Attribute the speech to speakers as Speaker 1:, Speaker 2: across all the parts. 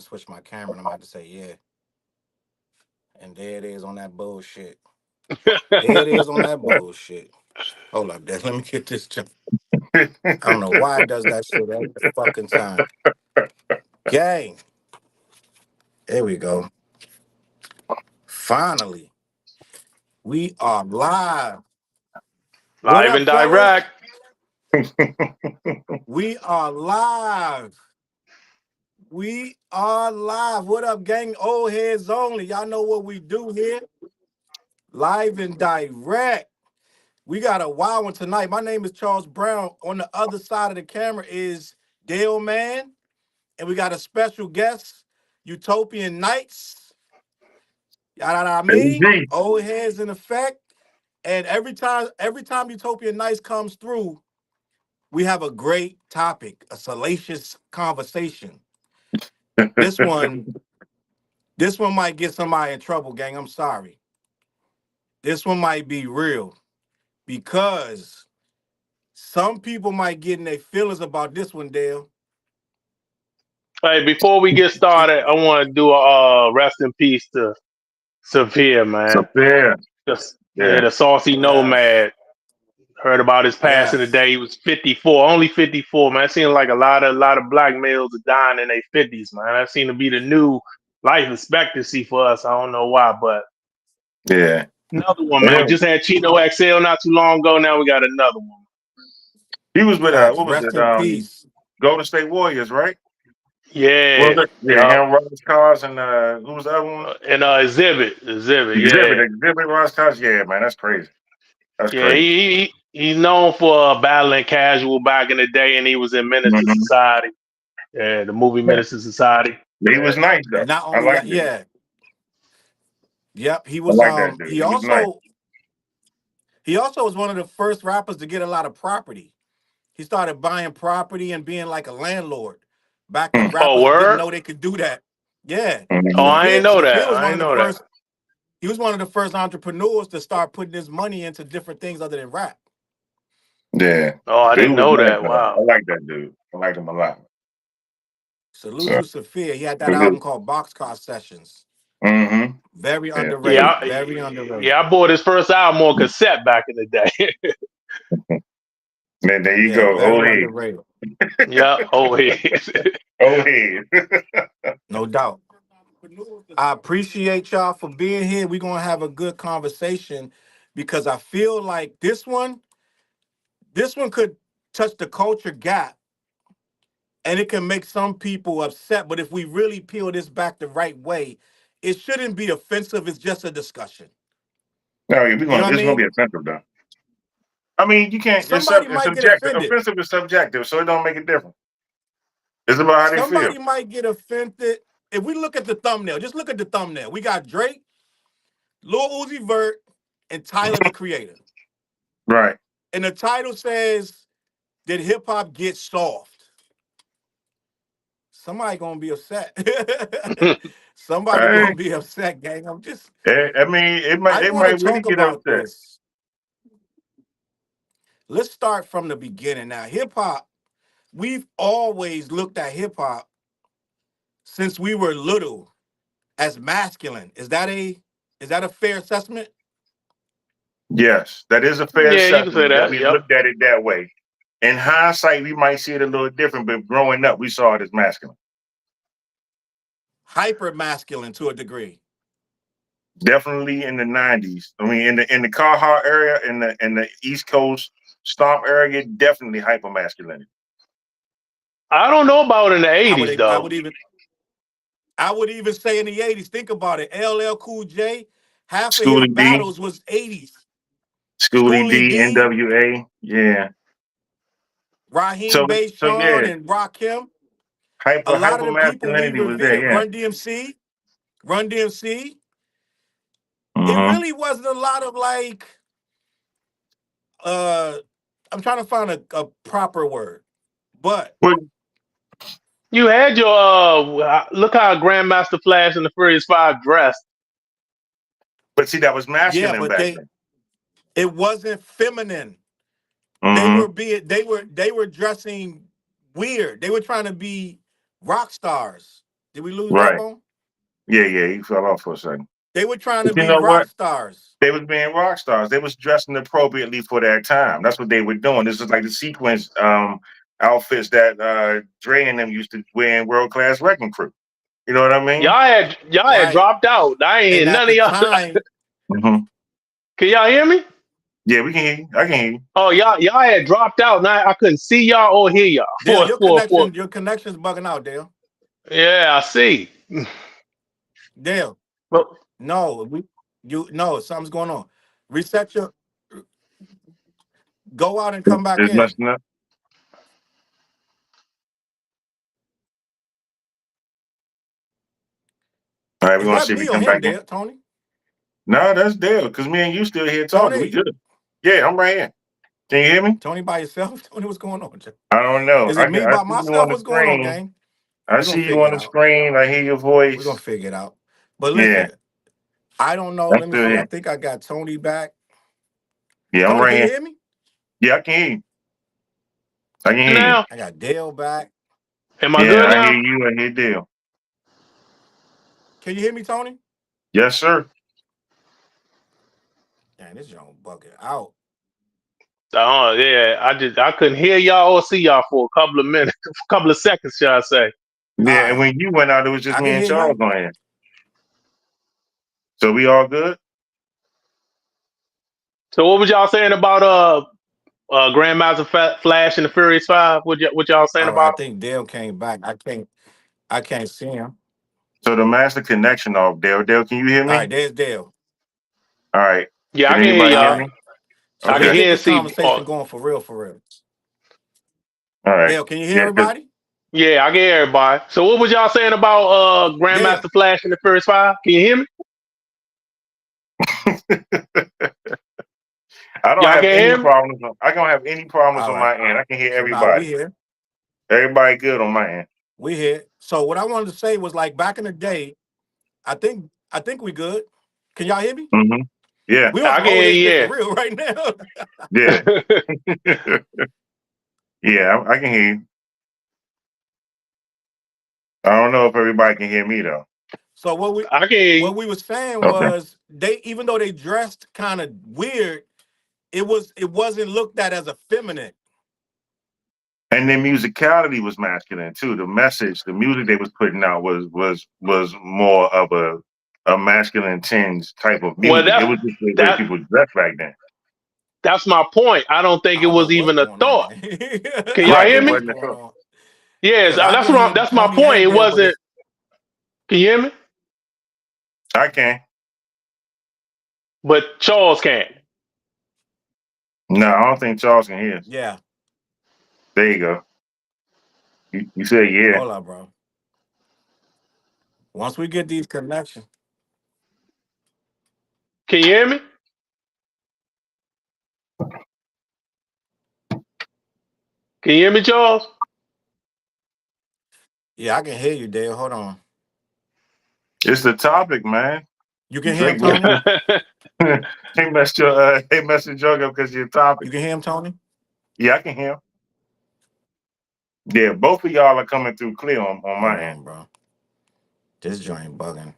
Speaker 1: to switch my camera, and I'm gonna have to say yeah. And there it is on that bullshit. There it is on that bullshit. Hold up, Dad. Let me get this. I don't know why it does that shit every fucking time. Gang. There we go. Finally, we are live. What
Speaker 2: Live
Speaker 1: up,
Speaker 2: and
Speaker 1: fellas?
Speaker 2: direct.
Speaker 1: We are live. We are live. What up, gang? Old heads only. Y'all know what we do here. Live and direct. We got a wild one tonight. My name is Charles Brown. On the other side of the camera is Dale Man. And we got a special guest, Utopian Knights. Y'all know what I mean?
Speaker 3: AG.
Speaker 1: Old heads in effect. And every time Utopian Knights comes through, we have a great topic, a salacious conversation. This one, this one might get somebody in trouble, gang. I'm sorry. This one might be real because some people might get in their feelings about this one, Dale.
Speaker 2: Hey, before we get started, I want to do a rest in peace to Severe,
Speaker 3: So
Speaker 2: man.
Speaker 3: yeah,
Speaker 2: Yeah,
Speaker 3: yeah.
Speaker 2: the saucy
Speaker 1: Yes.
Speaker 2: nomad. Heard about his passing
Speaker 1: Yes.
Speaker 2: today. He was 54, only 54, man. It seems like a lot of black males are dying in their 50s, man. That seems to be the new life expectancy for us. I don't know why, but
Speaker 3: Yeah.
Speaker 2: another one, man. We
Speaker 3: Yeah.
Speaker 2: just had Chino XL not too long ago. Now we got another one.
Speaker 3: He was with
Speaker 1: Facts.
Speaker 3: what was
Speaker 1: Rest
Speaker 3: it?
Speaker 1: in peace.
Speaker 3: Golden State Warriors, right? What
Speaker 2: Yeah,
Speaker 3: was it? Yeah,
Speaker 2: yeah.
Speaker 3: him, Ross Cars, and who was the other one?
Speaker 2: And exhibit,
Speaker 3: Exhibit,
Speaker 2: yeah.
Speaker 3: Exhibit Ross Cars. Yeah, man, that's crazy. That's
Speaker 2: Yeah,
Speaker 3: crazy.
Speaker 2: he's known for battling casual back in the day, and he was in Minister
Speaker 3: Mm-hmm.
Speaker 2: Society. Yeah, the movie
Speaker 3: Yeah.
Speaker 2: Minister Society.
Speaker 3: He was nice though.
Speaker 1: And not
Speaker 3: I
Speaker 1: only
Speaker 3: liked
Speaker 1: that,
Speaker 3: it.
Speaker 1: yeah. Yep. He
Speaker 3: I
Speaker 1: was
Speaker 3: like that dude.
Speaker 1: he
Speaker 3: He was nice.
Speaker 1: also was one of the first rappers to get a lot of property. He started buying property and being like a landlord back when
Speaker 3: Mm-hmm.
Speaker 2: Oh,
Speaker 1: rappers didn't
Speaker 2: word?
Speaker 1: know they could do that. Yeah.
Speaker 2: Oh, I ain't know
Speaker 1: Severe
Speaker 2: that.
Speaker 1: was
Speaker 2: I
Speaker 1: one
Speaker 2: ain't
Speaker 1: of the
Speaker 2: know that.
Speaker 1: first he was one of the first entrepreneurs to start putting his money into different things other than rap.
Speaker 3: Yeah,
Speaker 2: Oh, I
Speaker 3: dude
Speaker 2: didn't
Speaker 3: was
Speaker 2: know
Speaker 3: nice
Speaker 2: that.
Speaker 3: though. I
Speaker 2: Wow.
Speaker 3: like that dude. I liked him a lot.
Speaker 1: Salute
Speaker 3: So,
Speaker 1: to Sophia. He had that album
Speaker 3: salute.
Speaker 1: called Boxcar Sessions.
Speaker 3: Mm-hmm.
Speaker 1: Very
Speaker 3: Yeah,
Speaker 2: Yeah,
Speaker 3: salute.
Speaker 1: underrated. Very underrated.
Speaker 2: yeah. I bought his first album on cassette back in the day.
Speaker 3: Man, there you
Speaker 1: Yeah,
Speaker 3: go. Oh
Speaker 1: very
Speaker 3: hey,
Speaker 1: underrated.
Speaker 2: Yeah. Oh, yeah.
Speaker 3: oh hey.
Speaker 1: No doubt. I appreciate y'all for being here. We're gonna have a good conversation because I feel like this one could touch the culture gap and it can make some people upset. But if we really peel this back the right way, it shouldn't be offensive. It's just a discussion.
Speaker 3: No,
Speaker 1: You know what I
Speaker 3: it's gonna
Speaker 1: mean?
Speaker 3: be offensive though. I mean, you can't.
Speaker 1: Somebody
Speaker 3: It's
Speaker 1: might get
Speaker 3: subjective.
Speaker 1: offended.
Speaker 3: Offensive is subjective, so it don't make a difference. It's about how they feel.
Speaker 1: Somebody might get offended. If we look at the thumbnail, just look at the thumbnail. We got Drake, Lil Uzi Vert, and Tyler the Creator.
Speaker 3: Right.
Speaker 1: And the title says, "Did hip hop get soft?" Somebody gonna be upset. Somebody
Speaker 3: I,
Speaker 1: gonna be upset, gang.
Speaker 3: I mean,
Speaker 1: I
Speaker 3: it
Speaker 1: want to
Speaker 3: might really
Speaker 1: talk
Speaker 3: get
Speaker 1: about
Speaker 3: upset.
Speaker 1: this. Let's start from the beginning now. Hip hop, we've always looked at hip hop since we were little as masculine. Is that a fair assessment?
Speaker 3: Yes, that is a fair
Speaker 2: Yeah, you can say
Speaker 3: assessment that
Speaker 2: that.
Speaker 3: we
Speaker 2: Yep.
Speaker 3: looked at it that way. In hindsight, we might see it a little different, but growing up, we saw it as masculine.
Speaker 1: Hyper masculine to a degree.
Speaker 3: Definitely in the '90s. I mean, in the Carhartt area, in the East Coast stomp area, definitely hyper masculinity.
Speaker 2: I don't know about in the
Speaker 1: I
Speaker 2: 80s,
Speaker 1: would I
Speaker 2: though.
Speaker 1: would even I would even say in the 80s, think about it. LL Cool J, half of his
Speaker 3: Schoolie D,
Speaker 1: battles was 80s.
Speaker 3: Schoolie
Speaker 1: Schoolie
Speaker 3: D,
Speaker 1: D,
Speaker 3: NWA, yeah.
Speaker 1: Raheem Bay
Speaker 3: So
Speaker 1: Sean,
Speaker 3: yeah,
Speaker 1: and Rakim. A lot of
Speaker 3: hyper
Speaker 1: the people we
Speaker 3: masculinity was there.
Speaker 1: revered,
Speaker 3: Yeah.
Speaker 1: Run DMC. It
Speaker 3: Mm-hmm.
Speaker 1: really wasn't a lot of like, uh, I'm trying to find a proper word, but
Speaker 3: But
Speaker 2: You had your look how Grandmaster Flash and the Furious Five dressed.
Speaker 3: see, that was
Speaker 1: yeah,
Speaker 3: masculine
Speaker 1: but
Speaker 3: back then.
Speaker 1: it wasn't feminine.
Speaker 3: Mm-hmm.
Speaker 1: They were dressing weird. They were trying to be rock stars. Did we lose
Speaker 3: Right.
Speaker 1: Backbone?
Speaker 3: Yeah, he fell off for a second.
Speaker 1: They were trying to
Speaker 3: But you
Speaker 1: be
Speaker 3: know
Speaker 1: rock
Speaker 3: what?
Speaker 1: stars.
Speaker 3: They was being rock stars. They was dressing appropriately for that time. That's what they were doing. This is like the sequence outfits that Dre and them used to wear in World Class Wrecking Crew. You know what I mean?
Speaker 2: Y'all had
Speaker 1: Right.
Speaker 2: dropped out. I ain't hear
Speaker 1: And at
Speaker 2: none of
Speaker 1: the
Speaker 2: y'all.
Speaker 1: time,
Speaker 3: Mm-hmm.
Speaker 2: Can y'all hear me?
Speaker 3: Yeah, we can hear you. I can hear you.
Speaker 2: Oh, y'all had dropped out, and I couldn't see y'all or hear y'all.
Speaker 1: Dale,
Speaker 2: For
Speaker 1: your connection's bugging out, Dale.
Speaker 2: yeah, I see.
Speaker 1: Dale,
Speaker 2: Well,
Speaker 1: no, something's going on. Reset your, go out and come back
Speaker 3: It's
Speaker 1: in.
Speaker 3: messing up. All right, we're
Speaker 1: Is
Speaker 3: gonna
Speaker 1: that
Speaker 3: see if we
Speaker 1: me or
Speaker 3: come
Speaker 1: him,
Speaker 3: back in.
Speaker 1: Dale, Tony?
Speaker 3: No, that's Dale, because me and you still here talking. We
Speaker 1: Tony,
Speaker 3: good. Yeah, I'm right here. Can you hear me?
Speaker 1: Tony by yourself? Tony, what's going on?
Speaker 3: I don't know.
Speaker 1: Is it me
Speaker 3: I
Speaker 1: by
Speaker 3: see you on
Speaker 1: myself?
Speaker 3: the
Speaker 1: What's going on,
Speaker 3: screen.
Speaker 1: gang?
Speaker 3: I
Speaker 1: We're gonna
Speaker 3: see you
Speaker 1: figure
Speaker 3: on
Speaker 1: it
Speaker 3: the
Speaker 1: out.
Speaker 3: screen. I hear your
Speaker 1: We're gonna
Speaker 3: voice.
Speaker 1: figure it out. But
Speaker 3: Yeah,
Speaker 1: listen, I don't know.
Speaker 3: I'm
Speaker 1: Let me
Speaker 3: still
Speaker 1: see. I
Speaker 3: here.
Speaker 1: think I got Tony back.
Speaker 3: Yeah, I'm
Speaker 1: Tony,
Speaker 3: right
Speaker 1: can you
Speaker 3: here.
Speaker 1: hear me?
Speaker 3: Yeah, I can hear you. I can hear you.
Speaker 2: now,
Speaker 1: I got Dale back.
Speaker 2: am I
Speaker 3: Yeah,
Speaker 2: good
Speaker 3: I hear
Speaker 2: now?
Speaker 3: you. I hear Dale.
Speaker 1: Can you hear me, Tony?
Speaker 3: Yes, sir.
Speaker 1: Dang, this young bucket out.
Speaker 2: Oh yeah, I couldn't hear y'all or see y'all for a couple of minutes, a couple of seconds, shall I say?
Speaker 1: All
Speaker 3: Yeah, and
Speaker 1: right.
Speaker 3: when you went out, it was just
Speaker 1: I
Speaker 3: me
Speaker 1: can
Speaker 3: and
Speaker 1: hear
Speaker 3: Charles
Speaker 1: you.
Speaker 3: on here. So we all good?
Speaker 2: So what was y'all saying about Grandmaster Flash and the Furious Five? What y'all saying
Speaker 1: All right. I
Speaker 2: about
Speaker 1: think Dale came back. I can't see him.
Speaker 3: So the master connection off, Dale. Dale, can you hear
Speaker 1: All
Speaker 3: me?
Speaker 1: right, there's Dale.
Speaker 3: All right.
Speaker 2: them? Yeah, I
Speaker 3: Can
Speaker 2: can hear
Speaker 3: anybody
Speaker 1: All
Speaker 3: hear
Speaker 2: y'all.
Speaker 3: me?
Speaker 1: right. So
Speaker 2: I
Speaker 1: let's
Speaker 2: can
Speaker 3: Okay.
Speaker 1: get
Speaker 2: hear and
Speaker 1: this
Speaker 2: see.
Speaker 1: conversation going for real, for real.
Speaker 3: All right.
Speaker 1: Dale, can you hear
Speaker 3: Yeah, 'cause
Speaker 1: everybody?
Speaker 2: Yeah, I can hear everybody. So what was y'all saying about
Speaker 1: Dale.
Speaker 2: Grandmaster Flash and the Furious Five? Can you hear me?
Speaker 3: I don't
Speaker 2: Y'all
Speaker 3: have
Speaker 2: can
Speaker 3: any
Speaker 2: hear me?
Speaker 3: problems. I don't have any problems
Speaker 1: All
Speaker 3: on
Speaker 1: right.
Speaker 3: my end. I can hear
Speaker 1: So now we
Speaker 3: everybody.
Speaker 1: here.
Speaker 3: Everybody good on my end.
Speaker 1: We here. So what I wanted to say was like back in the day, I think we good. Can y'all hear me?
Speaker 3: Mm-hmm. Yeah.
Speaker 1: We on
Speaker 2: I
Speaker 1: some
Speaker 2: can
Speaker 1: old head shit for
Speaker 2: hear
Speaker 1: real right now.
Speaker 3: Yeah.
Speaker 2: you.
Speaker 3: Yeah, I can hear you. I don't know if everybody can hear me though.
Speaker 1: So
Speaker 2: I can hear you.
Speaker 1: what we were saying
Speaker 3: Okay.
Speaker 1: was they, even though they dressed kind of weird, it wasn't looked at as effeminate.
Speaker 3: And their musicality was masculine too. The message, the music they was putting out was more of a masculine tinge type of
Speaker 2: Well,
Speaker 3: music. It was just the way
Speaker 2: that
Speaker 3: people dressed back then.
Speaker 2: that's my point. I don't think
Speaker 1: I
Speaker 2: it
Speaker 1: don't know
Speaker 2: was
Speaker 1: what's
Speaker 2: even a
Speaker 1: going on,
Speaker 2: thought.
Speaker 1: gang.
Speaker 2: Can
Speaker 1: I
Speaker 2: y'all
Speaker 1: don't
Speaker 3: Right.
Speaker 1: know
Speaker 2: hear
Speaker 3: It
Speaker 2: me?
Speaker 1: what's
Speaker 3: wasn't a
Speaker 1: going
Speaker 3: thought.
Speaker 1: on.
Speaker 2: Yes,
Speaker 1: Cause I
Speaker 2: that's
Speaker 1: can
Speaker 2: what
Speaker 1: hear
Speaker 2: that's my
Speaker 1: Tony
Speaker 2: point.
Speaker 1: and
Speaker 2: It
Speaker 1: Dale, but
Speaker 2: wasn't.
Speaker 1: it's
Speaker 2: Can you hear me?
Speaker 3: I can.
Speaker 2: But Charles can't.
Speaker 3: No, I don't think Charles can hear us.
Speaker 1: yeah.
Speaker 3: There you go. You said yeah.
Speaker 1: Hold up, bro. Once we get these connections,
Speaker 2: Can you hear me? Can you hear me, Charles?
Speaker 1: yeah, I can hear you, Dale. Hold on.
Speaker 3: It's the topic, man.
Speaker 1: You can hear him,
Speaker 3: Drake messed
Speaker 1: Tony?
Speaker 3: he messed your joke up because of your topic.
Speaker 1: You can hear him, Tony?
Speaker 3: Yeah, I can hear him. Yeah, both of y'all are coming through clear on
Speaker 1: Hold
Speaker 3: my end.
Speaker 1: on, bro. This joint bugging.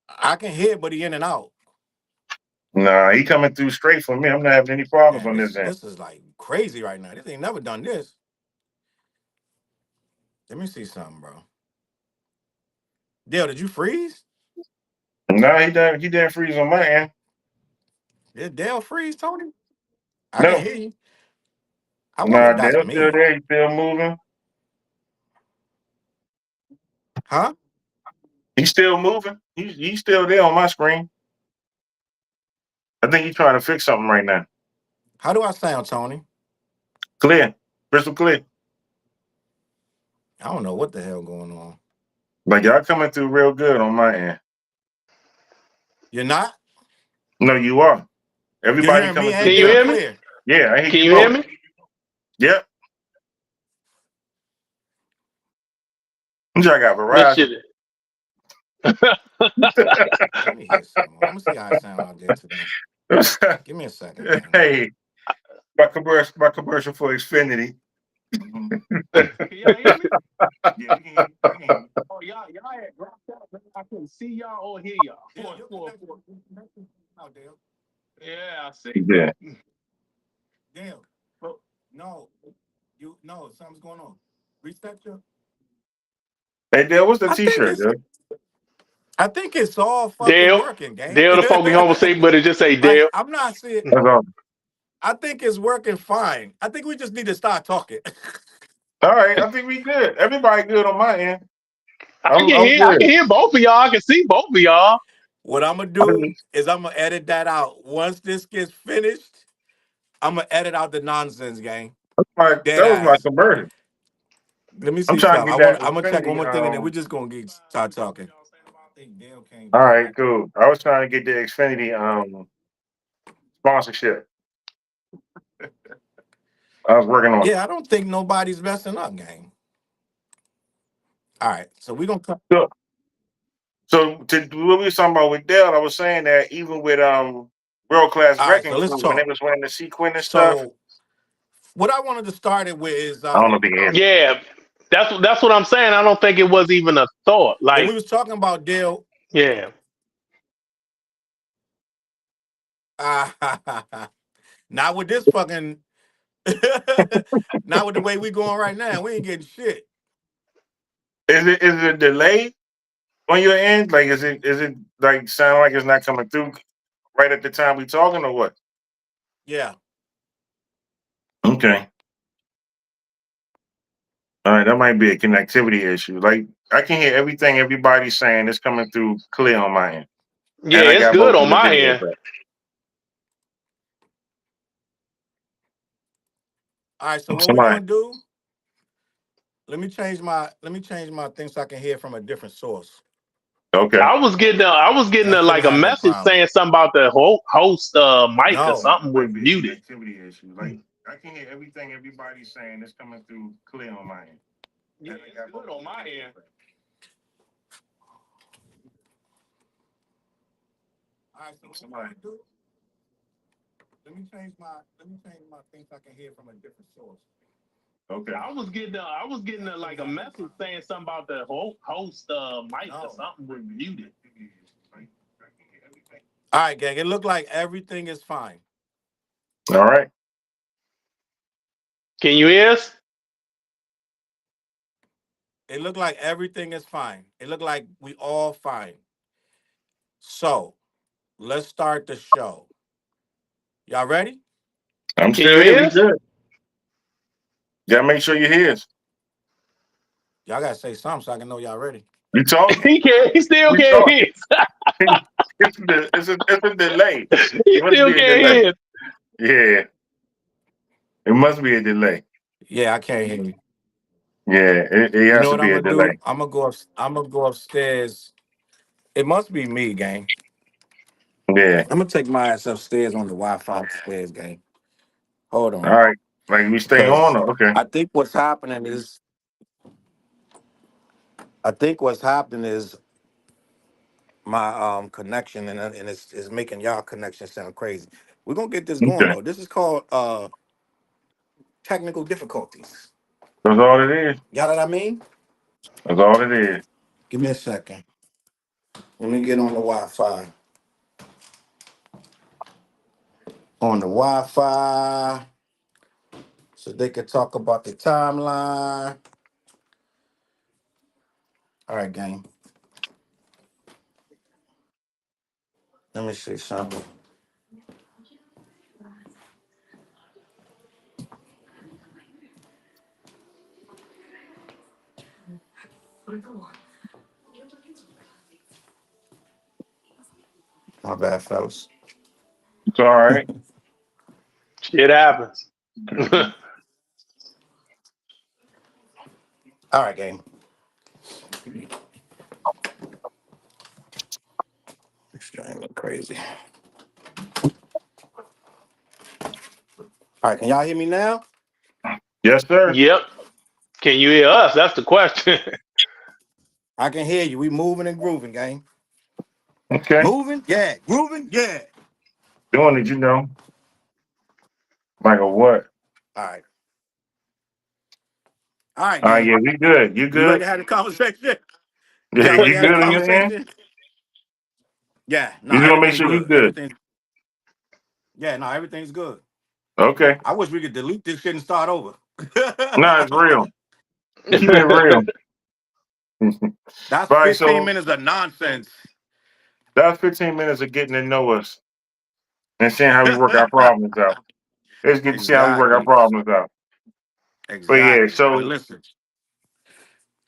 Speaker 1: I can hear, but he in and out.
Speaker 3: Nah, he coming through straight for me. I'm not having any problems
Speaker 1: Man,
Speaker 3: on
Speaker 1: this
Speaker 3: this
Speaker 1: is
Speaker 3: end.
Speaker 1: this is like crazy right now. This ain't never done this. Let me see something, bro. Dale, did you freeze?
Speaker 3: No, he didn't freeze on my end.
Speaker 1: Did Dale freeze, Tony? I can
Speaker 3: No.
Speaker 1: hear you. I wonder
Speaker 3: Nah,
Speaker 1: if that's
Speaker 3: Dale's still
Speaker 1: me.
Speaker 3: there. He's still moving.
Speaker 1: Huh?
Speaker 3: He's still moving. He's still there on my screen. I think he's trying to fix something right now.
Speaker 1: How do I sound, Tony?
Speaker 3: Clear. Crystal clear.
Speaker 1: I don't know what the hell going on.
Speaker 3: Like y'all coming through real good on my end.
Speaker 1: You're not?
Speaker 3: No, you are.
Speaker 1: You're
Speaker 3: Everybody
Speaker 1: hearing me
Speaker 3: coming through
Speaker 2: Can
Speaker 1: and
Speaker 2: you
Speaker 1: Dale
Speaker 3: good.
Speaker 2: hear me?
Speaker 1: clear.
Speaker 3: Yeah, I hear
Speaker 2: Can
Speaker 3: you
Speaker 2: you hear
Speaker 3: both.
Speaker 2: me?
Speaker 3: Yep. I got
Speaker 2: This
Speaker 3: Verizon.
Speaker 2: shit.
Speaker 1: Let me hear something. I'm gonna see how I sound out there today. Give me a second, gang.
Speaker 3: Hey, my commercial for Xfinity.
Speaker 2: Can y'all hear me?
Speaker 3: Yeah, we can hear you.
Speaker 2: Oh, y'all had dropped out. I couldn't see y'all or hear y'all. Yeah, I see.
Speaker 3: Yeah.
Speaker 1: Damn. No, something's going on. Reset your.
Speaker 3: Hey, Dale, what's the
Speaker 1: I think
Speaker 3: T-shirt,
Speaker 1: it's.
Speaker 3: Dale?
Speaker 1: I think it's all fucking
Speaker 2: Dale,
Speaker 1: working, gang.
Speaker 2: Dale, the focus conversation, but it just say
Speaker 1: Like
Speaker 2: Dale.
Speaker 1: I'm not saying.
Speaker 3: That's all.
Speaker 1: I think it's working fine. I think we just need to start talking.
Speaker 3: All right, I think we good. Everybody good on my end. I'm
Speaker 2: I can
Speaker 3: good.
Speaker 2: hear both of y'all. I can see both of y'all.
Speaker 1: What I'm gonna do is I'm gonna edit that out. Once this gets finished, I'm gonna edit out the nonsense, gang.
Speaker 3: That
Speaker 1: Dead
Speaker 3: was my
Speaker 1: ass.
Speaker 3: conversion.
Speaker 1: Let me
Speaker 3: I'm
Speaker 1: see
Speaker 3: trying to
Speaker 1: something.
Speaker 3: get that
Speaker 1: I'm gonna check one
Speaker 3: Xfinity.
Speaker 1: more thing, and then we're just gonna start talking.
Speaker 3: All right, cool. I was trying to get the Xfinity sponsorship. I was working on it.
Speaker 1: Yeah, I don't think nobody's messing up, gang. All right, so we're gonna come.
Speaker 3: So to what we was talking about with Dell, I was saying that even with World Class
Speaker 1: All right,
Speaker 3: Wrecking
Speaker 1: so let's
Speaker 3: Crew, when they
Speaker 1: talk.
Speaker 3: was winning the sequin and stuff,
Speaker 1: So what I wanted to start it with is
Speaker 3: I don't know if they can hear.
Speaker 2: Yeah, that's what I'm saying. I don't think it was even a thought.
Speaker 1: when
Speaker 2: Like,
Speaker 1: we was talking about Dale.
Speaker 2: yeah,
Speaker 1: Not with this fucking. Not with the way we going right now. We ain't getting shit.
Speaker 3: Is it a delay on your end? Like is it like sound like it's not coming through right at the time we talking or what?
Speaker 1: Yeah.
Speaker 3: Okay. All right, that might be a connectivity issue. Like I can hear everything everybody's saying. It's coming through clear on my end,
Speaker 2: yeah,
Speaker 3: and I
Speaker 2: it's
Speaker 3: got
Speaker 2: good
Speaker 3: most
Speaker 2: on
Speaker 3: of the
Speaker 2: my
Speaker 3: video
Speaker 2: end.
Speaker 3: back.
Speaker 1: All right. So what we're
Speaker 3: Somebody.
Speaker 1: gonna do? Let me change my thing so I can hear from a different source.
Speaker 3: Okay.
Speaker 2: I was getting
Speaker 1: That shouldn't
Speaker 2: like a
Speaker 1: have no
Speaker 2: message
Speaker 1: problem.
Speaker 2: saying something about the host mic or
Speaker 1: No.
Speaker 2: something was
Speaker 3: Might be a
Speaker 2: muted.
Speaker 3: connectivity issue. Like I can hear everything everybody's saying. It's coming through clear on my end.
Speaker 2: Yeah, it's good on my end.
Speaker 1: All right. So what we're gonna do? Let me change my thing so I can hear from a different source.
Speaker 3: Okay.
Speaker 2: I was getting like a message saying something about the host mic or something was muted.
Speaker 1: All right, gang. It looked like everything is fine.
Speaker 3: All right.
Speaker 2: Can you hear us?
Speaker 1: It looked like everything is fine. It looked like we all fine. So let's start the show. Y'all ready?
Speaker 3: I'm
Speaker 2: Can you
Speaker 3: still here.
Speaker 2: hear
Speaker 3: We
Speaker 2: us?
Speaker 3: good. Gotta make sure you hear us.
Speaker 1: Y'all gotta say something so I can know y'all ready.
Speaker 3: You talking?
Speaker 2: He still
Speaker 3: We
Speaker 2: can't hear
Speaker 3: talking. It's a delay.
Speaker 2: us.
Speaker 3: It
Speaker 2: He
Speaker 3: must
Speaker 2: still
Speaker 3: be a
Speaker 2: can't
Speaker 3: delay.
Speaker 2: hear us.
Speaker 3: Yeah. It must be a delay.
Speaker 1: Yeah, I can't hear you.
Speaker 3: Yeah. It
Speaker 1: You
Speaker 3: has
Speaker 1: know
Speaker 3: to
Speaker 1: what I'm
Speaker 3: be a
Speaker 1: gonna do?
Speaker 3: delay.
Speaker 1: I'm gonna go upstairs. It must be me, gang.
Speaker 3: Yeah.
Speaker 1: I'm gonna take my ass upstairs on the Wi-Fi upstairs, gang. Hold
Speaker 3: All
Speaker 1: on,
Speaker 3: right. Like we stay on.
Speaker 1: because
Speaker 3: Okay.
Speaker 1: I think what's happening is my connection and it's making y'all connection sound crazy. We're gonna get this going
Speaker 3: Okay.
Speaker 1: though. This is called technical difficulties.
Speaker 3: That's all it is.
Speaker 1: Y'all know what I mean?
Speaker 3: That's all it is.
Speaker 1: Give me a second. Let me get on the Wi-Fi. On the Wi-Fi, so they could talk about the timeline. All right, gang. Let me see something. My bad, fellas.
Speaker 3: It's all right.
Speaker 2: Shit happens.
Speaker 1: All right, gang. This guy look crazy. All right, can y'all hear me now?
Speaker 3: Yes, sir.
Speaker 2: Yep. Can you hear us? That's the question.
Speaker 1: I can hear you. We moving and grooving, gang.
Speaker 3: Okay.
Speaker 1: Moving? Yeah. Grooving? Yeah.
Speaker 3: Doing it, Like a what?
Speaker 1: All right. All right,
Speaker 3: Yeah,
Speaker 1: gang.
Speaker 3: we good. You
Speaker 1: You ready
Speaker 3: good?
Speaker 1: to have the conversation?
Speaker 3: Yeah,
Speaker 1: Y'all ready
Speaker 3: you
Speaker 1: to have the
Speaker 3: good on your end?
Speaker 1: conversation? Yeah. No,
Speaker 3: You just want to make
Speaker 1: everything's
Speaker 3: sure you
Speaker 1: good.
Speaker 3: good.
Speaker 1: Everything. Yeah. No, everything's good.
Speaker 3: Okay.
Speaker 1: I wish we could delete this shit and start over.
Speaker 3: No, it's real. Keep it real.
Speaker 1: That's
Speaker 3: Right,
Speaker 1: 15
Speaker 3: so
Speaker 1: minutes of nonsense.
Speaker 3: that's 15 minutes of getting to know us and seeing how we work our problems out. Let's get to see how we work our
Speaker 1: Exactly.
Speaker 3: problems out. But yeah,
Speaker 1: Exactly. But
Speaker 3: so
Speaker 1: listen,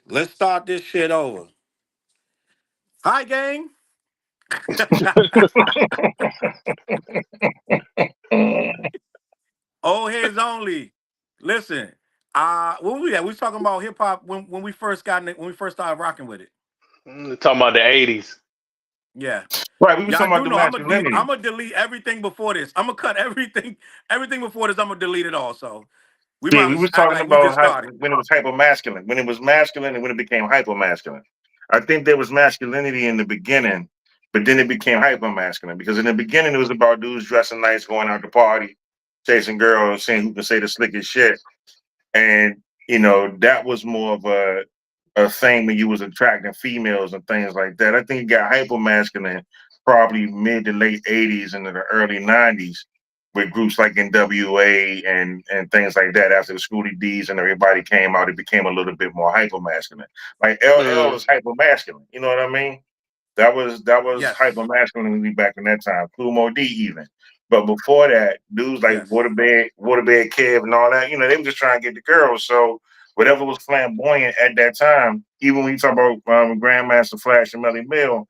Speaker 1: let's start this shit over. Hi, gang. Old heads only. Listen, what we at? We was talking about hip hop when we first got in it, when we first started rocking with it.
Speaker 2: Talking about the '80s.
Speaker 1: Yeah.
Speaker 3: right, we was
Speaker 1: Y'all
Speaker 3: talking about
Speaker 1: do
Speaker 3: the
Speaker 1: know
Speaker 3: masculinity.
Speaker 1: I'm gonna delete everything before this. I'm gonna cut everything before this. I'm gonna delete it all. So we
Speaker 3: Yeah,
Speaker 1: might
Speaker 3: we
Speaker 1: as well
Speaker 3: was
Speaker 1: act
Speaker 3: talking
Speaker 1: like we
Speaker 3: about
Speaker 1: just started.
Speaker 3: when it was hyper masculine, when it was masculine, and when it became hyper masculine. I think there was masculinity in the beginning, but then it became hyper masculine because in the beginning it was about dudes dressing nice, going out to party, chasing girls, seeing who can say the slickest shit, and that was more of a thing when you was attracting females and things like that. I think it got hyper masculine probably mid to late '80s into the early '90s with groups like NWA and things like that. After the Schoolie D's and everybody came out, it became a little bit more hyper masculine. Like LL
Speaker 2: Mm.
Speaker 3: is hyper masculine. You know what I mean? That was hyper
Speaker 1: Yes.
Speaker 3: masculinity back in that time. Kumo D even. But before that, dudes like
Speaker 1: Yes.
Speaker 3: Waterbed Kev and all that, they were just trying to get the girls. So whatever was flamboyant at that time, even when you talk about Grandmaster Flash and Melly Mill,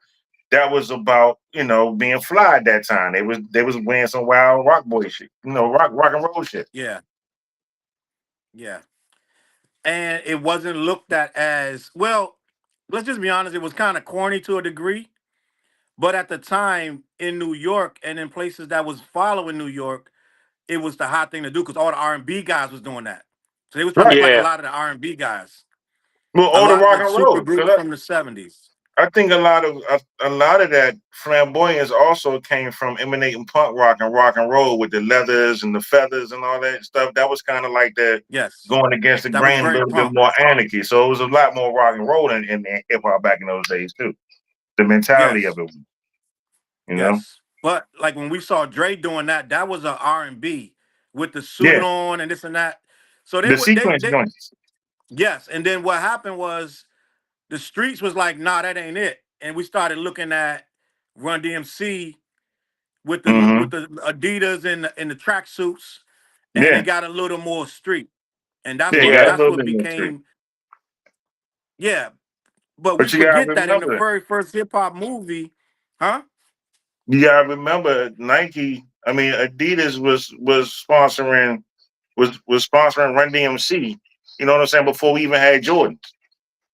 Speaker 3: that was about being fly at that time. They was wearing some wild rock boy shit, rock and roll shit.
Speaker 1: Yeah. Yeah. And it wasn't looked at as well. Let's just be honest. It was kind of corny to a degree. But at the time in New York and in places that was following New York, it was the hot thing to do because all the R&B guys was doing that. So they was trying to
Speaker 3: Right.
Speaker 1: look like a
Speaker 2: Yeah.
Speaker 1: lot of the R&B guys,
Speaker 3: Well,
Speaker 1: a
Speaker 3: all the
Speaker 1: lot of
Speaker 3: rock
Speaker 1: the
Speaker 3: and
Speaker 1: super
Speaker 3: roll.
Speaker 1: groups from the 70s.
Speaker 3: I think a lot of that flamboyance also came from emanating punk rock and roll with the leathers and the feathers and all that stuff. That was kind of like the
Speaker 1: Yes,
Speaker 3: going against the
Speaker 1: that was
Speaker 3: grain, a
Speaker 1: very
Speaker 3: little bit
Speaker 1: punk.
Speaker 3: more anarchy. So it was a lot more rock and roll in hip hop back in those days too. The mentality of
Speaker 1: Yes,
Speaker 3: it, you know.
Speaker 1: yes. But like when we saw Dre doing that, that was a R&B with the suit
Speaker 3: Yeah,
Speaker 1: on and this and that. So they
Speaker 3: the
Speaker 1: would
Speaker 3: sequence
Speaker 1: they
Speaker 3: joints.
Speaker 1: yes. And then what happened was the streets was like, nah, that ain't it. And we started looking at Run DMC with
Speaker 3: Hmm.
Speaker 1: the Adidas and the track suits, and it
Speaker 3: Yeah,
Speaker 1: got a little more street. And
Speaker 3: yeah, you got a
Speaker 1: that's
Speaker 3: little
Speaker 1: what
Speaker 3: bit more street,
Speaker 1: became yeah. But we
Speaker 3: but you gotta
Speaker 1: forget that in the
Speaker 3: remember.
Speaker 1: very first hip hop movie, huh?
Speaker 3: You gotta remember Nike. I mean, Adidas was sponsoring Run DMC. You know what I'm saying? Before we even had Jordans.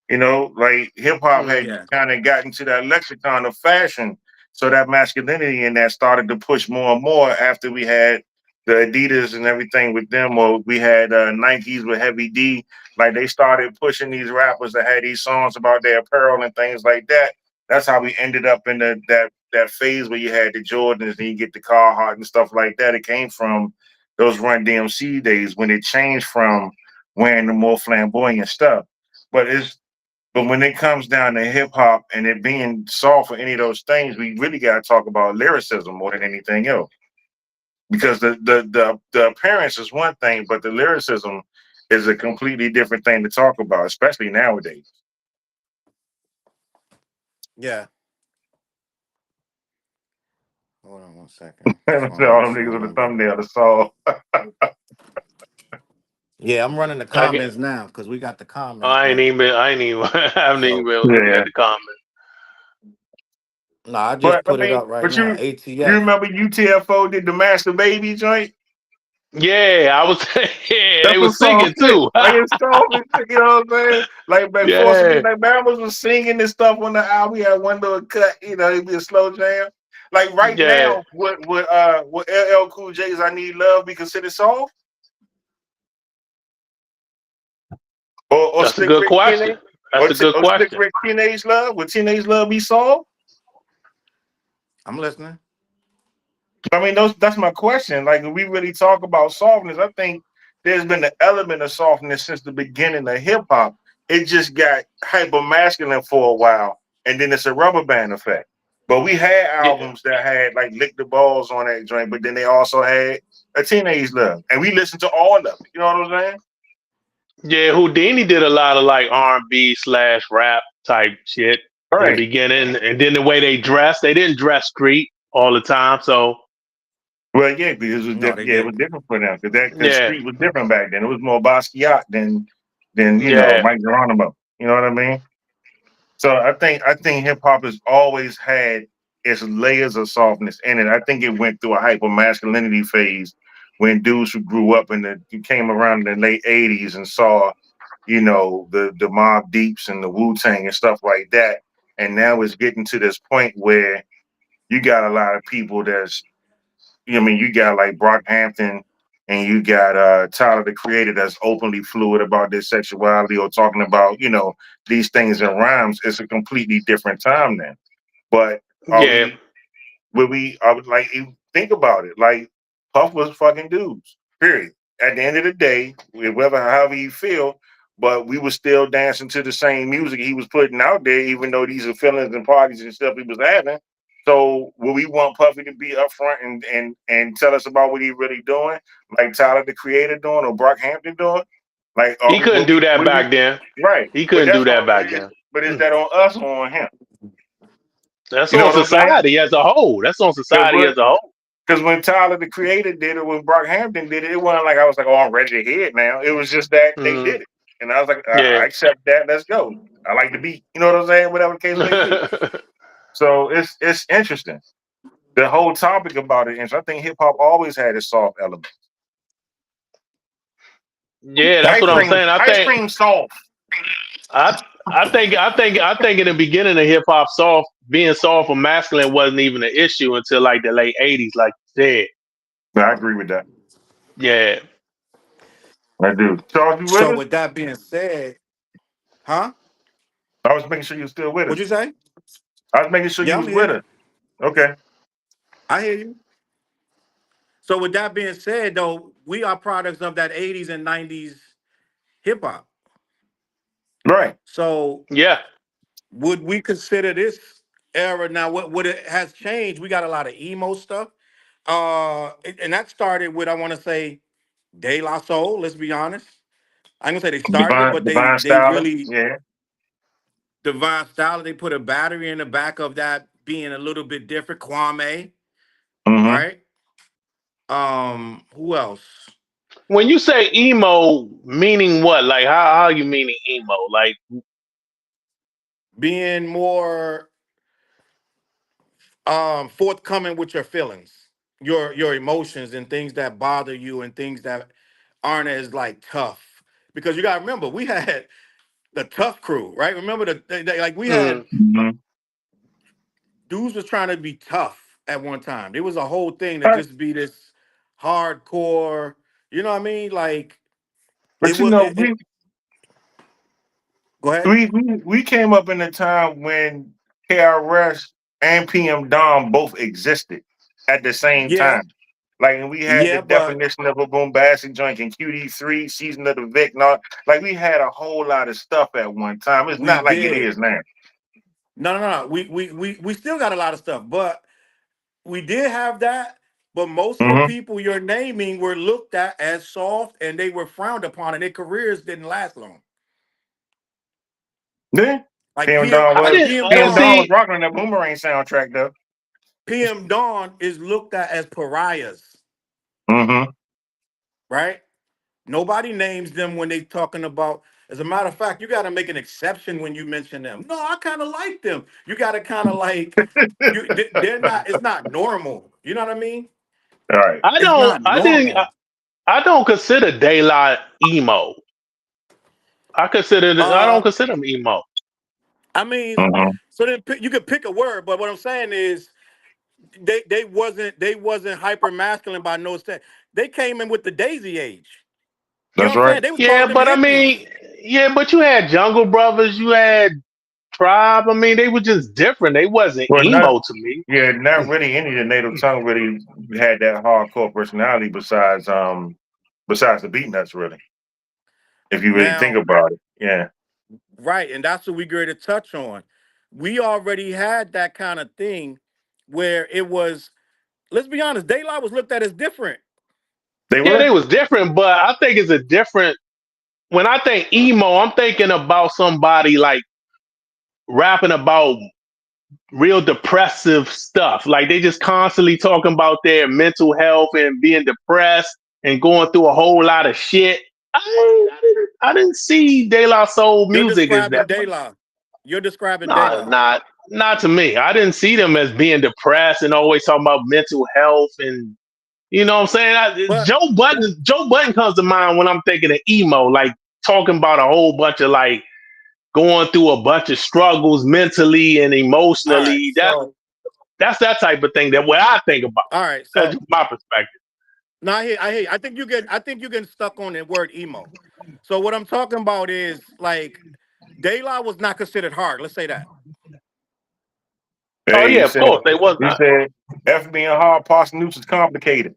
Speaker 3: Like hip hop had
Speaker 2: Mm.
Speaker 1: Yeah.
Speaker 3: kind of gotten to that lexicon of fashion. So that masculinity in that started to push more and more after we had the Adidas and everything with them, or we had Nikes with Heavy D. Like they started pushing these rappers that had these songs about their apparel and things like that. That's how we ended up in that phase where you had the Jordans and you get the Carhartt and stuff like that. It came from those Run DMC days when it changed from wearing the more flamboyant stuff. But when it comes down to hip hop and it being soft for any of those things, we really got to talk about lyricism more than anything else. Because the appearance is one thing, but the lyricism is a completely different thing to talk about, especially nowadays.
Speaker 1: Yeah. Hold on 1 second. Just want to
Speaker 3: All
Speaker 1: make
Speaker 3: them
Speaker 1: sure
Speaker 3: niggas on the
Speaker 1: nobody.
Speaker 3: thumbnail, the song.
Speaker 1: Yeah, I'm running the
Speaker 2: I get.
Speaker 1: comments now because we got the comments
Speaker 2: I ain't
Speaker 1: now.
Speaker 2: even. I ain't even. I haven't even
Speaker 1: So
Speaker 2: been looking
Speaker 3: Yeah,
Speaker 2: at the comments.
Speaker 1: no, I
Speaker 3: but
Speaker 1: just
Speaker 3: I
Speaker 1: put it
Speaker 3: mean,
Speaker 1: up right
Speaker 3: but
Speaker 1: now.
Speaker 3: you
Speaker 1: ATF.
Speaker 3: remember UTFO did the Master Baby joint?
Speaker 2: Yeah, I was. Yeah, they
Speaker 3: That's a
Speaker 2: was
Speaker 3: song
Speaker 2: singing
Speaker 3: shit.
Speaker 2: too.
Speaker 3: Like it's soft and shit, you know what I'm saying? Like before some
Speaker 2: Yeah,
Speaker 3: like Bama's was singing this stuff on the album. We had one little cut, it'd be a slow jam. Like right
Speaker 2: yeah.
Speaker 3: now, what LL Cool J's I Need Love be considered soft? Or
Speaker 2: That's a
Speaker 3: Slick
Speaker 2: good
Speaker 3: Rick
Speaker 2: question.
Speaker 3: Teenage
Speaker 2: That's a good
Speaker 3: or Slick
Speaker 2: question.
Speaker 3: Rick Teenage Love? Would Teenage Love be soft?
Speaker 1: I'm listening.
Speaker 3: I mean, that's my question. Like, if we really talk about softness, I think there's been an element of softness since the beginning of hip hop. It just got hyper masculine for a while, and then it's a rubber band effect. But we had
Speaker 2: Yeah,
Speaker 3: albums that had like Lick the Balls on that joint, but then they also had a Teenage Love, and we listened to all of it. You know what I'm saying?
Speaker 2: yeah. Houdini did a lot of like R&B slash rap type shit
Speaker 3: All
Speaker 2: in the
Speaker 3: right.
Speaker 2: beginning, and then the way they dressed, they didn't dress street all the time. So
Speaker 3: Well, yeah, because it was
Speaker 1: No, they
Speaker 3: yeah, it was
Speaker 1: didn't.
Speaker 3: different for them because that
Speaker 2: yeah,
Speaker 3: street was different back then. It was more Basquiat than
Speaker 2: yeah,
Speaker 3: Mike Geronimo. You know what I mean? So I think hip hop has always had its layers of softness in it. I think it went through a hyper masculinity phase when dudes who grew up who came around in the late '80s and saw, the Mobb Deeps and the Wu Tang and stuff like that. And now it's getting to this point where you got a lot of people you got like Brockhampton and you got Tyler the Creator that's openly fluid about their sexuality or talking about, these things in rhymes. It's a completely different time then. But are
Speaker 2: yeah.
Speaker 3: we I would like think about it. Like Puff was fucking dudes. Period. At the end of the day, whether however you feel, but we were still dancing to the same music he was putting out there, even though these are feelings and parties and stuff he was having. So will we want Puffy to be upfront and tell us about what he really doing, like Tyler the Creator doing or Brockhampton doing? Like,
Speaker 2: He couldn't do that
Speaker 3: will
Speaker 2: back
Speaker 3: we
Speaker 2: then.
Speaker 3: right?
Speaker 2: He
Speaker 3: But
Speaker 2: couldn't do
Speaker 3: that's
Speaker 2: that
Speaker 3: on.
Speaker 2: back then.
Speaker 3: But is that on us or on him?
Speaker 2: That's
Speaker 3: You know
Speaker 2: on
Speaker 3: what I'm saying?
Speaker 2: society as a whole. That's on society as a whole.
Speaker 3: Because when Tyler the Creator did it, when Brockhampton did it, it wasn't like I was like, oh, I'm ready to hear it now. It was just that they
Speaker 2: Mm,
Speaker 3: did it. And I was like, I
Speaker 2: yeah.
Speaker 3: accept that. Let's go. I like the beat. You know what I'm saying? Whatever the case may be. So it's interesting. The whole topic about it. And so I think hip hop always had its soft element.
Speaker 2: Yeah, that's what I'm saying.
Speaker 3: Ice cream soft.
Speaker 2: I I think in the beginning of hip hop, being soft or masculine wasn't even an issue until like the late '80s, like you said.
Speaker 3: I agree with that.
Speaker 2: Yeah,
Speaker 3: I do. Charles, you with
Speaker 1: So
Speaker 3: us?
Speaker 1: with that being said, huh?
Speaker 3: I was making sure you're still with
Speaker 1: What'd
Speaker 3: us.
Speaker 1: you say?
Speaker 3: I was making sure you
Speaker 1: Yeah, I'm
Speaker 3: was with
Speaker 1: here.
Speaker 3: us. Okay.
Speaker 1: I hear you. So with that being said, though, we are products of that 80s and 90s hip hop.
Speaker 3: Right.
Speaker 1: So
Speaker 2: yeah.
Speaker 1: would we consider this era now? What it has changed? We got a lot of emo stuff. And that started with, I want to say, De La Soul. Let's be honest. I'm gonna say they started it, but they
Speaker 3: Divine
Speaker 1: they
Speaker 3: Styler.
Speaker 1: really
Speaker 3: Yeah.
Speaker 1: Divine Style. They put a battery in the back of that being a little bit different. Kwame,
Speaker 3: Mm-hmm.
Speaker 1: right? Who else?
Speaker 2: When you say emo, meaning what? Like how you meaning emo? Like
Speaker 1: Being more forthcoming with your feelings, your emotions, and things that bother you, and things that aren't as like tough. Because you gotta remember, we had the tough crew, right? Remember like we had
Speaker 2: mm,
Speaker 3: Mm-hmm.
Speaker 1: dudes was trying to be tough at one time. It was a whole thing to
Speaker 3: Right.
Speaker 1: just be this hardcore. You know what I mean? Like it
Speaker 3: But
Speaker 1: was.
Speaker 3: we
Speaker 1: Go ahead.
Speaker 3: we came up in a time when KRS and PM Dom both existed at the same
Speaker 1: Yeah,
Speaker 3: time. Like, and we had the
Speaker 1: yeah, but
Speaker 3: definition of a bombastic joint in QD3, Season of the Vic, and all. Like, we had a whole lot of stuff at one time. It's
Speaker 1: we
Speaker 3: not like it
Speaker 1: did.
Speaker 3: is now.
Speaker 1: No, no, no. We still got a lot of stuff, but we did have that. But most of the
Speaker 3: Mm-hmm.
Speaker 1: people you're naming were looked at as soft, and they were frowned upon, and their careers didn't last long.
Speaker 3: Yeah.
Speaker 1: Like
Speaker 3: PM Dom
Speaker 2: I
Speaker 3: was
Speaker 2: didn't
Speaker 1: PM
Speaker 3: PM
Speaker 1: Dawn,
Speaker 3: Dom was
Speaker 2: see.
Speaker 3: rocking on that Boomerang soundtrack though.
Speaker 1: PM Dawn is looked at as pariahs,
Speaker 3: Mm-hmm.
Speaker 1: right? Nobody names them when they talking about. As a matter of fact, you got to make an exception when you mention them. No, I kind of like them. You got to kind of like they're not. It's not normal. You know what I mean?
Speaker 3: All right.
Speaker 2: I
Speaker 1: It's
Speaker 2: don't.
Speaker 1: not
Speaker 2: I didn't.
Speaker 1: normal.
Speaker 2: I don't consider Daylight emo. I don't
Speaker 1: Uh,
Speaker 2: consider him emo.
Speaker 1: I mean,
Speaker 3: Mm-hmm.
Speaker 1: so then you could pick a word, but what I'm saying is they wasn't hyper masculine by no step. They came in with the Daisy Age. You know
Speaker 3: That's
Speaker 1: what I'm
Speaker 3: right.
Speaker 1: saying? They was calling
Speaker 2: Yeah,
Speaker 1: them
Speaker 2: but I
Speaker 1: hippies.
Speaker 2: mean, yeah, but you had Jungle Brothers, you had Tribe. I mean, they were just different. They wasn't
Speaker 3: Well, not
Speaker 2: emo to me.
Speaker 3: yeah, not really any of the native tongue really had that hardcore personality besides besides the beat nuts, really. If you really think
Speaker 1: Now,
Speaker 3: about it, yeah,
Speaker 1: right, and that's what we going to touch on. We already had that kind of thing where it was. Let's be honest, Daylight was looked at as different.
Speaker 3: they
Speaker 2: Yeah, they
Speaker 3: were.
Speaker 2: was different, but I think it's a different. When I think emo, I'm thinking about somebody like rapping about real depressive stuff. Like they just constantly talking about their mental health and being depressed and going through a whole lot of shit. I didn't see De La Soul
Speaker 1: You're
Speaker 2: music as
Speaker 1: describing
Speaker 2: that way.
Speaker 1: Daylight. You're describing
Speaker 2: Not,
Speaker 1: Daylight.
Speaker 2: not, not to me. I didn't see them as being depressed and always talking about mental health and you know what I'm saying.
Speaker 1: But
Speaker 2: Joe Button comes to mind when I'm thinking of emo, like talking about a whole bunch of like going through a bunch of struggles mentally and
Speaker 1: all right,
Speaker 2: emotionally.
Speaker 1: so
Speaker 2: That's that type of thing that what I think about.
Speaker 1: all right,
Speaker 2: That's
Speaker 1: so
Speaker 2: just my perspective.
Speaker 1: no, I hear. I think you getting stuck on the word emo. So what I'm talking about is like Daylight was not considered hard. Let's say that.
Speaker 2: Oh
Speaker 3: Hey,
Speaker 2: yeah, of course they was
Speaker 3: he
Speaker 2: not.
Speaker 3: said, F being hard, parsing notes is complicated.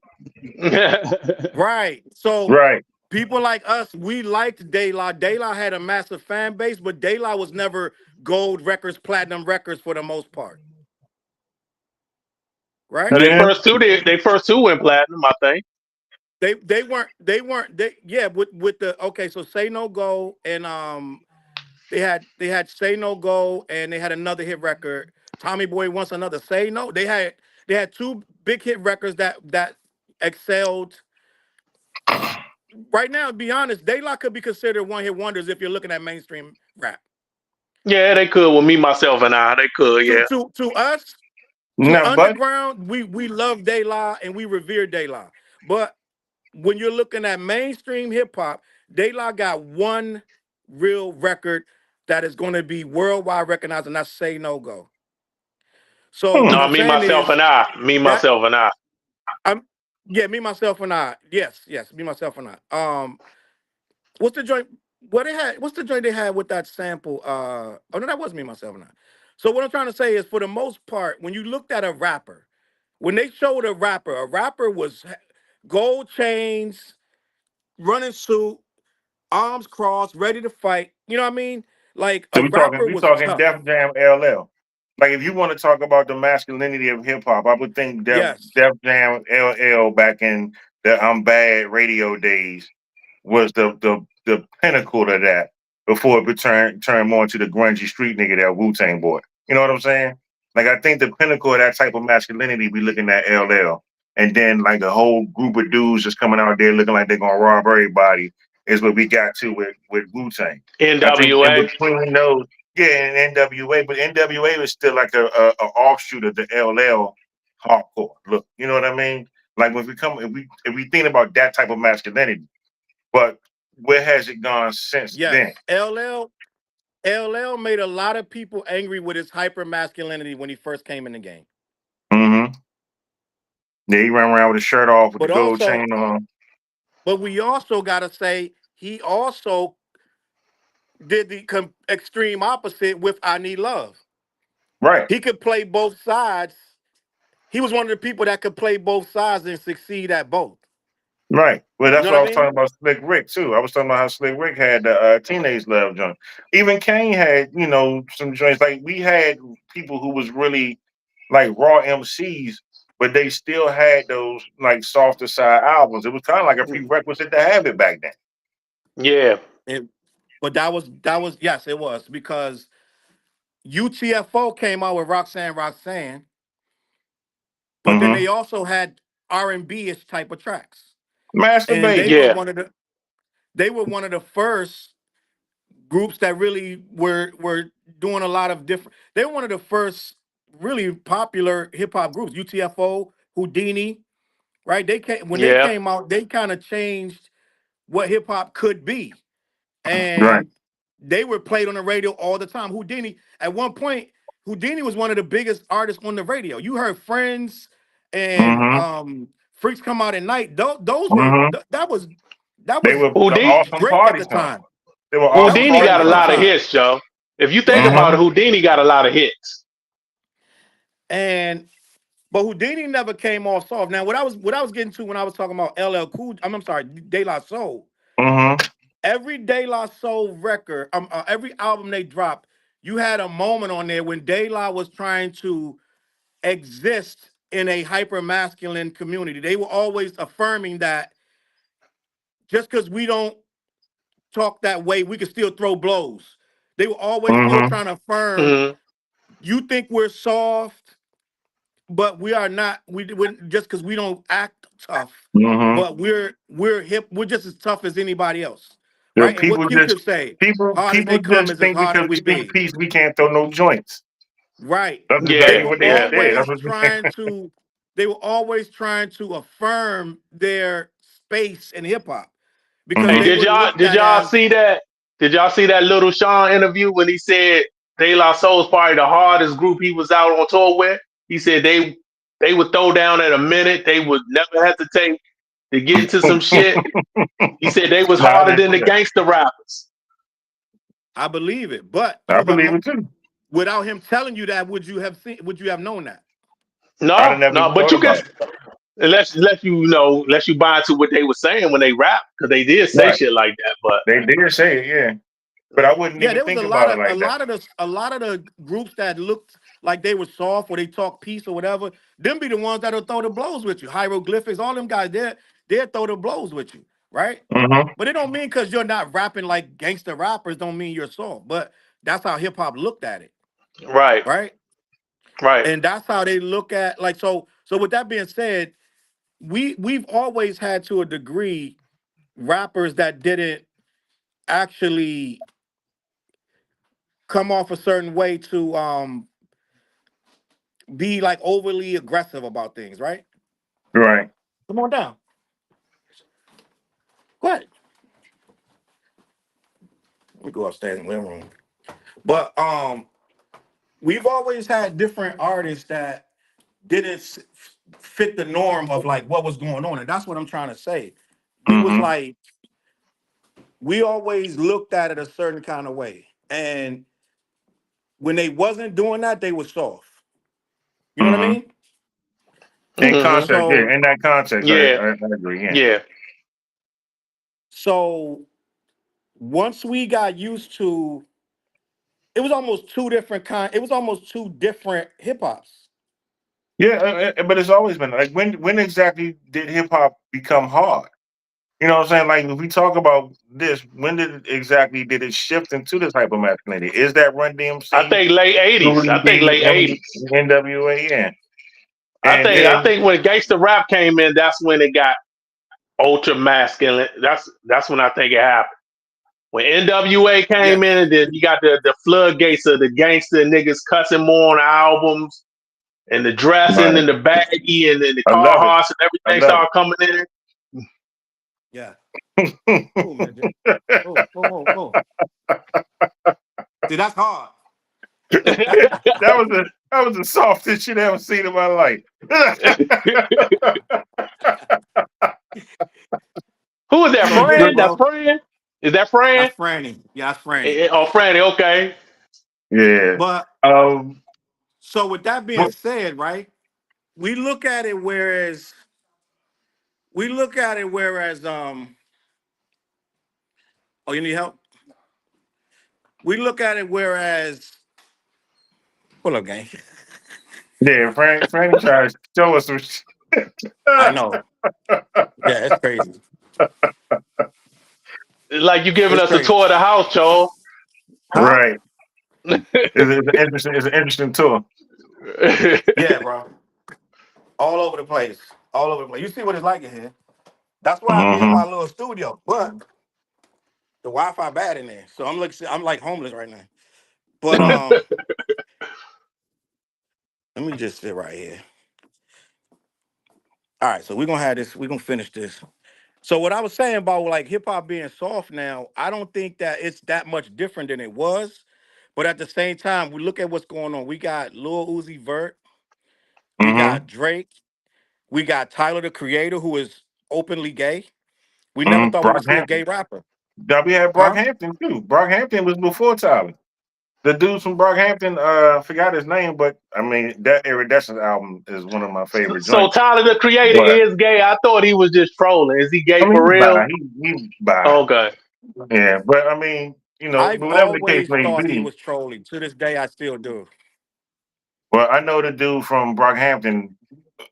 Speaker 1: Right. So
Speaker 3: Right.
Speaker 1: people like us, we liked Daylight. Daylight had a massive fan base, but Daylight was never gold records, platinum records for the most part. Right?
Speaker 2: No,
Speaker 3: Yeah.
Speaker 2: they first two went platinum, I think.
Speaker 1: They weren't yeah, with the okay, so Say No Go and they had Say No Go and they had another hit record. Tommy Boy Wants Another. Say No. They had two big hit records that excelled. Right now, to be honest, Daylight could be considered one hit wonders if you're looking at mainstream rap.
Speaker 2: Yeah, they could with me, myself, and I. They could,
Speaker 1: To
Speaker 2: yeah.
Speaker 1: to to us, to
Speaker 3: Now, but
Speaker 1: underground, we love Daylight and we revere Daylight. But when you're looking at mainstream hip hop, Daylight got one real record that is going to be worldwide recognized, and that's Say No Go. So what
Speaker 3: hmm,
Speaker 2: No,
Speaker 1: I'm
Speaker 2: me,
Speaker 1: saying
Speaker 2: myself,
Speaker 1: is
Speaker 2: and I. Me,
Speaker 1: that
Speaker 2: myself, and I.
Speaker 1: I'm yeah, me myself and I. Yes, me myself and I. What's the joint? What they had? What's the joint they had with that sample? Oh no, that was me myself and I. So what I'm trying to say is, for the most part, when you looked at a rapper, when they showed a rapper was gold chains, running suit, arms crossed, ready to fight. You know what I mean? Like
Speaker 3: so
Speaker 1: a
Speaker 3: we talking
Speaker 1: rapper
Speaker 3: we
Speaker 1: was
Speaker 3: talking
Speaker 1: tough.
Speaker 3: Def Jam LL. Like if you want to talk about the masculinity of hip hop, I would think
Speaker 1: Yes.
Speaker 3: Def Jam LL back in the I'm Bad radio days was the pinnacle of that before it turned more into the grungy street nigga that Wu-Tang boy. You know what I'm saying? Like I think the pinnacle of that type of masculinity we looking at LL. And then like a whole group of dudes just coming out there looking like they're gonna rob everybody is what we got to with Wu-Tang. I think in
Speaker 2: NWA.
Speaker 3: between those, yeah, and NWA, but NWA was still like a offshoot of the LL hardcore look. You know what I mean? Like when we come if we think about that type of masculinity, but where has it gone since then?
Speaker 1: Yes. LL made a lot of people angry with his hyper masculinity when he first came in the game.
Speaker 3: Mm-hmm. Yeah, he ran around with his shirt off with the
Speaker 1: But
Speaker 3: gold
Speaker 1: also,
Speaker 3: chain on.
Speaker 1: but we also gotta say he also did the extreme opposite with I Need Love.
Speaker 3: Right,
Speaker 1: He could play both sides. He was one of the people that could play both sides and succeed at both.
Speaker 3: right. Well,
Speaker 1: You
Speaker 3: that's
Speaker 1: know
Speaker 3: what
Speaker 1: what
Speaker 3: I
Speaker 1: I
Speaker 3: was talking
Speaker 1: mean?
Speaker 3: about Slick Rick too. I was talking about how Slick Rick had the teenage love joint. Even Kane had, some joints. Like we had people who was really like raw MCs, but they still had those like softer side albums. It was kind of like a prerequisite to have it back then.
Speaker 2: Yeah.
Speaker 1: And, but that was yes, it was because UTFO came out with Roxanne Roxanne, but then
Speaker 3: Mm-hmm.
Speaker 1: they also had R&B ish type of tracks, and
Speaker 3: Masturbating.
Speaker 2: Yeah.
Speaker 1: they were one of the first groups that really were doing a lot of different. They were one of the first really popular hip hop groups. UTFO, Houdini, right? They came when they
Speaker 2: Yeah.
Speaker 1: came out. They kind of changed what hip hop could be,
Speaker 3: Right.
Speaker 1: and they were played on the radio all the time. Houdini, at one point, Houdini was one of the biggest artists on the radio. You heard Friends and
Speaker 3: Mm-hmm.
Speaker 1: Freaks Come Out at Night. Those were
Speaker 3: Mm-hmm.
Speaker 1: that
Speaker 3: They
Speaker 1: was
Speaker 3: were the
Speaker 2: Houdini,
Speaker 3: awesome
Speaker 1: Drake at
Speaker 3: party
Speaker 1: the
Speaker 3: songs.
Speaker 1: time.
Speaker 3: They were
Speaker 1: That
Speaker 3: awesome
Speaker 1: was
Speaker 2: Houdini
Speaker 1: Drake
Speaker 2: got
Speaker 3: party
Speaker 2: a
Speaker 1: at the
Speaker 2: lot
Speaker 3: songs.
Speaker 2: of
Speaker 1: time.
Speaker 2: hits, Joe. If you think about
Speaker 3: Mm-hmm.
Speaker 2: it, Houdini got a lot of hits.
Speaker 1: And But Houdini never came off soft. Now, what I was getting to when I was talking about LL Cool, I'm sorry, De La Soul.
Speaker 3: Mm-hmm.
Speaker 1: Every De La Soul record, every album they dropped, you had a moment on there when De La was trying to exist in a hyper masculine community. They were always affirming that just because we don't talk that way, we can still throw blows. They were always still
Speaker 3: Mm-hmm.
Speaker 1: trying to affirm,
Speaker 2: Mm-hmm.
Speaker 1: you think we're soft, but we are not. We just because we don't act tough,
Speaker 3: Mm-hmm.
Speaker 1: but we're hip. We're just as tough as anybody else,
Speaker 3: You know,
Speaker 1: right? And what
Speaker 3: people
Speaker 1: Q-Tip
Speaker 3: just
Speaker 1: say,
Speaker 3: people
Speaker 1: hard as
Speaker 3: people
Speaker 1: they come
Speaker 3: just
Speaker 1: is as
Speaker 3: think
Speaker 1: hard
Speaker 3: because
Speaker 1: as
Speaker 3: we
Speaker 1: we
Speaker 3: speak
Speaker 1: be.
Speaker 3: peace, we can't throw no joints.
Speaker 1: Right.
Speaker 3: That's
Speaker 1: They
Speaker 3: exactly
Speaker 2: Yeah,
Speaker 1: were
Speaker 3: what they
Speaker 2: yeah.
Speaker 3: said.
Speaker 1: always
Speaker 3: That's what
Speaker 1: trying to they were always trying to affirm their space in hip hop because
Speaker 2: Hey,
Speaker 3: mm-hmm.
Speaker 1: they were looked
Speaker 2: did
Speaker 1: at
Speaker 2: y'all
Speaker 1: as
Speaker 2: see that? Did y'all see that Little Sean interview when he said De La Soul's probably the hardest group he was out on tour with? He said they would throw down at a minute. They would never hesitate to get into some shit. He said they was
Speaker 3: No, I
Speaker 2: harder
Speaker 3: didn't
Speaker 2: than
Speaker 3: see
Speaker 2: the
Speaker 3: that.
Speaker 2: gangster rappers.
Speaker 1: I believe it. But
Speaker 3: I believe it too.
Speaker 1: without him telling you that, would you have known that?
Speaker 3: I done
Speaker 2: No,
Speaker 3: never
Speaker 2: no,
Speaker 3: even
Speaker 2: but
Speaker 3: thought
Speaker 2: you can
Speaker 3: about it.
Speaker 2: unless you buy into what they were saying when they rap, because they did say
Speaker 3: Right.
Speaker 2: shit like that. But
Speaker 3: They did say it, yeah. But I wouldn't
Speaker 1: Yeah,
Speaker 3: even
Speaker 1: there was
Speaker 3: think about it like that.
Speaker 1: a lot of the groups that looked like they were soft or they talk peace or whatever. Them be the ones that'll throw the blows with you. Hieroglyphics, all them guys, they'll throw the blows with you, right?
Speaker 3: Mm-hmm.
Speaker 1: But it don't mean because you're not rapping like gangster rappers, don't mean you're soft. But that's how hip hop looked at it,
Speaker 2: right,
Speaker 1: right?
Speaker 2: right.
Speaker 1: And that's how they look at like so. So with that being said, we've always had to a degree rappers that didn't actually come off a certain way to be like overly aggressive about things, right?
Speaker 3: Right.
Speaker 1: Come on down. Go ahead. We go upstairs in the living room. But we've always had different artists that didn't fit the norm of like what was going on, and that's what I'm trying to say. We was
Speaker 3: Mm-hmm.
Speaker 1: like we always looked at it a certain kind of way, and when they wasn't doing that, they were soft. You know what I
Speaker 3: Mm-hmm.
Speaker 1: mean?
Speaker 3: In
Speaker 2: Hmm.
Speaker 3: context,
Speaker 1: So
Speaker 3: yeah. In that context,
Speaker 2: Yeah,
Speaker 3: I agree. Yeah.
Speaker 2: yeah.
Speaker 1: so once we got used to it was almost two different it was almost two different hip hops.
Speaker 3: Yeah, but it's always been like when exactly did hip hop become hard? You know what I'm saying? Like if we talk about this, when did it shift into this hyper masculinity? Is that Run
Speaker 2: I
Speaker 3: DMC,
Speaker 2: think late '80s.
Speaker 3: Rudy
Speaker 2: I think
Speaker 3: D,
Speaker 2: late '80s.
Speaker 3: NWA? Yeah,
Speaker 2: I
Speaker 3: and
Speaker 2: think I
Speaker 3: then
Speaker 2: think when gangster rap came in, that's when it got ultra masculine. That's when I think it happened. When NWA came
Speaker 1: Yes.
Speaker 2: in, and then you got the floodgates of the gangster niggas cussing more on albums, and the dressing
Speaker 3: right,
Speaker 2: and the baggy and the
Speaker 3: I love it.
Speaker 2: Carhartts and
Speaker 3: I
Speaker 2: everything
Speaker 3: love
Speaker 2: started coming in.
Speaker 1: Yeah.
Speaker 3: it.
Speaker 1: Oh man. Oh, oh, oh, oh. See, that's hard.
Speaker 3: That was the softest shit I ever seen in my life.
Speaker 2: Who is
Speaker 1: You
Speaker 2: that?
Speaker 1: gonna get it,
Speaker 2: Friend? That's
Speaker 1: bro.
Speaker 2: Friend? Is that
Speaker 1: That's
Speaker 2: Friend?
Speaker 1: Franny. Yeah, that's Franny.
Speaker 2: Oh, Franny. Okay.
Speaker 3: Yeah.
Speaker 1: But
Speaker 3: Um.
Speaker 1: so with that being
Speaker 3: But,
Speaker 1: said, right? We look at it whereas we look at it whereas oh, you need help? We look at it whereas hold up, gang.
Speaker 3: yeah, Frank tries to show us some shit.
Speaker 1: I know. Yeah, it's crazy.
Speaker 2: Like you giving
Speaker 1: It's
Speaker 2: us a
Speaker 1: crazy.
Speaker 2: tour of the house, Joe.
Speaker 1: Huh?
Speaker 3: Right. It's an interesting tour.
Speaker 1: Yeah, bro. All over the place. All over the place. You see what it's like in here. That's why I be in my
Speaker 3: Mm-hmm.
Speaker 1: little studio. But the Wi-Fi bad in there. So I'm like homeless right now. But let me just sit right here. All right, so we're gonna have this, we're gonna finish this. So what I was saying about like hip hop being soft now, I don't think that it's that much different than it was. But at the same time, we look at what's going on. We got Lil Uzi Vert, we
Speaker 3: Mm-hmm.
Speaker 1: got Drake, we got Tyler the Creator, who is openly gay. We never
Speaker 3: Mm-hmm.
Speaker 1: thought we would see a gay rapper.
Speaker 3: We had
Speaker 1: Huh?
Speaker 3: Brockhampton too. Brockhampton was before Tyler. The dude from Brockhampton, I forgot his name, but I mean that Iridescent album is one of my favorite
Speaker 2: So
Speaker 3: joints.
Speaker 2: Tyler the Creator
Speaker 3: But
Speaker 2: is gay. I thought he was just trolling. Is he
Speaker 3: I
Speaker 2: gay
Speaker 3: mean,
Speaker 2: for
Speaker 3: he's
Speaker 2: real?
Speaker 3: bi. He bi.
Speaker 2: Okay.
Speaker 3: Yeah, but I mean,
Speaker 1: I've
Speaker 3: whatever the case
Speaker 1: always
Speaker 3: may
Speaker 1: thought he
Speaker 3: be.
Speaker 1: was trolling. To this day, I still do.
Speaker 3: Well, I know the dude from Brockhampton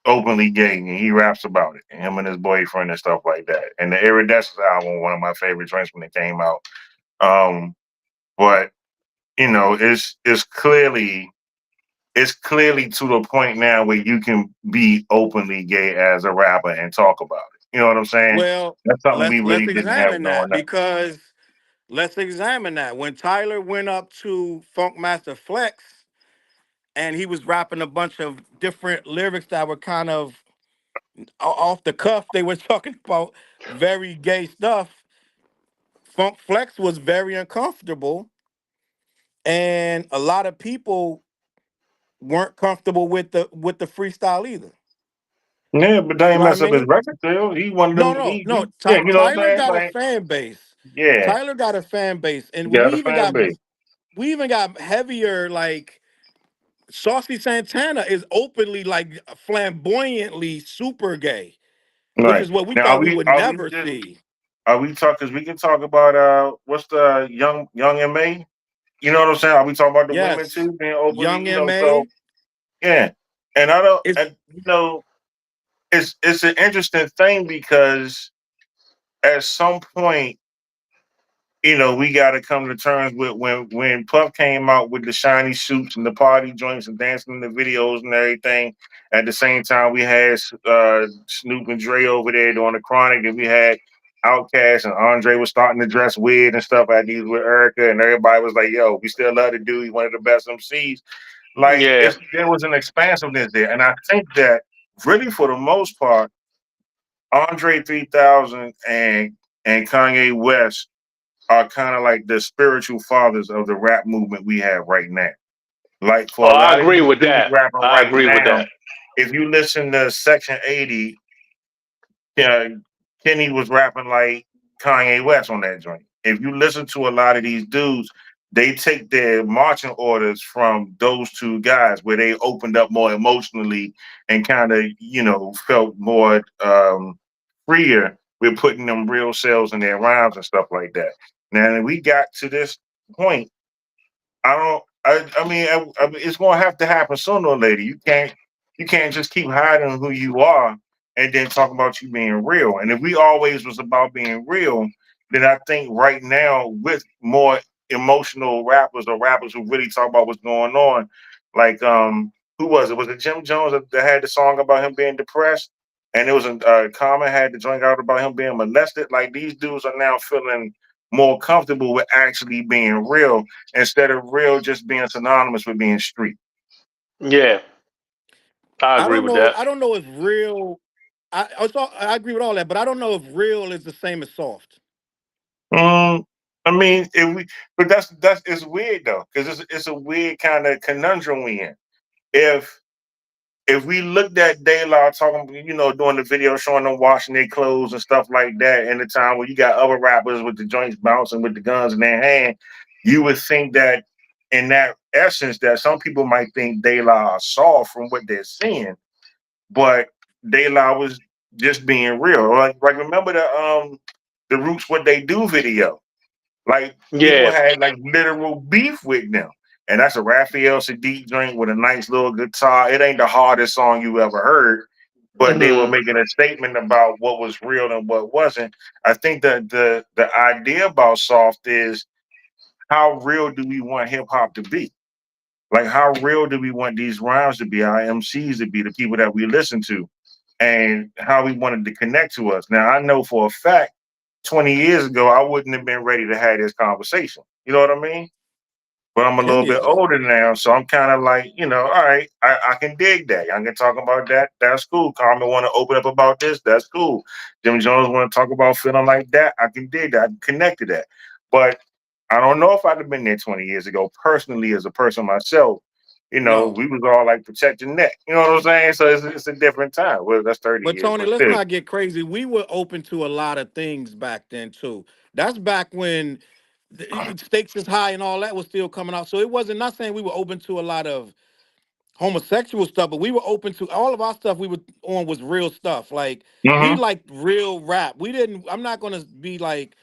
Speaker 3: openly gay, and he raps about it, him and his boyfriend and stuff like that. And the Iridescent album, one of my favorite joints when it came out. Um, but it's clearly to the point now where you can be openly gay as a rapper and talk about it. You know what I'm saying?
Speaker 1: Well,
Speaker 3: That's something we
Speaker 1: let's
Speaker 3: really didn't have
Speaker 1: examine that
Speaker 3: growing up.
Speaker 1: because let's examine that. When Tyler went up to Funkmaster Flex and he was rapping a bunch of different lyrics that were kind of off the cuff, they were talking about very gay stuff. Funk Flex was very uncomfortable, and a lot of people weren't comfortable with the freestyle either.
Speaker 3: Yeah, but that
Speaker 1: You
Speaker 3: ain't
Speaker 1: know what I
Speaker 3: mess up his
Speaker 1: mean?
Speaker 3: record deal. He one of
Speaker 1: No,
Speaker 3: them.
Speaker 1: no, no.
Speaker 3: Yeah, you know what I'm
Speaker 1: Tyler
Speaker 3: saying?
Speaker 1: got a
Speaker 3: Like,
Speaker 1: fan base.
Speaker 3: yeah,
Speaker 1: Tyler got a fan base, and
Speaker 3: you got a fan base.
Speaker 1: we even got heavier. Like Saucy Santana is openly like flamboyantly super gay, which
Speaker 3: Right.
Speaker 1: is what we
Speaker 3: Now
Speaker 1: thought we would
Speaker 3: are we
Speaker 1: never
Speaker 3: just
Speaker 1: see.
Speaker 3: are we talk because we can talk about what's the young MA? You know what I'm saying? Are we talking about the women
Speaker 1: Yes,
Speaker 3: too being openly,
Speaker 1: Young
Speaker 3: so
Speaker 1: Ma
Speaker 3: yeah. And I don't
Speaker 1: is.
Speaker 3: and it's an interesting thing because at some point, we got to come to terms with when Puff came out with the shiny suits and the party joints and dancing in the videos and everything. At the same time, we had Snoop and Dre over there doing the Chronic, and we had Outkast and Andre was starting to dress weird and stuff like these with Erica, and everybody was like, "Yo, we still love the dude. He's one of the best MCs." Like,
Speaker 2: Yeah.
Speaker 3: there was an expansiveness there, and I think that really for the most part, Andre 3000 and Kanye West are kind of like the spiritual fathers of the rap movement we have right now. Like
Speaker 2: Oh,
Speaker 3: for a
Speaker 2: I
Speaker 3: lot of
Speaker 2: agree
Speaker 3: these
Speaker 2: with
Speaker 3: dudes
Speaker 2: that.
Speaker 3: rapping
Speaker 2: I
Speaker 3: right
Speaker 2: agree with
Speaker 3: now,
Speaker 2: that.
Speaker 3: if you listen to Section 80, uh, Kenny was rapping like Kanye West on that joint. If you listen to a lot of these dudes, they take their marching orders from those two guys where they opened up more emotionally and kind of, felt more freer with putting them real selves in their rhymes and stuff like that. Now, we got to this point. I don't. I mean, it's going to have to happen sooner or later. You can't just keep hiding who you are and then talk about you being real. And if we always was about being real, then I think right now with more emotional rappers or rappers who really talk about what's going on, like who was it? Was it Jim Jones that had the song about him being depressed? And it was Common had the joint out about him being molested. Like these dudes are now feeling more comfortable with actually being real instead of real just being synonymous with being street.
Speaker 2: Yeah, I
Speaker 1: I
Speaker 2: agree
Speaker 1: don't
Speaker 2: with
Speaker 1: know.
Speaker 2: that.
Speaker 1: I don't know if real. I agree with all that, but I don't know if real is the same as soft.
Speaker 3: Mm, I mean, but that's it's weird though, because it's a weird kind of conundrum we in. If if we looked at De La talking, doing the video showing them washing their clothes and stuff like that, in the time where you got other rappers with the joints bouncing with the guns in their hand, you would think that in that essence that some people might think De La are soft from what they're seeing, but De La was just being real. Like remember the Roots What They Do video. Like people
Speaker 2: Yeah.
Speaker 3: had like literal beef with them. And that's a Raphael Sadiq drink with a nice little guitar. It ain't the hardest song you ever heard, but they were
Speaker 2: Hmm.
Speaker 3: making a statement about what was real and what wasn't. I think that the idea about soft is how real do we want hip hop to be? Like how real do we want these rhymes to be, our MCs to be, the people that we listen to, and how we wanted to connect to us. Now I know for a fact 20 years ago, I wouldn't have been ready to have this conversation. You know what I mean? But I'm a
Speaker 1: 10
Speaker 3: little bit
Speaker 1: years ago.
Speaker 3: older now, so I'm kind of like, all right, I can dig that. I can talk about that. That's cool. Carmen want to open up about this. That's cool. Jim Jones want to talk about feeling like that. I can dig that. I can connect to that. But I don't know if I'd have been there 20 years ago. Personally, as a person myself,
Speaker 1: No.
Speaker 3: we was all like protect your neck. You know what I'm saying? So it's a different time. Well, that's 30
Speaker 1: But
Speaker 3: years,
Speaker 1: Tony,
Speaker 3: but
Speaker 1: let's
Speaker 3: still.
Speaker 1: not get crazy. We were open to a lot of things back then too. That's back when Stakes is high and all that was still coming out. So it wasn't not saying we were open to a lot of homosexual stuff, but we were open to all of our stuff we were on was real stuff. Like we
Speaker 3: Mm-hmm.
Speaker 1: liked real rap. We didn't I'm not gonna be like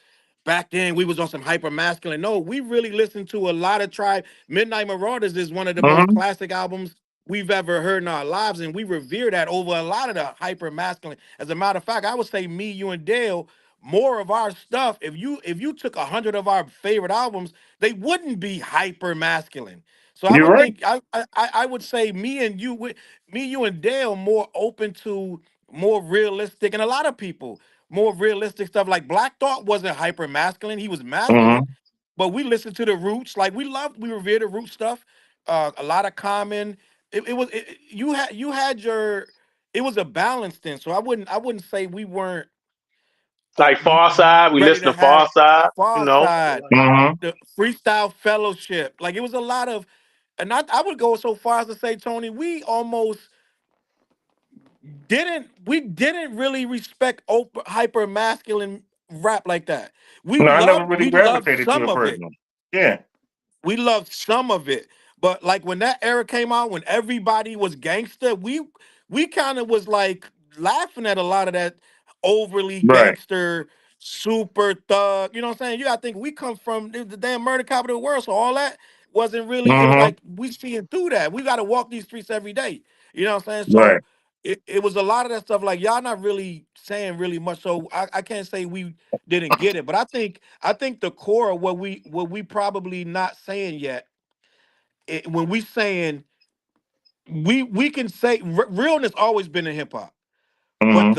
Speaker 1: back then we was on some hyper masculine. No, we really listened to a lot of Tribe. Midnight Marauders is one of the most
Speaker 3: Mm-hmm.
Speaker 1: classic albums we've ever heard in our lives, and we revere that over a lot of the hyper masculine. As a matter of fact, I would say me, you, and Dale, more of our stuff. If you took 100 of our favorite albums, they wouldn't be hyper masculine. So I
Speaker 3: You're
Speaker 1: would
Speaker 3: right.
Speaker 1: think I would say me, you, and Dale more open to more realistic, and a lot of people more realistic stuff. Like Black Thought wasn't hyper masculine; he was masculine.
Speaker 3: Mm-hmm.
Speaker 1: But we listened to the Roots, like we revere the Root stuff. A lot of Common. You had your. It was a balance then, so I wouldn't say we weren't
Speaker 2: Like Far Side, we
Speaker 1: ready
Speaker 2: listen
Speaker 1: to
Speaker 2: to Far
Speaker 1: have
Speaker 2: Side, you
Speaker 1: Far
Speaker 2: know.
Speaker 1: Side,
Speaker 3: Mm-hmm.
Speaker 1: the Freestyle Fellowship. Like it was a lot of, and I would go so far as to say, Tony, we didn't really respect hyper masculine rap like that. We
Speaker 3: No, I never
Speaker 1: loved
Speaker 3: really
Speaker 1: we loved
Speaker 3: gravitated to
Speaker 1: some
Speaker 3: it
Speaker 1: of it.
Speaker 3: personally. Yeah.
Speaker 1: We loved some of it, but like when that era came out, when everybody was gangster, we kind of was like laughing at a lot of that overly
Speaker 3: Right.
Speaker 1: gangster, super thug. You know what I'm saying? You gotta think we come from the damn murder capital of the world, so all that wasn't really. It was
Speaker 3: Mm-hmm.
Speaker 1: like we seeing through that. We got to walk these streets every day. You know what I'm saying?
Speaker 3: Right.
Speaker 1: So it was a lot of that stuff. Like y'all not really saying really much. So I can't say we didn't get it, but I think the core of what we probably not saying yet, when we saying we can say realness always been in hip hop, but
Speaker 3: Mm-hmm.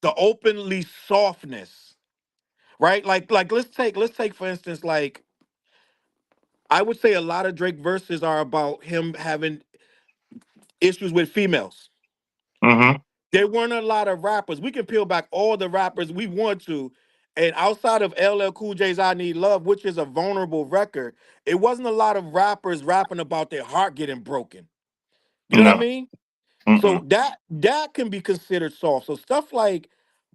Speaker 1: the openly softness, right? Like let's take for instance, like I would say a lot of Drake verses are about him having issues with females.
Speaker 3: Mm-hmm.
Speaker 1: There weren't a lot of rappers. We can peel back all the rappers we want to. And outside of LL Cool J's I Need Love, which is a vulnerable record, it wasn't a lot of rappers rapping about their heart getting broken. You know what I
Speaker 3: No.
Speaker 1: mean? So
Speaker 3: Mm-mm.
Speaker 1: that can be considered soft. So stuff like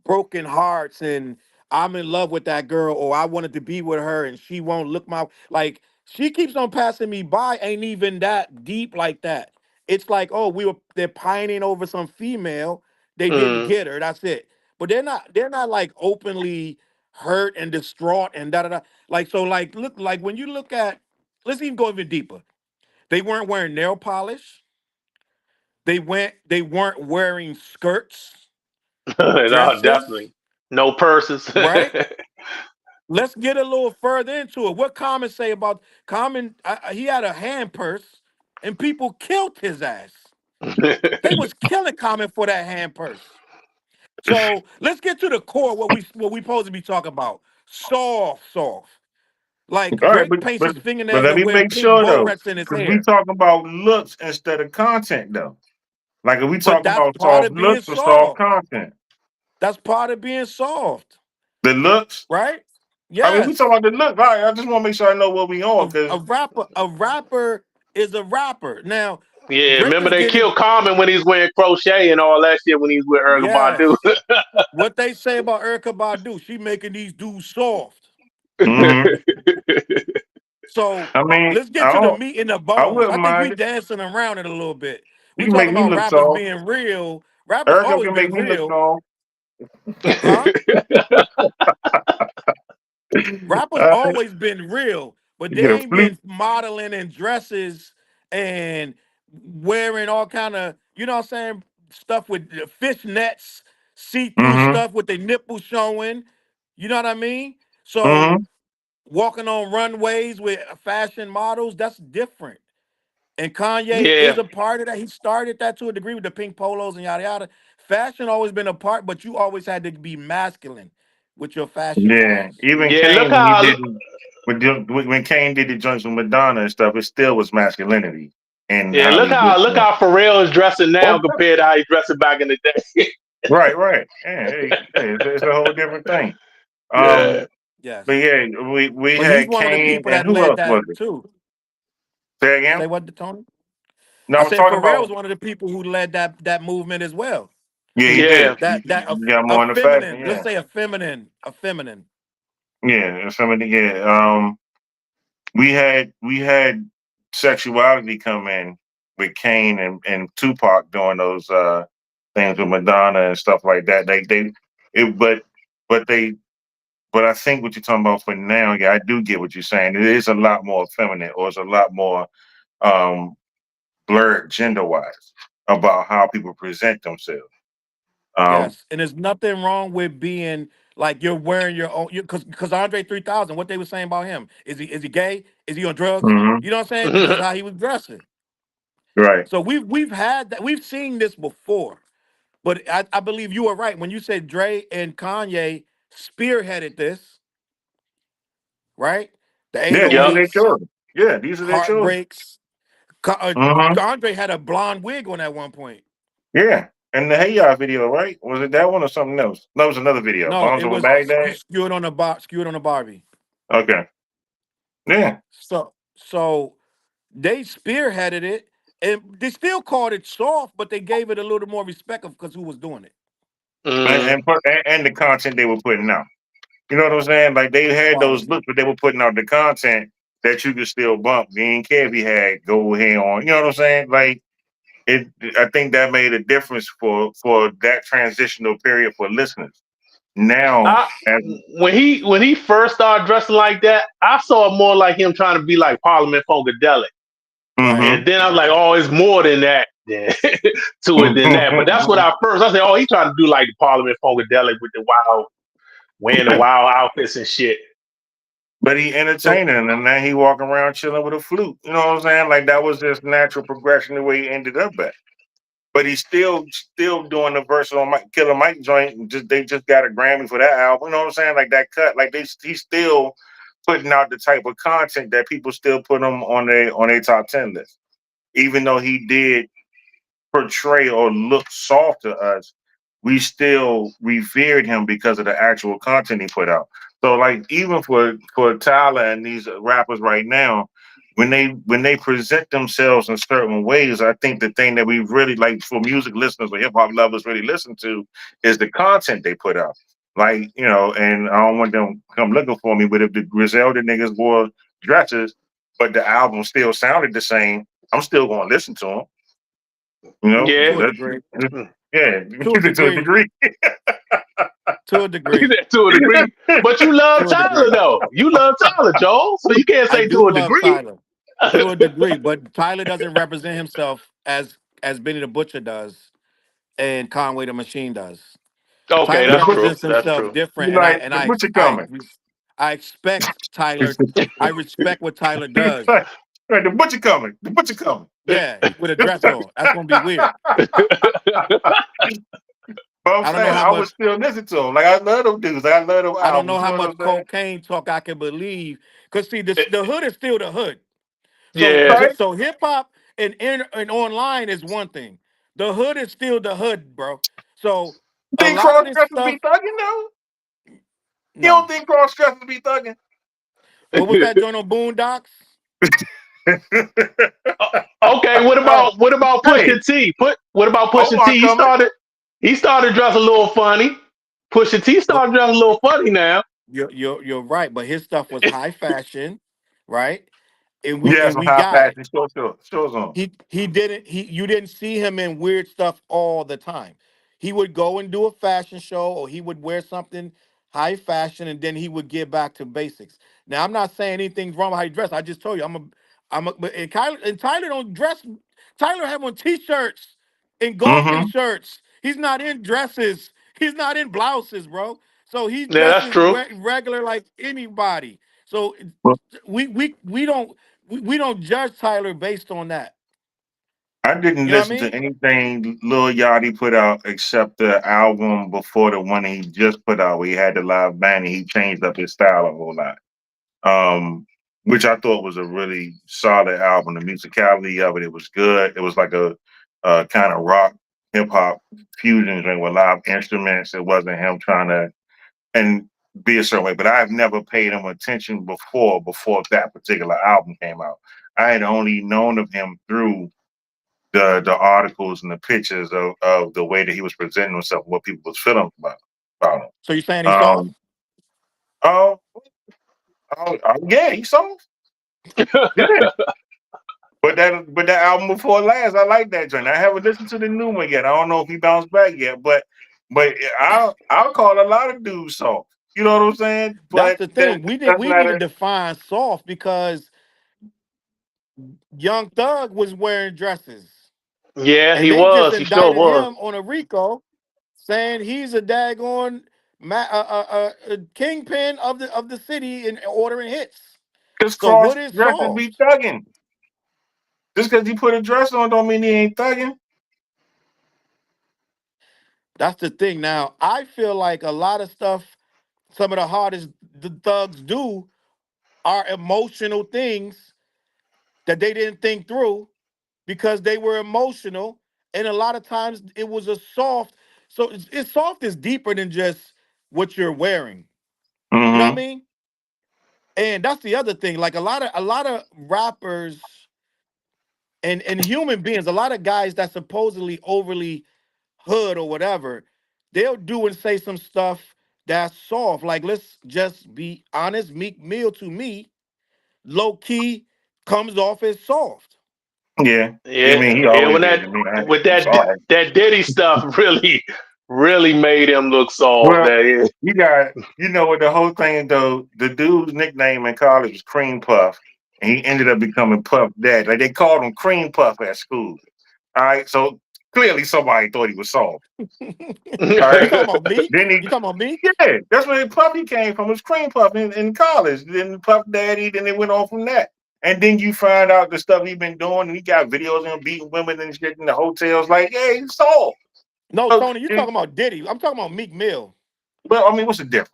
Speaker 1: broken hearts and I'm in love with that girl or I wanted to be with her and she won't look my like she keeps on passing me by ain't even that deep like that. It's like, oh, they're pining over some female, they didn't
Speaker 2: Mm.
Speaker 1: get her. That's it. But they're not like openly hurt and distraught and da da da. Like so like look like when you look at let's even go even deeper. They weren't wearing nail polish. They weren't wearing skirts,
Speaker 2: No,
Speaker 1: dresses,
Speaker 2: definitely. No purses.
Speaker 1: right? Let's get a little further into it. What Common say about Common? He had a hand purse, and people killed his ass. They was killing Common for that hand purse. So let's get to the core. What we supposed to be talking about? Soft, soft. Like
Speaker 3: All right,
Speaker 1: Drake
Speaker 3: but
Speaker 1: paints
Speaker 3: but
Speaker 1: his
Speaker 3: but
Speaker 1: fingernails
Speaker 3: let
Speaker 1: and
Speaker 3: me
Speaker 1: wear
Speaker 3: make
Speaker 1: pink
Speaker 3: sure
Speaker 1: bow
Speaker 3: though,
Speaker 1: rats in his
Speaker 3: because we
Speaker 1: hair.
Speaker 3: talking about looks instead of content though. Like if we
Speaker 1: But
Speaker 3: talking
Speaker 1: that's
Speaker 3: about
Speaker 1: part
Speaker 3: soft
Speaker 1: of being
Speaker 3: looks or soft
Speaker 1: soft.
Speaker 3: content,
Speaker 1: That's part of being soft,
Speaker 3: the looks.
Speaker 1: right?
Speaker 3: I mean, we talking
Speaker 1: Yes.
Speaker 3: about the look. Right? I just want to make sure I know what we on
Speaker 1: A
Speaker 3: because
Speaker 1: rapper is a rapper. Now,
Speaker 2: Yeah,
Speaker 1: Drake
Speaker 2: remember
Speaker 1: is
Speaker 2: they
Speaker 1: getting
Speaker 2: killed Common when he's wearing crochet and all that shit when he's with Erykah Badu.
Speaker 1: yes. What they say about Erica Badu, she making these dudes soft.
Speaker 3: hmm
Speaker 1: So
Speaker 3: I mean,
Speaker 1: let's get to the meat and the
Speaker 3: I
Speaker 1: bones.
Speaker 3: wouldn't
Speaker 1: I think we
Speaker 3: mind it.
Speaker 1: dancing around it a little bit.
Speaker 3: You
Speaker 1: We
Speaker 3: can make
Speaker 1: talking
Speaker 3: me
Speaker 1: about
Speaker 3: look
Speaker 1: rappers
Speaker 3: tall.
Speaker 1: being real. Rappers
Speaker 3: Erica
Speaker 1: always
Speaker 3: can make
Speaker 1: been
Speaker 3: me look
Speaker 1: real,
Speaker 3: tall.
Speaker 1: huh? Rappers
Speaker 3: uh,
Speaker 1: always been real, but
Speaker 3: you get
Speaker 1: they
Speaker 3: a
Speaker 1: ain't
Speaker 3: flute.
Speaker 1: been modeling in dresses and wearing all kind of, you know what I'm saying, stuff with the fishnets, see-through
Speaker 3: Mm-hmm.
Speaker 1: stuff with their nipples showing. You know what I mean? So
Speaker 3: Mm-hmm.
Speaker 1: walking on runways with fashion models, that's different. And Kanye
Speaker 2: Yeah,
Speaker 1: is a part of that. He started that to a degree with the pink polos and yada yada. Fashion always been a part, but you always had to be masculine with your fashion
Speaker 3: Yeah.
Speaker 1: choice.
Speaker 3: Even
Speaker 2: yeah. Look
Speaker 3: Kane when he
Speaker 2: how
Speaker 3: did when Kane did the joints with Madonna and stuff, it still was masculinity and
Speaker 2: yeah,
Speaker 3: how he did
Speaker 2: look
Speaker 3: that.
Speaker 2: how Pharrell is dressing
Speaker 3: Oh,
Speaker 2: now compared to how he dressing back in the day.
Speaker 3: right, right. Yeah, it's a whole different thing. Um,
Speaker 2: Yeah,
Speaker 3: but
Speaker 1: Yes.
Speaker 3: yeah, we
Speaker 1: But he's
Speaker 3: had
Speaker 1: one of the
Speaker 3: Kane
Speaker 1: people
Speaker 3: and
Speaker 1: that
Speaker 3: who
Speaker 1: led
Speaker 3: else was
Speaker 1: that
Speaker 3: it?
Speaker 1: too.
Speaker 3: Say
Speaker 1: Say
Speaker 3: again?
Speaker 1: what, Tony?
Speaker 3: No, I
Speaker 1: I
Speaker 3: was
Speaker 1: said
Speaker 3: talking
Speaker 1: Pharrell
Speaker 3: about
Speaker 1: was one of the people who led that movement as well.
Speaker 3: yeah, he
Speaker 2: yeah.
Speaker 3: did.
Speaker 1: That
Speaker 3: He got
Speaker 1: a
Speaker 3: more on the fashion,
Speaker 1: feminine, let's
Speaker 3: yeah.
Speaker 1: say a feminine.
Speaker 3: Yeah, some of the yeah. we had sexuality come in with Kane and Tupac doing those things with Madonna and stuff like that. It, but they, but I think what you're talking about for now, yeah, I do get what you're saying. It is a lot more feminine, or it's a lot more um, blurred gender wise about how people present themselves. Um,
Speaker 1: Yes, and there's nothing wrong with being like you're wearing your own. Because Andre 3000, what they were saying about him is he gay? Is he on drugs?
Speaker 3: mhm,
Speaker 1: You know what I'm saying? Because how he was dressing.
Speaker 3: right.
Speaker 1: So we've had that. We've seen this before. But I believe you were right when you said Dre and Kanye spearheaded this, right? The
Speaker 3: Yeah, these are
Speaker 2: Yep.
Speaker 3: their
Speaker 1: 808s,
Speaker 3: children. Yeah, these are their children.
Speaker 1: heartbreaks. Ka- uh,
Speaker 3: Hmm.
Speaker 1: Andre had a blonde wig on at one point.
Speaker 3: Yeah. And the Hey Ya video, right? Was it that one or something else? No, it was another video.
Speaker 1: No,
Speaker 3: Moms
Speaker 1: it
Speaker 3: over
Speaker 1: was
Speaker 3: Baghdad.
Speaker 1: skewed on the Barbie.
Speaker 3: Okay. Yeah.
Speaker 1: So they spearheaded it, and they still called it soft, but they gave it a little more respect of because who was doing it.
Speaker 3: And,
Speaker 2: Mm.
Speaker 3: and put and the content they were putting out. You know what I'm saying? Like they had those
Speaker 1: Quality.
Speaker 3: looks, but they were putting out the content that you could still bump. You didn't care if you had go ahead on. You know what I'm saying? Like it. I think that made a difference for that transitional period for listeners. Now,
Speaker 2: I
Speaker 3: as
Speaker 2: when he first started dressing like that, I saw it more like him trying to be like Parliament Funkadelic.
Speaker 1: Right.
Speaker 3: mm-hmm.
Speaker 2: And then I was like, oh, it's more than that to it than that. But that's what I said, oh, he trying to do like the Parliament Funkadelic with the wild, wearing the wild outfits and shit.
Speaker 3: But he
Speaker 1: So
Speaker 3: entertaining, and then he walking around chilling with a flute. You know what I'm saying? Like that was just natural progression the way he ended up at. But he's still doing the versatile Mike, Killer Mike joint. Just they just got a Grammy for that album. You know what I'm saying? Like that cut. Like he's still putting out the type of content that people still put him on their top 10 list. Even though he did portray or look soft to us, we still revered him because of the actual content he put out. So like even for Tyler and these rappers right now, when they present themselves in certain ways, I think the thing that we really like for music listeners or hip hop lovers really listen to is the content they put out. Like, and I don't want them to come looking for me, but if the Griselda niggas wore dresses, but the album still sounded the same, I'm still gonna listen to them. You know,
Speaker 2: Yeah.
Speaker 1: to a degree,
Speaker 3: yeah,
Speaker 1: to a
Speaker 3: to a
Speaker 1: degree,
Speaker 3: degree.
Speaker 1: to a degree,
Speaker 2: To a degree. But you love
Speaker 1: to a
Speaker 2: Tyler
Speaker 1: degree.
Speaker 2: though. You love Tyler, Joel. So you can't
Speaker 1: I
Speaker 2: say
Speaker 1: do
Speaker 2: to a
Speaker 1: love
Speaker 2: degree.
Speaker 1: Tyler to a degree, but Tyler doesn't represent himself as Benny the Butcher does and Conway the Machine does.
Speaker 2: Okay,
Speaker 1: Tyler
Speaker 3: the
Speaker 2: that's
Speaker 3: butcher,
Speaker 2: true.
Speaker 1: represents
Speaker 2: That's
Speaker 1: himself
Speaker 2: true.
Speaker 1: different,
Speaker 3: you
Speaker 1: and I
Speaker 3: like
Speaker 1: and
Speaker 3: the
Speaker 1: I
Speaker 3: butcher
Speaker 1: I
Speaker 3: coming.
Speaker 1: I expect Tyler. I respect what Tyler does.
Speaker 3: Right, right, the butcher coming. The butcher coming.
Speaker 1: Yeah, with a dress on. That's gonna be weird.
Speaker 3: But I'm
Speaker 1: I don't know
Speaker 3: saying
Speaker 1: how
Speaker 3: I would
Speaker 1: much.
Speaker 3: still listen to him. Like I love them dudes. Like, I love them
Speaker 1: I don't know
Speaker 3: albums. You
Speaker 1: how
Speaker 3: know what
Speaker 1: much
Speaker 3: I'm saying?
Speaker 1: cocaine talk I can believe. Cause see, the hood is still the hood. So
Speaker 2: Yeah.
Speaker 3: Right?
Speaker 1: hip hop and online is one thing. The hood is still the hood, bro. So
Speaker 3: You
Speaker 1: a
Speaker 3: think
Speaker 1: lot of
Speaker 3: cross
Speaker 1: this
Speaker 3: dressers be
Speaker 1: stuff,
Speaker 3: thugging though? You don't
Speaker 1: no.
Speaker 3: think cross dressers be thugging?
Speaker 1: What was that joint on Boondocks?
Speaker 2: Okay, what
Speaker 3: Uh,
Speaker 2: about
Speaker 3: hey,
Speaker 2: Pusha T? What about Pusha
Speaker 3: Omar
Speaker 2: T?
Speaker 3: coming.
Speaker 2: He started dressing a little funny. Pusha T
Speaker 1: But
Speaker 2: started dressing a little funny now.
Speaker 1: you're right. But his stuff was high fashion, right? And we
Speaker 3: Yeah,
Speaker 1: and
Speaker 3: some
Speaker 1: we
Speaker 3: high
Speaker 1: got it.
Speaker 3: fashion. Shows on.
Speaker 1: He didn't he you didn't see him in weird stuff all the time. He would go and do a fashion show or he would wear something high fashion and then he would get back to basics. Now I'm not saying anything's wrong with how he dress. I just told you but and Tyler don't dress. Tyler have on t-shirts and golfing
Speaker 3: Mm-hmm.
Speaker 1: shirts. He's not in dresses. He's not in blouses, bro. So he
Speaker 2: Yeah, that's
Speaker 1: dresses
Speaker 2: true.
Speaker 1: regular like anybody. So we don't judge Tyler based on that.
Speaker 3: I didn't
Speaker 1: You know what I
Speaker 3: listen to
Speaker 1: mean?
Speaker 3: anything Lil Yachty put out except the album before the one he just put out where he had the live band and he changed up his style a whole lot. Which I thought was a really solid album. The musicality of it was good. It was like a kind of rock hip hop fusion thing with live instruments. It wasn't him trying to and be a certain way. But I've never paid him attention before that particular album came out. I had only known of him through the articles and the pictures of the way that he was presenting himself, what people was feeling about him.
Speaker 1: So you saying he's soft?
Speaker 3: Um, oh, yeah, he's soft. Yeah. But that album before last, I like that joint. I haven't listened to the new one yet. I don't know if he bounced back yet, but I'll call a lot of dudes soft. You know what I'm saying?
Speaker 4: That's
Speaker 3: But
Speaker 4: the
Speaker 3: that
Speaker 4: thing.
Speaker 3: that's
Speaker 4: We
Speaker 3: not
Speaker 4: need to
Speaker 3: a
Speaker 4: define soft because Young Thug was wearing dresses,
Speaker 2: Yeah,
Speaker 4: and
Speaker 2: he
Speaker 4: they just
Speaker 2: was. He sure
Speaker 4: indicted
Speaker 2: was.
Speaker 4: him on a RICO, saying he's a daggone kingpin of the city and ordering hits.
Speaker 3: because
Speaker 4: So
Speaker 3: cross
Speaker 4: what is
Speaker 3: dressing be
Speaker 4: soft?
Speaker 3: thugging. Just because he put a dress on don't mean he ain't thugging.
Speaker 4: That's the thing. Now I feel like a lot of stuff, some of the hardest the thugs do are emotional things that they didn't think through because they were emotional, and a lot of times it was a soft. So it's soft is deeper than just what you're wearing. You know what I
Speaker 3: Mm-hmm.
Speaker 4: mean? And that's the other thing. Like a lot of rappers and human beings, a lot of guys that supposedly overly hood or whatever, they'll do and say some stuff that's soft. Like let's just be honest, Meek Mill to me, low key comes off as soft.
Speaker 3: Yeah. I
Speaker 2: Yeah,
Speaker 3: mean, he
Speaker 2: yeah.
Speaker 3: always
Speaker 2: When
Speaker 3: is.
Speaker 2: that
Speaker 3: I mean,
Speaker 2: with
Speaker 3: I'm sorry.
Speaker 2: that Diddy stuff really made him look soft.
Speaker 3: Well,
Speaker 2: That is.
Speaker 3: you know what the whole thing though. The dude's nickname in college was Cream Puff, and he ended up becoming Puff Dad. Like they called him Cream Puff at school. All right, so clearly somebody thought he was soft. All
Speaker 4: You
Speaker 3: right,
Speaker 4: talking about Meek?
Speaker 3: then he,
Speaker 4: You talking about Meek?
Speaker 3: yeah, that's where Puffy came from. Was Cream Puff in college? Then Puff Daddy. Then it went on from that. And then you find out the stuff he been doing, and he got videos of him beating women and shit in the hotels. Like, yeah, he's soft.
Speaker 4: No,
Speaker 3: So,
Speaker 4: Tony, you talking about Diddy. I'm talking about Meek Mill.
Speaker 3: well, I mean, what's the difference?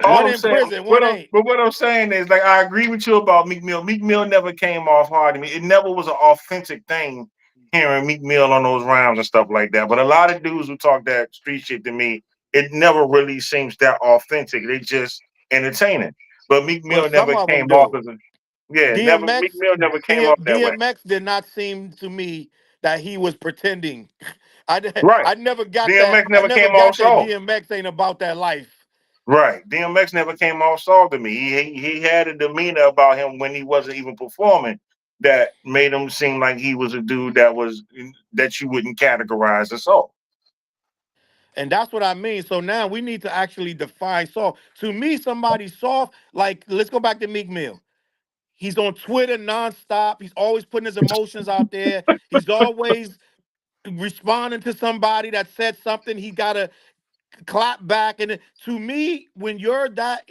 Speaker 3: All
Speaker 4: One
Speaker 3: I'm
Speaker 4: in
Speaker 3: saying,
Speaker 4: prison, one ain't.
Speaker 3: what I'm saying is, like, I agree with you about Meek Mill. Meek Mill never came off hard to me. It never was an authentic thing hearing Meek Mill on those rounds and stuff like that. But a lot of dudes who talk that street shit to me, it never really seems that authentic. They just entertaining. But Meek
Speaker 4: Well,
Speaker 3: Mill
Speaker 4: some
Speaker 3: never
Speaker 4: of them
Speaker 3: came off
Speaker 4: do.
Speaker 3: as a yeah, never Meek
Speaker 4: DMX,
Speaker 3: Mill never came off that way.
Speaker 4: DMX did not seem to me that he was pretending.
Speaker 3: Right.
Speaker 4: I never got that.
Speaker 3: DMX
Speaker 4: I
Speaker 3: never
Speaker 4: never
Speaker 3: came off
Speaker 4: got that
Speaker 3: soft.
Speaker 4: DMX ain't about that life.
Speaker 3: Right. DMX never came off soft to me. He had a demeanor about him when he wasn't even performing that made him seem like he was a dude that you wouldn't categorize as soft.
Speaker 4: And that's what I mean. So now we need to actually define soft. To me, somebody soft, like let's go back to Meek Mill. He's on Twitter nonstop. He's always putting his emotions out there. He's always responding to somebody that said something. He gotta clap back. And to me, when you're that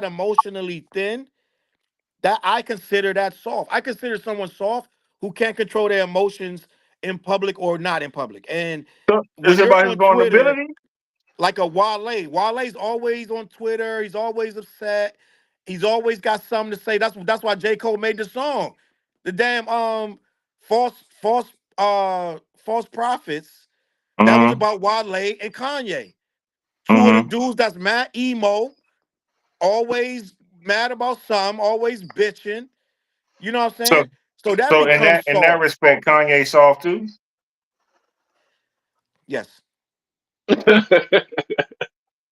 Speaker 4: emotionally thin, that I consider that soft. I consider someone soft who can't control their emotions in public or not in public. And
Speaker 3: So is
Speaker 4: when
Speaker 3: it
Speaker 4: you're
Speaker 3: about his
Speaker 4: on Twitter,
Speaker 3: vulnerability?
Speaker 4: like a Wale. Wale's always on Twitter. He's always upset. He's always got something to say. That's why J. Cole made the song. The damn false prophets. That was
Speaker 3: Mm-hmm.
Speaker 4: about Wale and Kanye. Two of the
Speaker 3: Mm-hmm.
Speaker 4: dudes that's mad emo, always mad about some, always bitching. You know what I'm
Speaker 3: So
Speaker 4: saying? So that
Speaker 3: so
Speaker 4: becomes
Speaker 3: in that
Speaker 4: soft.
Speaker 3: respect, Kanye soft too.
Speaker 4: Yes.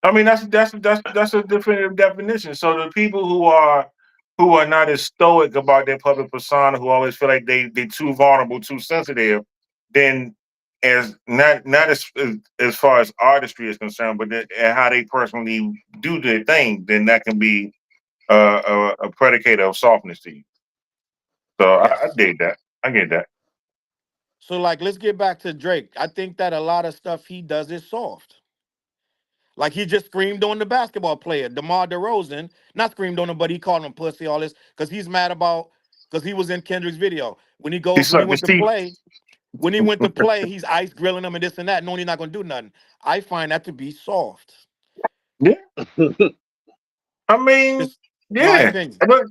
Speaker 3: I mean, that's a definitive definition. So the people who are not as stoic about their public persona, who always feel like they too vulnerable, too sensitive, then as not as far as artistry is concerned, but and how they personally do their thing, then that can be a predicator of softness to you. So I
Speaker 4: Yes.
Speaker 3: dig that. I get that.
Speaker 4: So like let's get back to Drake. I think that a lot of stuff he does is soft. Like he just screamed on the basketball player, DeMar DeRozan. Not screamed on him, but he called him pussy, all this, because he's mad about because he was in Kendrick's video.
Speaker 3: He
Speaker 4: When he
Speaker 3: sucked his
Speaker 4: went to
Speaker 3: teeth.
Speaker 4: play, he's ice grilling him and this and that, knowing he's not gonna do nothing. I find that to be soft.
Speaker 3: Yeah. I mean,
Speaker 4: Just my
Speaker 3: yeah,
Speaker 4: opinion.
Speaker 3: but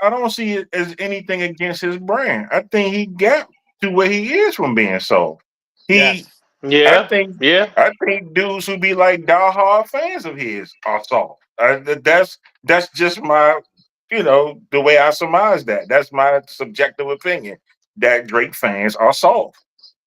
Speaker 3: I don't see it as anything against his brand. I think he got to where he is from being soft. He,
Speaker 4: Yes.
Speaker 3: I
Speaker 2: Yeah,
Speaker 3: think,
Speaker 2: yeah.
Speaker 3: I think dudes who be like diehard fans of his are soft. That's just my, the way I surmise that. That's my subjective opinion that Drake fans are soft.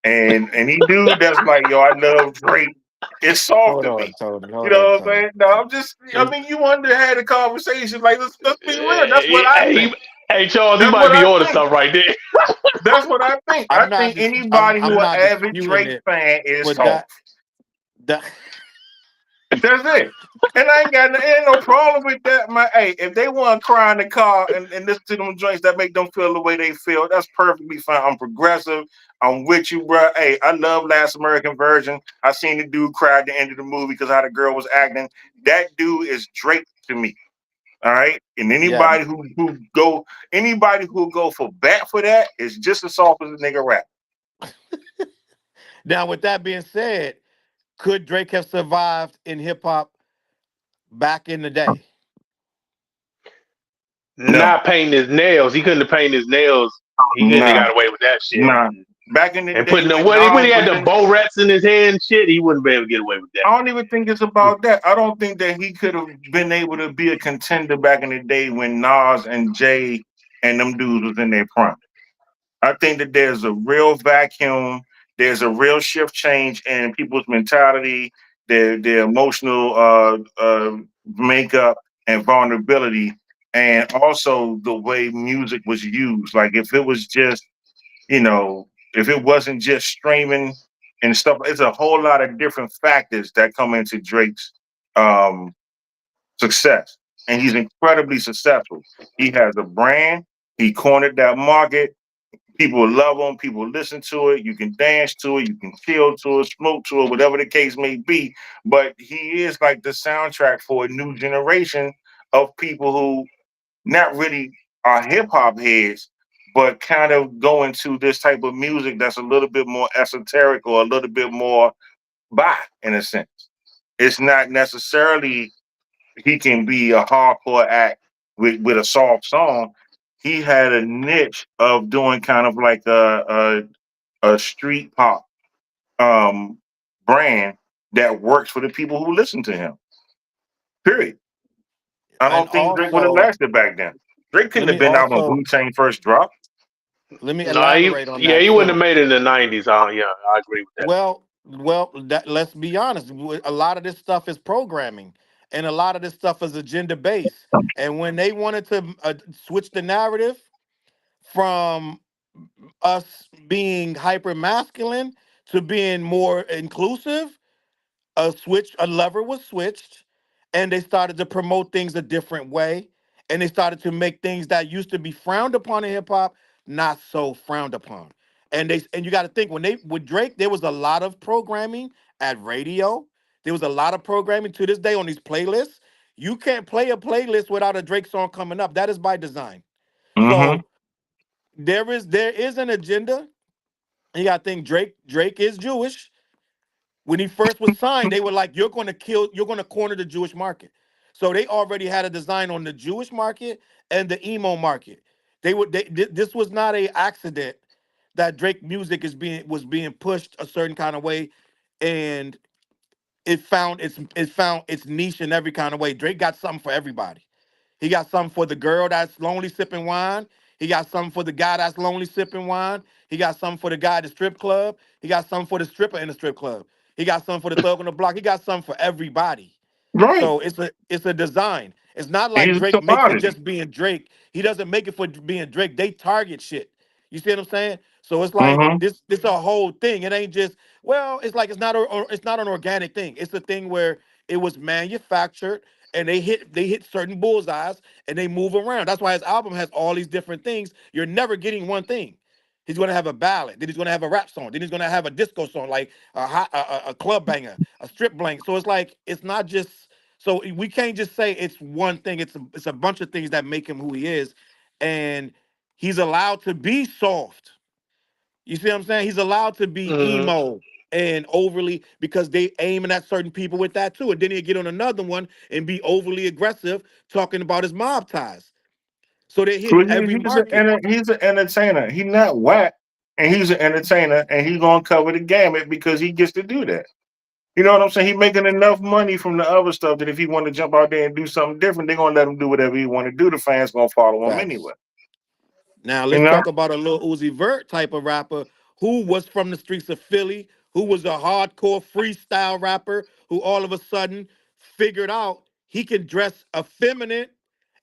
Speaker 3: And any dude that's like, yo, I love Drake. It's soft
Speaker 4: Hold
Speaker 3: to
Speaker 4: on,
Speaker 3: me.
Speaker 4: Tony.
Speaker 3: You
Speaker 4: Hold
Speaker 3: know
Speaker 4: on,
Speaker 3: what I'm
Speaker 4: Tony.
Speaker 3: saying? No, I'm just. I mean, you wanted to have a conversation. Like, let's be real. That's what I
Speaker 2: Hey,
Speaker 3: think.
Speaker 2: hey, Charles, he
Speaker 3: That's
Speaker 2: might
Speaker 3: what
Speaker 2: be
Speaker 3: I
Speaker 2: on to
Speaker 3: think.
Speaker 2: something right there.
Speaker 3: That's what I think. I think anybody
Speaker 4: I'm
Speaker 3: who an
Speaker 4: not
Speaker 3: avid
Speaker 4: disputing
Speaker 3: Drake
Speaker 4: it,
Speaker 3: fan is
Speaker 4: but
Speaker 3: soft.
Speaker 4: that
Speaker 3: That's it. And I ain't no problem with that. My hey, if they want to cry in the car and listen to them joints that make them feel the way they feel, that's perfectly fine. I'm progressive. I'm with you, bro. Hey, I love Last American Virgin. I seen the dude cry at the end of the movie because how the girl was acting. That dude is Drake to me. All right. And
Speaker 4: yeah.
Speaker 3: anybody who go for bat for that is just as soft as a nigga rap.
Speaker 4: Now, with that being said, could Drake have survived in hip hop back in the day?
Speaker 3: No,
Speaker 2: Not painting his nails. He couldn't have painted his nails. He couldn't have
Speaker 3: nah,
Speaker 2: got away with that shit.
Speaker 3: nah. Back in the
Speaker 2: And
Speaker 3: day
Speaker 2: putting the
Speaker 3: when
Speaker 2: when
Speaker 3: Nas
Speaker 2: he had
Speaker 3: was
Speaker 2: the
Speaker 3: in
Speaker 2: bow rats in his hand and shit, he wouldn't be able to get away with that.
Speaker 3: I don't even think it's about that. I don't think that he could have been able to be a contender back in the day when Nas and Jay and them dudes was in their prime. I think that there's a real vacuum. There's a real shift change in people's mentality, their emotional makeup and vulnerability, and also the way music was used. Like if it was just if it wasn't just streaming and stuff, it's a whole lot of different factors that come into Drake's um, success. And he's incredibly successful. He has a brand, he cornered that market. People love him, people listen to it, you can dance to it, you can chill to it, smoke to it, whatever the case may be. But he is like the soundtrack for a new generation of people who not really are hip hop heads, but kind of go into this type of music that's a little bit more esoteric or a little bit more by in a sense. It's not necessarily he can be a hardcore act with a soft song. He had a niche of doing kind of like a street pop um brand that works for the people who listen to him. Period. I
Speaker 4: And
Speaker 3: don't think Drake would have lasted back then. Drake couldn't
Speaker 4: let
Speaker 3: have
Speaker 4: me
Speaker 3: been out when
Speaker 4: also
Speaker 3: Wu Tang first dropped.
Speaker 4: let me
Speaker 2: No,
Speaker 4: elaborate on
Speaker 2: yeah,
Speaker 4: that
Speaker 2: he wouldn't have
Speaker 4: too.
Speaker 2: made it in the '90s. Yeah, I agree with that.
Speaker 4: Let's be honest. A lot of this stuff is programming, and a lot of this stuff is agenda based. And when they wanted to switch the narrative from us being hyper masculine to being more inclusive, a lever was switched, and they started to promote things a different way, and they started to make things that used to be frowned upon in hip hop not so frowned upon. And you got to think, when they with Drake, there was a lot of programming at radio. There was a lot of programming to this day on these playlists. You can't play a playlist without a Drake song coming up. That is by design.
Speaker 3: Mm-hmm.
Speaker 4: So there is an agenda. You got to think, Drake is Jewish. When he first was signed, they were like, you're going to corner the Jewish market. So they already had a design on the Jewish market and the emo market. This was not a accident that Drake music was being pushed a certain kind of way, and it found its niche in every kind of way. Drake got something for everybody. He got something for the girl that's lonely sipping wine. He got something for the guy that's lonely sipping wine. He got something for the guy at the strip club. He got something for the stripper in the strip club. He got something for the thug on the block. He got something for everybody.
Speaker 3: Right.
Speaker 4: So it's a design. It's not
Speaker 3: And
Speaker 4: like
Speaker 3: he's a
Speaker 4: Drake makes it
Speaker 3: commodity.
Speaker 4: just being Drake. He doesn't make it for being Drake. They target shit. You see what I'm saying? So it's like
Speaker 3: Mm-hmm.
Speaker 4: this a whole thing. It ain't just, well, it's like it's not an organic thing. It's a thing where it was manufactured, and they hit certain bullseyes, and they move around. That's why his album has all these different things. You're never getting one thing. He's gonna have a ballad, then he's gonna have a rap song, then he's gonna have a disco song, like a club banger, a strip blank. So it's like it's not just, so we can't just say it's one thing. It's a bunch of things that make him who he is, and he's allowed to be soft. You see what I'm saying? He's allowed to be
Speaker 2: Hmm.
Speaker 4: emo and overly, because they aiming at certain people with that too. And then he'll get on another one and be overly aggressive, talking about his mob ties. So they're hitting
Speaker 3: Well,
Speaker 4: every market.
Speaker 3: he's an entertainer. He's not whack, and he's an entertainer, and he's gonna cover the gamut because he gets to do that. You know what I'm saying? He's making enough money from the other stuff that if he want to jump out there and do something different, they're gonna let him do whatever he want to do. The fans gonna follow him
Speaker 4: Facts.
Speaker 3: anyway.
Speaker 4: Now
Speaker 3: You
Speaker 4: let's
Speaker 3: know?
Speaker 4: talk about a little Uzi Vert type of rapper who was from the streets of Philly, who was a hardcore freestyle rapper who all of a sudden figured out he can dress effeminate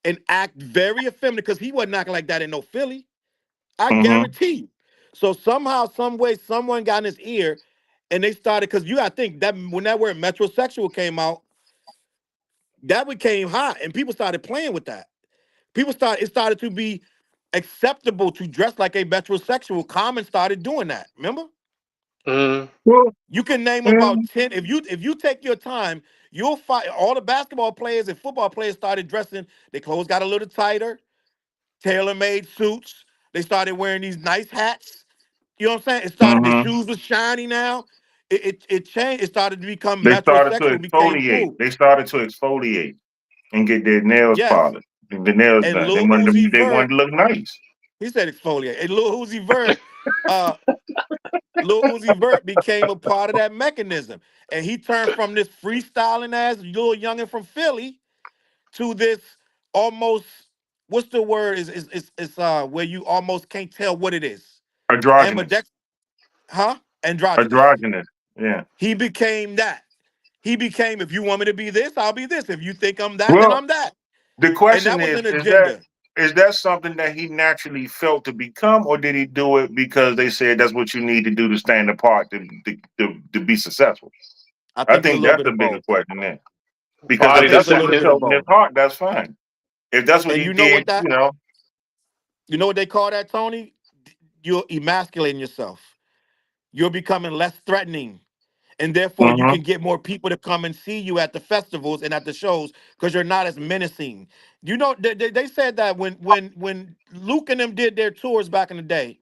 Speaker 4: and act very effeminate because he wasn't acting like that in no Philly. I
Speaker 3: Mm-hmm.
Speaker 4: guarantee you. So somehow, some way, someone got in his ear, and they started because you gotta think that when that word metrosexual came out, that became hot, and people started playing with that. It started to be acceptable to dress like a metrosexual. Common started doing that. Remember?
Speaker 2: Mm.
Speaker 3: Well,
Speaker 4: You can name
Speaker 3: yeah.
Speaker 4: about 10. If you take your time, you'll find all the basketball players and football players started dressing. Their clothes got a little tighter, tailor-made suits. They started wearing these nice hats. You know what I'm saying? It started. The
Speaker 3: Mm-hmm.
Speaker 4: shoes was shiny now. It changed. It started to become
Speaker 3: They started to
Speaker 4: metrosexual. Became
Speaker 3: exfoliate.
Speaker 4: cool.
Speaker 3: They started to exfoliate and get their nails
Speaker 4: Yes.
Speaker 3: polished, and the nails
Speaker 4: And
Speaker 3: done. They
Speaker 4: Lil
Speaker 3: wanted
Speaker 4: Uzi
Speaker 3: to, they wanted
Speaker 4: Vert,
Speaker 3: to look nice.
Speaker 4: he said exfoliate. And Uh, Lil Uzi Vert became a part of that mechanism, and he turned from this freestyling ass little youngin from Philly to this almost what's the word is where you almost can't tell what it is.
Speaker 3: Androgynous.
Speaker 4: Ambidex, huh? Androgynous.
Speaker 3: Androgynous. Yeah.
Speaker 4: He became that. He became, if you want me to be this, I'll be this. If you think I'm that, then
Speaker 3: Well,
Speaker 4: I'm that.
Speaker 3: the
Speaker 4: And that
Speaker 3: question
Speaker 4: was an
Speaker 3: is that
Speaker 4: agenda.
Speaker 3: something that he naturally felt to become, or did he do it because they said that's what you need to do to stand apart to be successful?
Speaker 4: I
Speaker 3: I
Speaker 4: think it's a
Speaker 3: think
Speaker 4: little
Speaker 3: that's
Speaker 4: bit
Speaker 3: the
Speaker 4: of
Speaker 3: bigger
Speaker 4: both.
Speaker 3: question there. Because
Speaker 4: I
Speaker 3: if
Speaker 2: Body
Speaker 4: think
Speaker 3: that's
Speaker 4: it's a
Speaker 3: what
Speaker 4: little
Speaker 3: he
Speaker 4: bit of
Speaker 3: felt in his
Speaker 2: decision.
Speaker 4: both.
Speaker 3: heart, that's fine. If that's what
Speaker 4: And
Speaker 3: he did,
Speaker 4: you know what they call that, Tony? You're emasculating yourself. You're becoming less threatening. And therefore you
Speaker 3: hmm
Speaker 4: can get more people to come and see you at the festivals and at the shows because you're not as menacing. You know, they said that when Luke and them did their tours back in the day,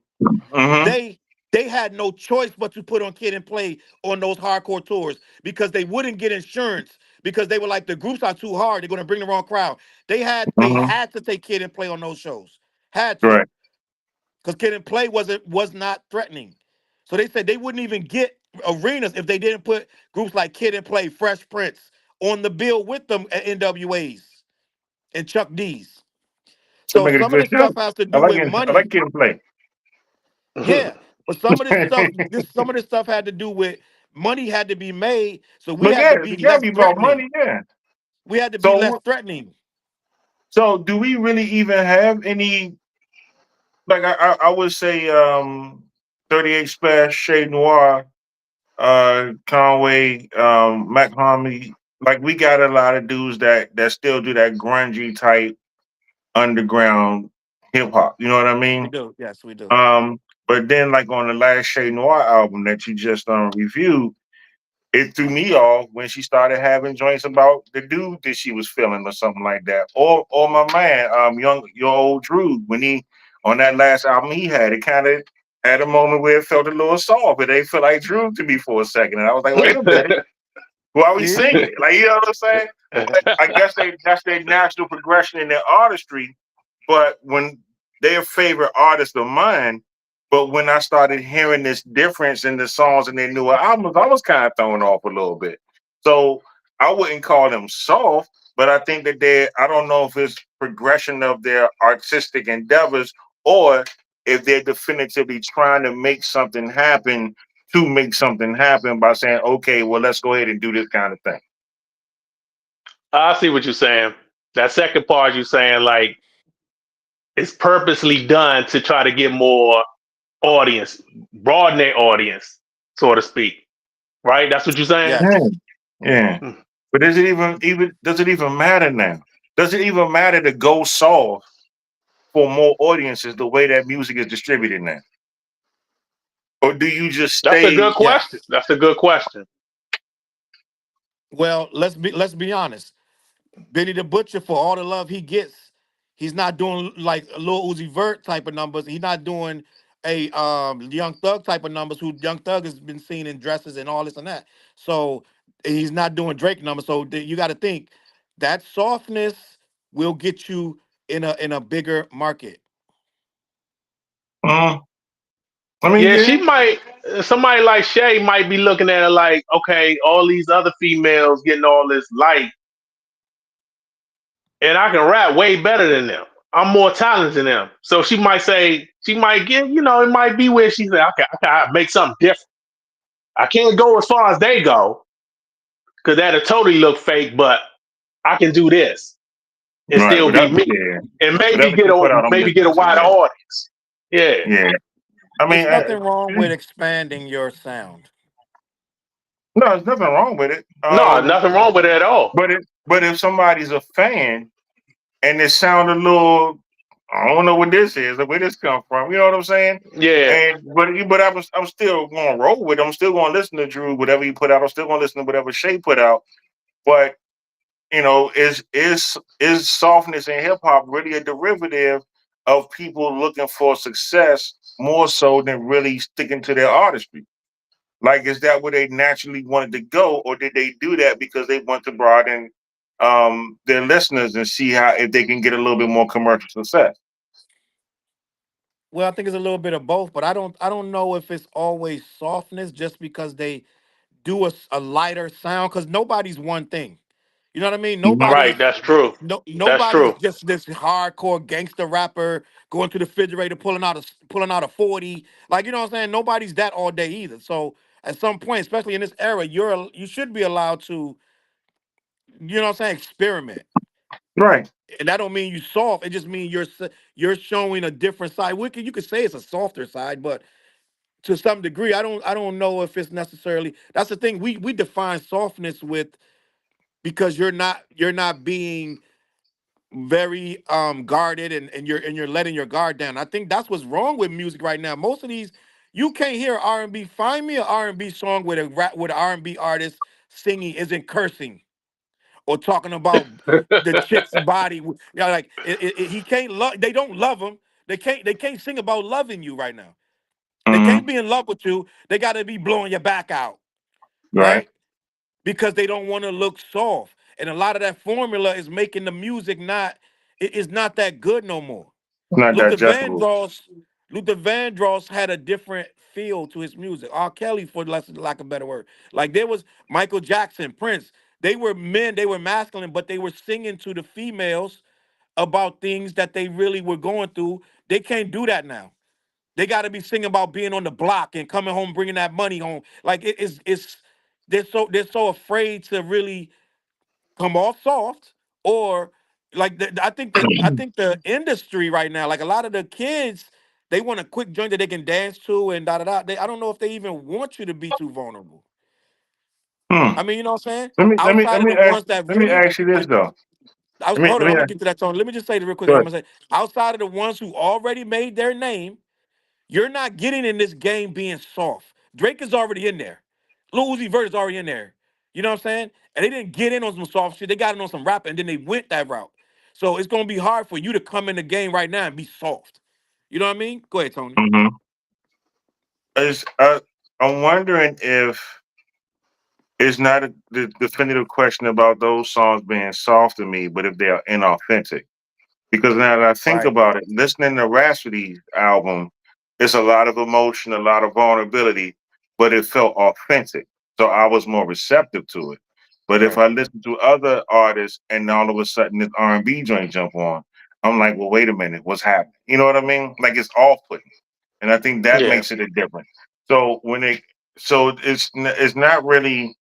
Speaker 3: hmm
Speaker 4: they they had no choice but to put on Kid and Play on those hardcore tours because they wouldn't get insurance because they were like the groups are too hard. They're going to bring the wrong crowd. They
Speaker 3: hmm
Speaker 4: had to take Kid and Play on those shows. Had to
Speaker 3: right.
Speaker 4: because Kid and Play was not threatening. So they said they wouldn't even get arenas if they didn't put groups like Kid and Play, Fresh Prince on the bill with them at NWAs and Chuck D's.
Speaker 3: So
Speaker 4: So
Speaker 3: make it a
Speaker 4: some of
Speaker 3: good
Speaker 4: this
Speaker 3: show.
Speaker 4: stuff has to
Speaker 3: I
Speaker 4: do
Speaker 3: like
Speaker 4: with
Speaker 3: it. I like
Speaker 4: money.
Speaker 3: kid and play.
Speaker 4: Yeah. But some of this stuff had to do with money had to be made. So we
Speaker 3: But
Speaker 4: had
Speaker 3: yeah,
Speaker 4: to be
Speaker 3: it gotta
Speaker 4: less
Speaker 3: be about
Speaker 4: threatening.
Speaker 3: money. Yeah.
Speaker 4: We had to be less
Speaker 3: So
Speaker 4: threatening.
Speaker 3: do we really even have any? Like I would say 38 Splash, Shade Noir, Conway, Mac Homie. Like we got a lot of dudes that still do that grungy type underground hip hop. You know what I
Speaker 4: We
Speaker 3: mean?
Speaker 4: do. Yes, we do.
Speaker 3: Um, but then like on the last Shade Noir album that you just reviewed, it threw me off when she started having joints about the dude that she was feeling or something like that. Or my man, your old Drew, when he on that last album he had, it kind of had a moment where it felt a little soft, but they felt like Drew to me for a second. And I was like, wait a minute, why we
Speaker 4: See?
Speaker 3: singing it? Like, you know what I'm saying? But I guess that's their natural progression in their artistry. But when they're favorite artist of mine, but when I started hearing this difference in the songs and their newer albums, I was kind of thrown off a little bit. So I wouldn't call them soft, but I think that I don't know if it's progression of their artistic endeavors or if they're definitively trying to make something happen to make something happen by saying, okay, well, let's go ahead and do this kind of thing.
Speaker 2: I see what you're saying. That second part you're saying, like, it's purposely done to try to get more audience, broaden their audience, so to speak. Right? That's what you're saying?
Speaker 3: Yeah.
Speaker 4: Yes.
Speaker 3: Yeah.
Speaker 2: Hmm.
Speaker 3: But does it even matter now? Does it even matter to go soft for more audiences the way that music is distributed now? Or do you just
Speaker 2: That's a good
Speaker 3: stay?
Speaker 2: question.
Speaker 4: Yes.
Speaker 2: That's a good question.
Speaker 4: Well, let's be honest. Benny the Butcher, for all the love he gets, he's not doing like a Lil Uzi Vert type of numbers. He's not doing a Young Thug type of numbers. Who Young Thug has been seen in dresses and all this and that. So he's not doing Drake numbers. So you got to think that softness will get you in a bigger market.
Speaker 3: Mm, I mean,
Speaker 2: Yeah, she
Speaker 3: yeah.
Speaker 2: might. Somebody like Shay might be looking at it like, okay, all these other females getting all this light, and I can rap way better than them. I'm more talented than them. So she might say, she might get, it might be where she said, okay, I can make something different. I can't go as far as they go because that'll totally look fake, but I can do this and
Speaker 3: Right.
Speaker 2: still be
Speaker 3: Whatever.
Speaker 2: me
Speaker 3: Yeah.
Speaker 2: and
Speaker 3: Whatever you put out, I'm
Speaker 2: maybe get
Speaker 3: listening
Speaker 2: a
Speaker 3: to.
Speaker 2: wider
Speaker 3: Yeah.
Speaker 2: audience. Yeah.
Speaker 3: Yeah. I
Speaker 4: It's
Speaker 3: mean,
Speaker 4: nothing wrong with expanding your sound.
Speaker 3: no, there's nothing wrong with it.
Speaker 2: No, nothing wrong with it at all.
Speaker 3: But if somebody's a fan and it sound a little, I don't know what this is, or where this come from. You know what I'm saying?
Speaker 2: Yeah.
Speaker 3: And I'm still going to roll with it. I'm still going to listen to Drew, whatever he put out. I'm still going to listen to whatever Shay put out. But is softness in hip hop really a derivative of people looking for success more so than really sticking to their artistry? Like, is that where they naturally wanted to go, or did they do that because they want to broaden their listeners and see how if they can get a little bit more commercial success?
Speaker 4: Well, I think it's a little bit of both, but I don't know if it's always softness just because they do a lighter sound because nobody's one thing. You know what I mean?
Speaker 3: Mhm.
Speaker 2: Right. That's true. That's
Speaker 4: Nobody's
Speaker 2: true.
Speaker 4: just this hardcore gangster rapper going to the refrigerator pulling out a 40. Like, you know what I'm saying? Nobody's that all day either. So at some point, especially in this era, you should be allowed to, you know what I'm saying, experiment.
Speaker 3: Right.
Speaker 4: And that don't mean you soft. It just means you're showing a different side. You could say it's a softer side, but to some degree, I don't know if it's necessarily. That's the thing. We define softness with because you're not being very guarded and you're letting your guard down. I think that's what's wrong with music right now. Most of these you can't hear R&B. Find me an R&B song with an R&B artist singing isn't cursing or talking about the chick's body. Like he can't love. They don't love him. They can't sing about loving you right now. They
Speaker 3: Hmm.
Speaker 4: can't be in love with you. They got to be blowing your back out,
Speaker 3: Right.
Speaker 4: right? Because they don't want to look soft. And a lot of that formula is making the music it is not that good no more.
Speaker 3: Not
Speaker 4: Luther
Speaker 3: digestible.
Speaker 4: Vandross, Luther Vandross had a different feel to his music. R. Kelly, for less lack of a better word. Like there was Michael Jackson, Prince. They were men, they were masculine, but they were singing to the females about things that they really were going through. They can't do that now. They got to be singing about being on the block and coming home, bringing that money home. Like it's they're so afraid to really come off soft or like I think the industry right now, like a lot of the kids, they want a quick joint that they can dance to and da da da. I don't know if they even want you to be too vulnerable.
Speaker 3: Hmm.
Speaker 4: I mean, you know what I'm saying?
Speaker 3: Let
Speaker 4: Outside of
Speaker 3: me
Speaker 4: the
Speaker 3: ask
Speaker 4: ones that
Speaker 3: let me
Speaker 4: really
Speaker 3: ask you this
Speaker 4: like,
Speaker 3: though.
Speaker 4: hold on, I'm
Speaker 3: Let
Speaker 4: gonna
Speaker 3: me
Speaker 4: get to that, Tony. Let me just say this real quick.
Speaker 3: go
Speaker 4: I'm
Speaker 3: ahead.
Speaker 4: gonna say outside of the ones who already made their name, you're not getting in this game being soft. Drake is already in there. Lil Uzi Vert is already in there. You know what I'm saying? And they didn't get in on some soft shit. They got in on some rap and then they went that route. So it's gonna be hard for you to come in the game right now and be soft. You know what I mean? Go ahead, Tony.
Speaker 3: Hmm. Is I'm wondering if it's not the definitive question about those songs being soft to me, but if they are inauthentic. Because now that I think
Speaker 4: Right.
Speaker 3: about it, listening to Rhapsody's album, it's a lot of emotion, a lot of vulnerability, but it felt authentic. So I was more receptive to it. But if
Speaker 4: Right.
Speaker 3: I listen to other artists and all of a sudden this R&B joint jump on, I'm like, well, wait a minute, what's happening? You know what I mean? Like it's off-putting, and I think that
Speaker 2: Yeah.
Speaker 3: makes it a difference. So it's not really.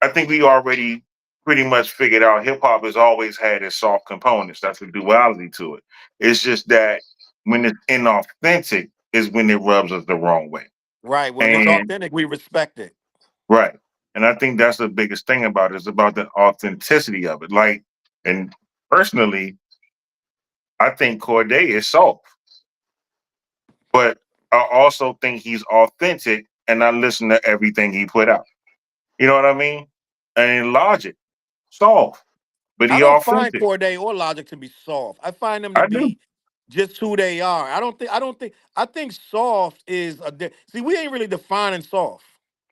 Speaker 3: I think we already pretty much figured out hip hop has always had its soft components. That's a duality to it. It's just that when it's inauthentic is when it rubs us the wrong way.
Speaker 4: Right. When it's
Speaker 3: And
Speaker 4: authentic, we respect it.
Speaker 3: right. And I think that's the biggest thing about it is about the authenticity of it. Like, and personally, I think Corday is soft, but I also think he's authentic and I listen to everything he put out. You know what I mean? And Logic, soft, but
Speaker 4: I
Speaker 3: he
Speaker 4: don't find
Speaker 3: authentic.
Speaker 4: Corday or Logic to be soft. I find them to
Speaker 3: I do.
Speaker 4: be just who they are. I think soft is see, we ain't really defining soft.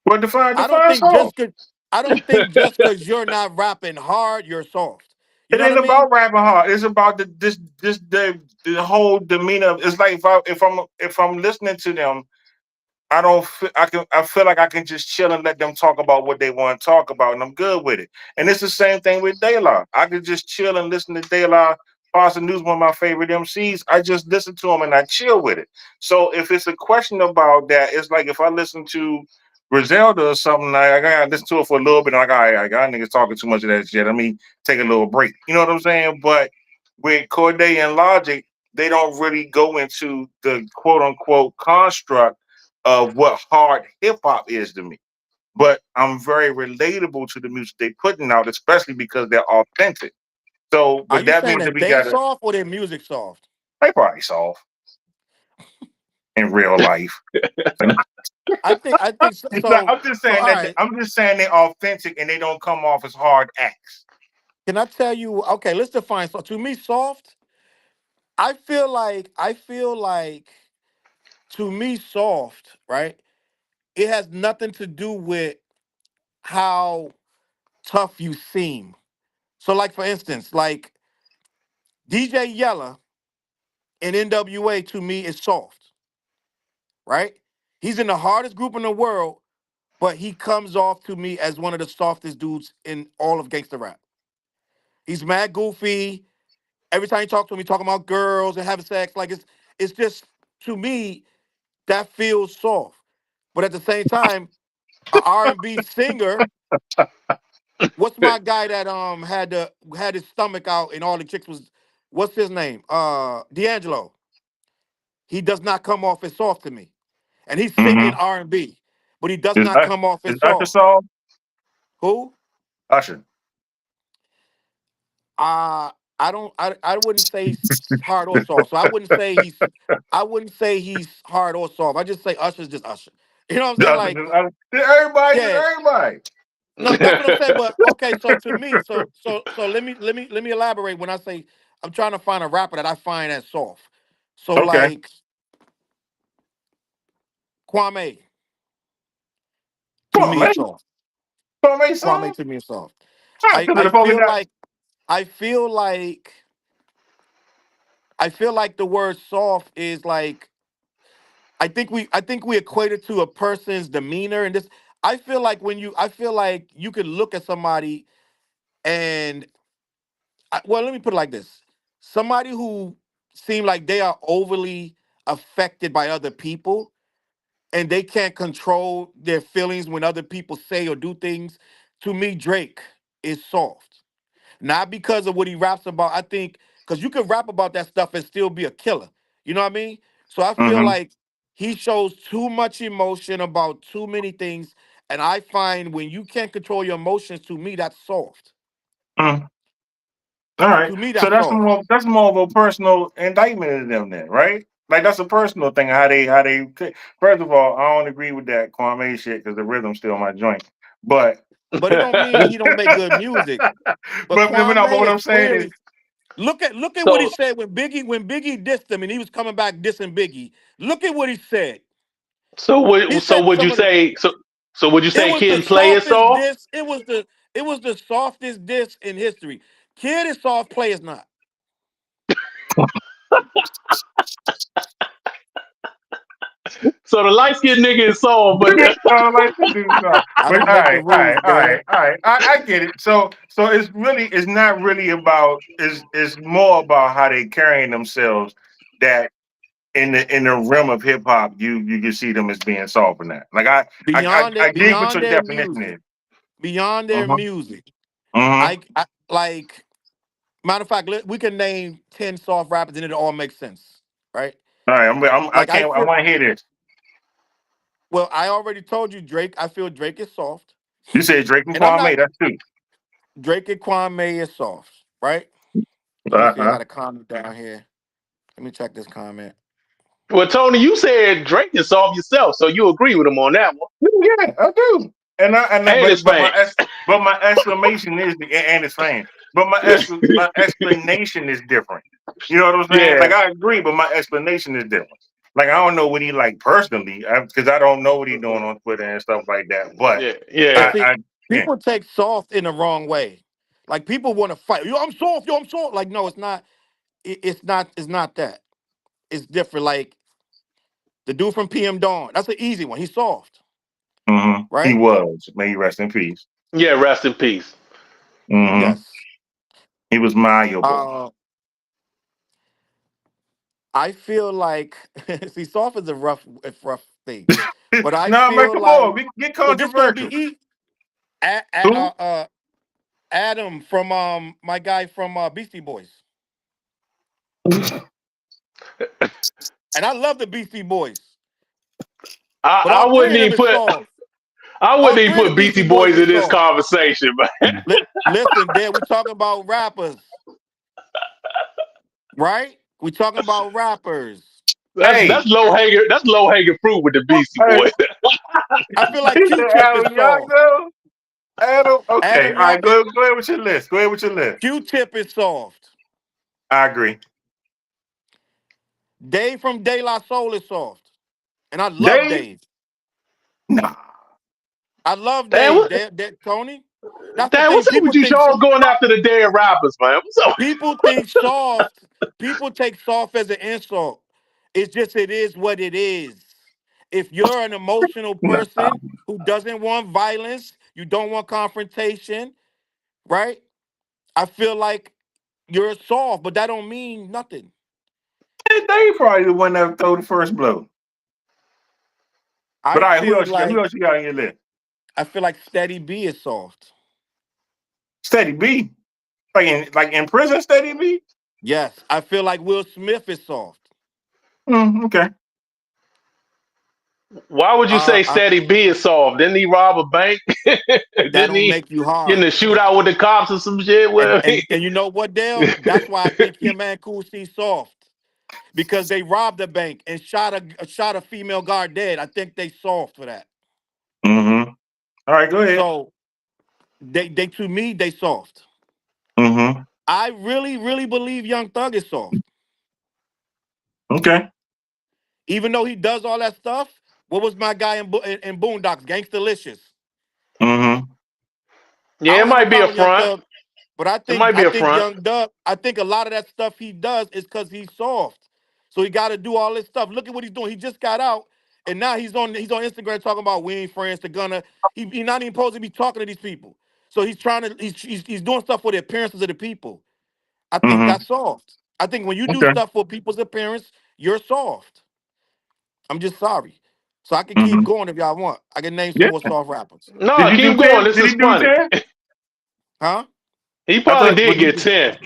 Speaker 3: Well,
Speaker 4: I don't
Speaker 3: define
Speaker 4: think
Speaker 3: soft.
Speaker 4: just cause I don't think just cause you're not rapping hard, you're soft. You
Speaker 3: It
Speaker 4: know what
Speaker 3: ain't
Speaker 4: I mean?
Speaker 3: about rapping hard. It's about the whole demeanor. It's like if I'm listening to them, I feel like I can just chill and let them talk about what they want to talk about, and I'm good with it. And it's the same thing with De La. I could just chill and listen to De La Pastor News, one of my favorite MCs. I just listen to him and I chill with it. So if it's a question about that, it's like if I listen to Griselda or something, I gotta listen to it for a little bit. And like, all right, I got niggas talking too much of that shit. Let me take a little break. You know what I'm saying? But with Corday and Logic, they don't really go into the quote unquote construct of what hard hip hop is to me. But I'm very relatable to the music they putting out, especially because they're authentic. So,
Speaker 4: Are
Speaker 3: but
Speaker 4: you
Speaker 3: that
Speaker 4: saying
Speaker 3: means that
Speaker 4: that
Speaker 3: we
Speaker 4: they
Speaker 3: gotta
Speaker 4: soft or their music soft?
Speaker 3: they probably soft in real life. And
Speaker 4: I think so. So,
Speaker 3: I'm just
Speaker 4: so
Speaker 3: saying
Speaker 4: all
Speaker 3: that
Speaker 4: right.
Speaker 3: I'm just saying they're authentic and they don't come off as hard acts.
Speaker 4: Can I tell you? Okay, let's define. So to me, soft. I feel like to me, soft. Right. It has nothing to do with how tough you seem. So, like for instance, like DJ Yella in NWA to me is soft. Right. He's in the hardest group in the world, but he comes off to me as one of the softest dudes in all of gangster rap. He's mad goofy. Every time you talk to him, he talking about girls and having sex. Like it's just to me that feels soft. But at the same time, a R&B singer. What's my guy that had his stomach out and all the chicks was what's his name? D'Angelo. He does not come off as soft to me, and he's singing
Speaker 3: Mm-hmm.
Speaker 4: R&B, but he does
Speaker 3: Is,
Speaker 4: not come off
Speaker 3: is
Speaker 4: as
Speaker 3: Usher
Speaker 4: soft.
Speaker 3: soft?
Speaker 4: Who?
Speaker 3: Usher.
Speaker 4: Uh I wouldn't say he's hard or soft. So I wouldn't say he's hard or soft. I just say Usher's just Usher. You know what I'm saying?
Speaker 3: Usher,
Speaker 4: Like,
Speaker 3: everybody, just
Speaker 4: yeah.
Speaker 3: everybody.
Speaker 4: No, that's what I'm saying. But okay, so to me, so let me elaborate when I say I'm trying to find a rapper that I find as soft. So
Speaker 3: Okay.
Speaker 4: like Kwame, to
Speaker 3: Come on,
Speaker 4: me
Speaker 3: man.
Speaker 4: is soft.
Speaker 3: Come on, man,
Speaker 4: Kwame
Speaker 3: soft.
Speaker 4: to me is soft.
Speaker 3: Soft
Speaker 4: I
Speaker 3: because of
Speaker 4: I
Speaker 3: the polka
Speaker 4: feel
Speaker 3: dot.
Speaker 4: like I feel like I feel like the word soft is like I think we equate it to a person's demeanor and this. I feel like you could look at somebody and well, let me put it like this: somebody who seem like they are overly affected by other people and they can't control their feelings when other people say or do things. To me, Drake is soft. Not because of what he raps about. I think because you can rap about that stuff and still be a killer. You know what I mean? So I feel
Speaker 3: Mm-hmm.
Speaker 4: like he shows too much emotion about too many things. And I find when you can't control your emotions, to me, that's soft.
Speaker 3: Mm. All right.
Speaker 4: To me,
Speaker 3: So
Speaker 4: that's soft.
Speaker 3: that's more of a personal indictment of them then, right? Like that's a personal thing. How they. First of all, I don't agree with that Kwame shit because the rhythm's still my joint. But
Speaker 4: But it don't mean he don't make good music. But
Speaker 3: but no. But
Speaker 4: Kwame
Speaker 3: what
Speaker 4: is
Speaker 3: I'm saying is,
Speaker 4: clearly look at what he
Speaker 2: so
Speaker 4: said when Biggie dissed him and he was coming back dissing Biggie. Look at what he said. He
Speaker 2: so
Speaker 4: said
Speaker 2: would
Speaker 4: some
Speaker 2: you
Speaker 4: of the
Speaker 2: say so would you
Speaker 4: It
Speaker 2: say
Speaker 4: was the
Speaker 2: Kid and Play is
Speaker 4: softest
Speaker 2: soft?
Speaker 4: diss. It was the softest diss in history. Kid is soft, play is not.
Speaker 2: So the light skinned nigga is soft, but
Speaker 3: yeah, I like to do so.
Speaker 4: I
Speaker 3: But
Speaker 4: don't make the rules, man.
Speaker 3: all right. I get it. So it's not really about it's more about how they carrying themselves that in the realm of hip hop you can see them as being soft in that. Like
Speaker 4: Beyond
Speaker 3: I
Speaker 4: it,
Speaker 3: dig what
Speaker 4: beyond
Speaker 3: your
Speaker 4: their
Speaker 3: definition
Speaker 4: music,
Speaker 3: is.
Speaker 4: beyond their
Speaker 3: Mm-hmm.
Speaker 4: music.
Speaker 3: Mm-hmm.
Speaker 4: I like matter of fact, we can name 10 soft rappers and it all makes sense, right?
Speaker 3: All right, I
Speaker 4: Like
Speaker 3: can't I want to hear this.
Speaker 4: I already told you Drake. I feel Drake is soft,
Speaker 3: You said Drake and
Speaker 4: and I'm
Speaker 3: Kwame,
Speaker 4: not
Speaker 3: that's two.
Speaker 4: Drake and Kwame is soft, right? Let me see. I
Speaker 3: Uh-huh.
Speaker 4: got a comment down here. Let me check this comment.
Speaker 2: well, Tony, you said Drake is soft yourself, so you agree with him on that one.
Speaker 3: Yeah, I do.
Speaker 2: And his fans.
Speaker 3: But my exclamation is and it's fine. But my explanation is different. You know what I'm saying?
Speaker 2: Yeah,
Speaker 3: Like I agree, but my explanation is different. Like I don't know what he like personally because I don't know what he doing on Twitter and stuff like that. But
Speaker 2: yeah,
Speaker 4: But
Speaker 2: yeah.
Speaker 4: see,
Speaker 3: I yeah.
Speaker 4: people take soft in the wrong way. Like people want to fight. Yo, I'm soft. Yo, I'm soft. Like no, it's not. It's not. It's not that. It's different. Like the dude from PM Dawn. That's an easy one. He's soft,
Speaker 3: He
Speaker 4: right?
Speaker 3: was. May he rest in peace.
Speaker 2: Yeah, rest in peace.
Speaker 3: hmm
Speaker 4: Yes.
Speaker 3: He was malleable.
Speaker 4: Uh, I feel like see, soft is a rough thing, but I
Speaker 3: No, man,
Speaker 4: feel
Speaker 3: come
Speaker 4: like
Speaker 3: on, get
Speaker 4: so. This gonna be
Speaker 3: controversial. Who?
Speaker 4: Adam from my guy from Beastie Boys, and I love the Beastie Boys, but
Speaker 2: I
Speaker 4: all three
Speaker 2: wouldn't
Speaker 4: of them
Speaker 2: even
Speaker 4: is
Speaker 2: put
Speaker 4: soft.
Speaker 2: I
Speaker 4: All
Speaker 2: wouldn't even
Speaker 4: three of the
Speaker 2: put
Speaker 4: Beastie
Speaker 2: Beastie
Speaker 4: Boys
Speaker 2: Boys
Speaker 4: is
Speaker 2: in this
Speaker 4: soft.
Speaker 2: conversation, man.
Speaker 4: Listen, Dad, we talking about rappers, right? We talking about rappers.
Speaker 2: That's
Speaker 3: Hey,
Speaker 2: low hanging fruit with the Beastie
Speaker 3: hey,
Speaker 2: Boys.
Speaker 4: I feel
Speaker 3: he
Speaker 4: like
Speaker 3: said
Speaker 4: Q-Tip is
Speaker 3: Adam Young
Speaker 4: soft.
Speaker 3: though. Adam, okay,
Speaker 4: Adam
Speaker 3: all right,
Speaker 4: Young,
Speaker 3: go ahead with your list. Go ahead with your list.
Speaker 4: Q-Tip is soft.
Speaker 3: I agree.
Speaker 4: Dave from De La Soul is soft, and I love
Speaker 3: Dave,
Speaker 4: Dave.
Speaker 3: nah.
Speaker 4: I love
Speaker 2: Damn,
Speaker 4: Dave. Tony. That's the thing.
Speaker 2: what's up with you y'all going after the dead rappers, man? What's up?
Speaker 4: People think soft. People take soft as an insult. It's just it is what it is. If you're an emotional
Speaker 3: Nah.
Speaker 4: person who doesn't want violence, you don't want confrontation, right? I feel like you're soft, but that don't mean nothing.
Speaker 3: Dave probably the one that throw the first blow. But
Speaker 4: I
Speaker 3: all right, who
Speaker 4: feel
Speaker 3: else you got? Who
Speaker 4: like
Speaker 3: else you got on your list?
Speaker 4: Steady B is soft.
Speaker 3: Steady B. Like in prison, Steady B.
Speaker 4: Yes, I feel like Will Smith is soft.
Speaker 3: Okay.
Speaker 2: Why would you
Speaker 4: Uh,
Speaker 2: say
Speaker 4: I,
Speaker 2: Steady B is soft? Didn't he rob a bank?
Speaker 4: that
Speaker 2: Didn't
Speaker 4: don't
Speaker 2: he
Speaker 4: make you
Speaker 2: get in a
Speaker 4: hard.
Speaker 2: shootout with the cops or some shit?
Speaker 4: And
Speaker 2: Well,
Speaker 4: and and you know what, Dale? That's why I think him and Cool C soft because they robbed a bank and shot a female guard dead. I think they soft for that.
Speaker 3: Mm-hmm. All right, go ahead.
Speaker 4: So they to me they soft.
Speaker 3: Mm-hmm.
Speaker 4: I really believe Young Thug is soft,
Speaker 3: Okay.
Speaker 4: even though he does all that stuff. What was my guy in Boondocks? Gangstalicious.
Speaker 3: Mm-hmm.
Speaker 4: I
Speaker 2: yeah, it
Speaker 4: don't have a
Speaker 2: might be a
Speaker 4: problem with Young
Speaker 2: front.
Speaker 4: Thug, but I
Speaker 2: It
Speaker 4: think
Speaker 2: might be
Speaker 4: I
Speaker 2: a
Speaker 4: think
Speaker 2: front.
Speaker 4: Young Thug. I think a lot of that stuff he does is because he's soft. So he got to do all this stuff. Look at what he's doing. He just got out, and now he's on Instagram talking about we ain't friends. To gonna he not even supposed to be talking to these people. So he's trying to he's doing stuff for the appearances of the people. I think
Speaker 3: Mm-hmm.
Speaker 4: that's soft. I think when you do
Speaker 3: Okay.
Speaker 4: stuff for people's appearance, you're soft. I'm just sorry. So I can keep
Speaker 3: Mm-hmm.
Speaker 4: going if y'all want. I can name some
Speaker 3: Yeah.
Speaker 4: more soft rappers.
Speaker 3: Did
Speaker 2: No,
Speaker 3: you do
Speaker 2: keep going.
Speaker 3: 10?
Speaker 2: This
Speaker 3: Did
Speaker 2: is
Speaker 3: he do
Speaker 2: funny.
Speaker 3: 10?
Speaker 4: Huh?
Speaker 2: He
Speaker 3: I
Speaker 2: probably
Speaker 3: thought
Speaker 2: did
Speaker 3: what
Speaker 2: get
Speaker 3: you
Speaker 2: 10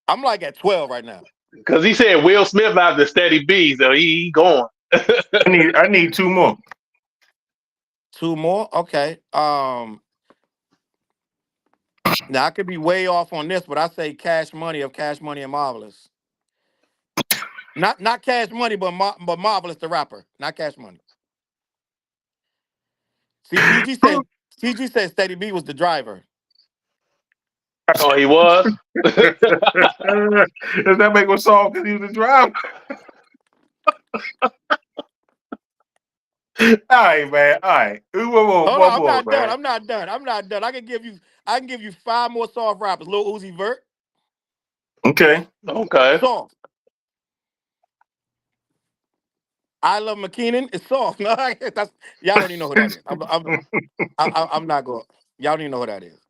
Speaker 4: I'm like at 12 right now.
Speaker 2: because he said Will Smith after Steady B, so he going.
Speaker 3: I need two more.
Speaker 4: Two more? Okay. Now I could be way off on this, but I say Cash Money of Cash Money and Marvelous. Not Cash Money, but Marvelous the rapper. Not Cash Money. See, TG said Steady B was the driver.
Speaker 2: Oh, he was.
Speaker 3: Does that make one song because he was a driver? All right, man. All right.
Speaker 4: Hold
Speaker 3: One
Speaker 4: on, I'm
Speaker 3: more,
Speaker 4: not done.
Speaker 3: man.
Speaker 4: I'm not done. I can give you five more soft rappers. Lil Uzi Vert,
Speaker 3: Okay.
Speaker 2: Okay.
Speaker 4: soft. I Love McKeenan is soft. No, y'all don't even know who that is. I'm not going. Y'all don't even know who that is.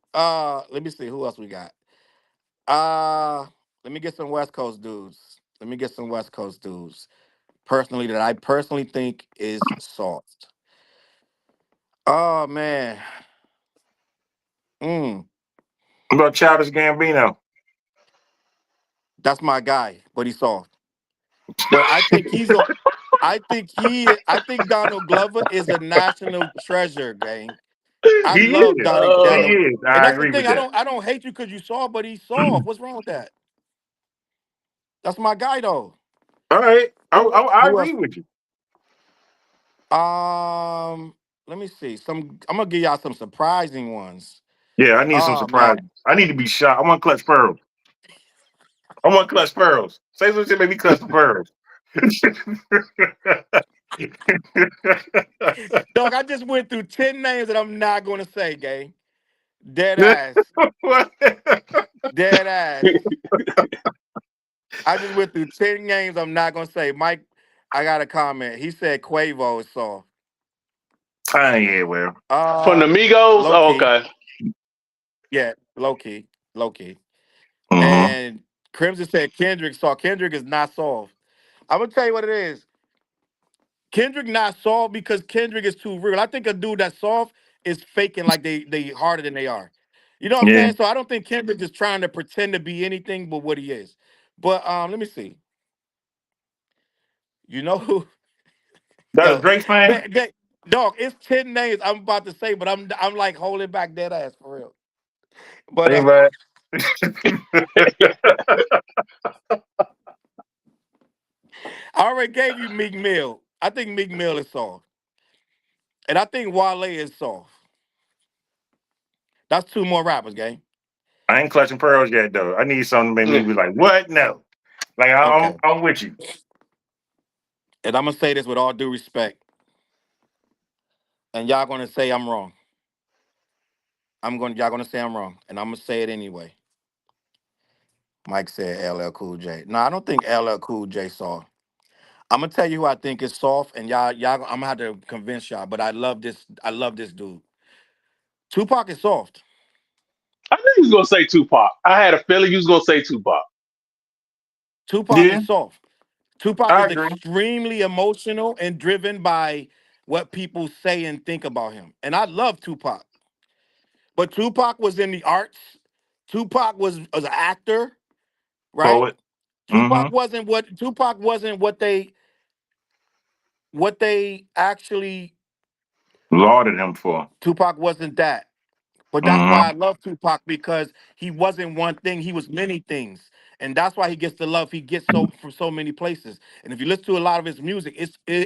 Speaker 4: Let me see who else we got. Uh, Let me get some West Coast dudes. Personally, that I personally think is soft. Oh man, mm,
Speaker 3: What about Childish Gambino?
Speaker 4: that's my guy, but he's soft. But I think he's a. I think Donald Glover is a national treasure, gang. I
Speaker 3: He
Speaker 4: love
Speaker 3: is.
Speaker 4: Donnie
Speaker 3: He
Speaker 2: Uh,
Speaker 4: Daniel,
Speaker 3: is.
Speaker 4: and
Speaker 3: I
Speaker 4: that's the
Speaker 3: agree
Speaker 4: thing.
Speaker 3: with
Speaker 4: I
Speaker 3: that.
Speaker 4: don't hate you because you soft, but he's soft. What's wrong with that? That's my guy though.
Speaker 3: All right. I
Speaker 4: Who
Speaker 3: agree
Speaker 4: else?
Speaker 3: with you.
Speaker 4: Let me see. I'm gonna give y'all some surprising ones.
Speaker 3: Yeah, I need some
Speaker 4: Oh man,
Speaker 3: surprises. I need to be shot. I want clutch pearls. I want clutch pearls. Say something to make me clutch the pearls.
Speaker 4: dog. I just went through 10 names that I'm not gonna say, gang. Dead ass,
Speaker 3: What?
Speaker 4: dead ass. I just went through 10 names I'm not gonna say. Mike, I got a comment. He said Quavo is soft.
Speaker 3: Ah, yeah, well.
Speaker 2: from the Migos.
Speaker 4: Low
Speaker 2: Oh,
Speaker 4: key,
Speaker 2: okay.
Speaker 4: yeah, low key.
Speaker 3: Mm-hmm.
Speaker 4: And Crimson said Kendrick soft. Kendrick is not soft. I'm gonna tell you what it is. Kendrick not soft because Kendrick is too real. I think a dude that's soft is faking like they harder than they are. You know what I'm
Speaker 3: Yeah,
Speaker 4: saying? So I don't think Kendrick is trying to pretend to be anything but what he is. But let me see. You know who?
Speaker 3: that's a
Speaker 4: Yo,
Speaker 3: Drake fan.
Speaker 4: man, dog, it's 10 names I'm about to say, but I'm like holding back dead ass for real. But
Speaker 3: Hey, man.
Speaker 4: I already gave you Meek Mill. I think Meek Mill is soft. And I think Wale is soft. That's two more rappers, gang.
Speaker 3: I ain't clutching pearls yet, though. I need something to make me be like, what? No. Like,
Speaker 4: Okay.
Speaker 3: I'm with you.
Speaker 4: And I'm gonna say this with all due respect. And y'all gonna say I'm wrong. Y'all gonna say I'm wrong. And I'm gonna say it anyway. Mike said LL Cool J. No, I don't think LL Cool J soft. I'm gonna tell you who I think is soft, and y'all I'm gonna have to convince y'all, but I love this dude. Tupac is soft.
Speaker 2: I knew you was gonna say Tupac. I had a feeling you was gonna say Tupac.
Speaker 4: Tupac
Speaker 3: Yeah,
Speaker 4: is soft. Tupac
Speaker 3: I
Speaker 4: is
Speaker 3: agree.
Speaker 4: extremely emotional and driven by what people say and think about him. And I love Tupac. But Tupac was in the arts. Tupac was an actor, right?
Speaker 3: Poet. Mm-hmm.
Speaker 4: Tupac wasn't what they actually
Speaker 3: Lauded him for.
Speaker 4: Tupac wasn't that. But that's why I
Speaker 3: Mm-hmm.
Speaker 4: love Tupac because he wasn't one thing, he was many things. And that's why he gets the love he gets so from so many places. And if you listen to a lot of his music,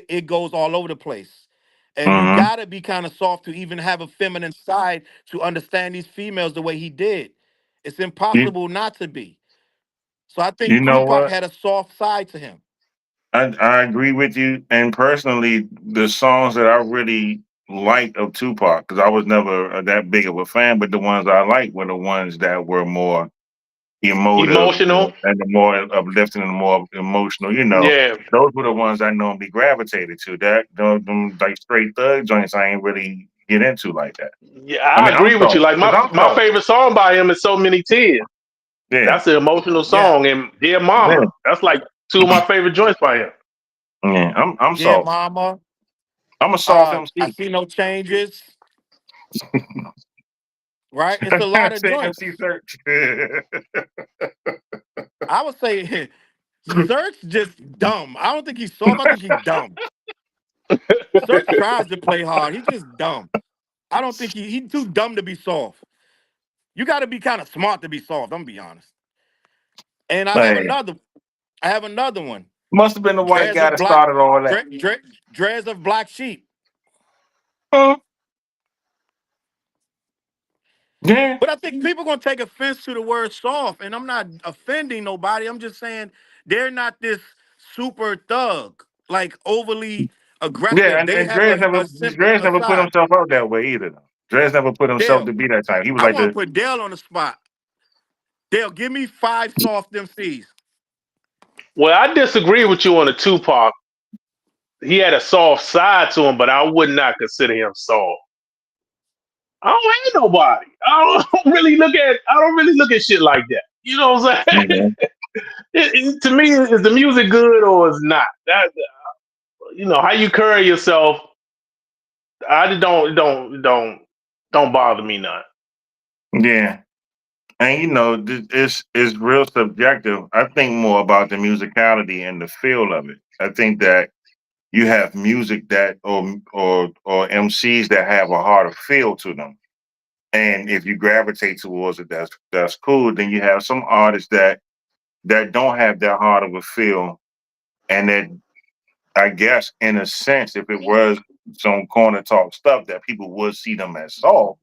Speaker 4: it goes all over the place. And you
Speaker 3: Mm-hmm.
Speaker 4: gotta be kind of soft to even have a feminine side to understand these females the way he did. It's
Speaker 3: You,
Speaker 4: impossible not to be. So I
Speaker 3: you
Speaker 4: think
Speaker 3: know
Speaker 4: Tupac
Speaker 3: what?
Speaker 4: had a soft side to him.
Speaker 3: I agree with you. And personally, the songs that I really liked of Tupac, because I was never that big of a fan, but the ones I liked were the ones that were more emotive
Speaker 2: Emotional.
Speaker 3: and the more uplifting and the more emotional.
Speaker 2: Yeah.
Speaker 3: Those were the ones I normally gravitated to. Them like straight thug joints, I ain't really get into like that.
Speaker 2: Yeah,
Speaker 3: I
Speaker 2: I
Speaker 3: mean, I'm
Speaker 2: agree with you.
Speaker 3: soft
Speaker 2: Like
Speaker 3: because I'm
Speaker 2: my
Speaker 3: soft.
Speaker 2: favorite song by him is So Many Tears.
Speaker 3: Yeah,
Speaker 2: That's an emotional
Speaker 4: Yeah.
Speaker 2: song. And Dear
Speaker 3: yeah,
Speaker 2: Mama. That's like two of my favorite joints by him.
Speaker 3: yeah. I'm
Speaker 4: Dear
Speaker 3: soft.
Speaker 4: Mama.
Speaker 3: I'm a soft
Speaker 4: I
Speaker 3: MC.
Speaker 4: see no changes. Right? It's a lot of
Speaker 3: Say MC
Speaker 4: joints.
Speaker 3: Search.
Speaker 4: I would say Search just dumb. I don't think he's soft. I think he's dumb. Search tries to play hard. He's just dumb. I don't think he's too dumb to be soft. You got to be kind of smart to be soft. I'm gonna be honest. And
Speaker 3: Man,
Speaker 4: I have another one.
Speaker 3: must have been the white
Speaker 4: Dreads
Speaker 3: guy
Speaker 4: of
Speaker 3: that
Speaker 4: black.
Speaker 3: started all that.
Speaker 4: Dreads of black sheep.
Speaker 3: Huh? Yeah,
Speaker 4: But I think people gonna take offense to the word soft, and I'm not offending nobody. I'm just saying they're not this super thug, like overly
Speaker 3: yeah,
Speaker 4: aggressive.
Speaker 3: and,
Speaker 4: They
Speaker 3: and
Speaker 4: have
Speaker 3: Dre's
Speaker 4: a
Speaker 3: never put
Speaker 4: side.
Speaker 3: himself out that way either. Dre's never put himself
Speaker 4: Dale,
Speaker 3: to be that type. He was
Speaker 4: I
Speaker 3: like
Speaker 4: want
Speaker 3: the
Speaker 4: to put Dale on the spot. Dale, give me 5 soft MCs.
Speaker 2: Well, I disagree with you on the Tupac. He had a soft side to him, but I would not consider him soft. I don't hate nobody. I don't really look at shit like that. You know what I'm saying?
Speaker 3: Mhm.
Speaker 2: To me, is the music good or is not? That how you carry yourself. I just don't bother me none.
Speaker 3: Yeah, and it's real subjective. I think more about the musicality and the feel of it. I think that you have music that or MCs that have a harder feel to them. And if you gravitate towards it, that's cool. Then you have some artists that don't have that hard of a feel, and that I guess in a sense, if it was some corner talk stuff, that people would see them as soft.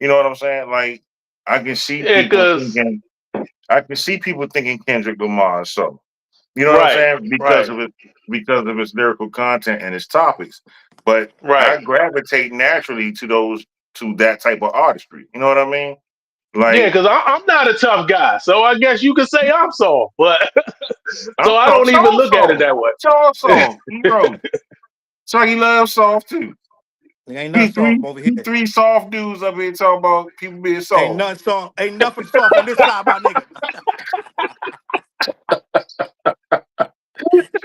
Speaker 3: You know what I'm saying? Like I can see
Speaker 2: Yeah,
Speaker 3: people
Speaker 2: cause
Speaker 3: thinking, I can see people thinking Kendrick Lamar is soft. You know what I'm
Speaker 2: right,
Speaker 3: saying?
Speaker 2: right,
Speaker 3: Because of its lyrical content and its topics. But
Speaker 2: right.
Speaker 3: I gravitate naturally to that type of artistry. You know what I mean?
Speaker 2: Yeah,
Speaker 3: Like
Speaker 2: because I'm not a tough guy, so I guess you could say I'm soft, but
Speaker 3: I'm
Speaker 2: so I
Speaker 3: soft,
Speaker 2: don't even
Speaker 3: Charles
Speaker 2: look at it
Speaker 3: soft,
Speaker 2: that way.
Speaker 3: Charles soft. He wrote it. So he loves soft too.
Speaker 4: There ain't
Speaker 3: He
Speaker 4: nothing soft
Speaker 3: three
Speaker 4: over
Speaker 3: he
Speaker 4: here.
Speaker 3: three soft dudes up here talking about people being
Speaker 4: Ain't
Speaker 3: soft.
Speaker 4: nothing soft. Ain't nothing soft on this side, my nigga.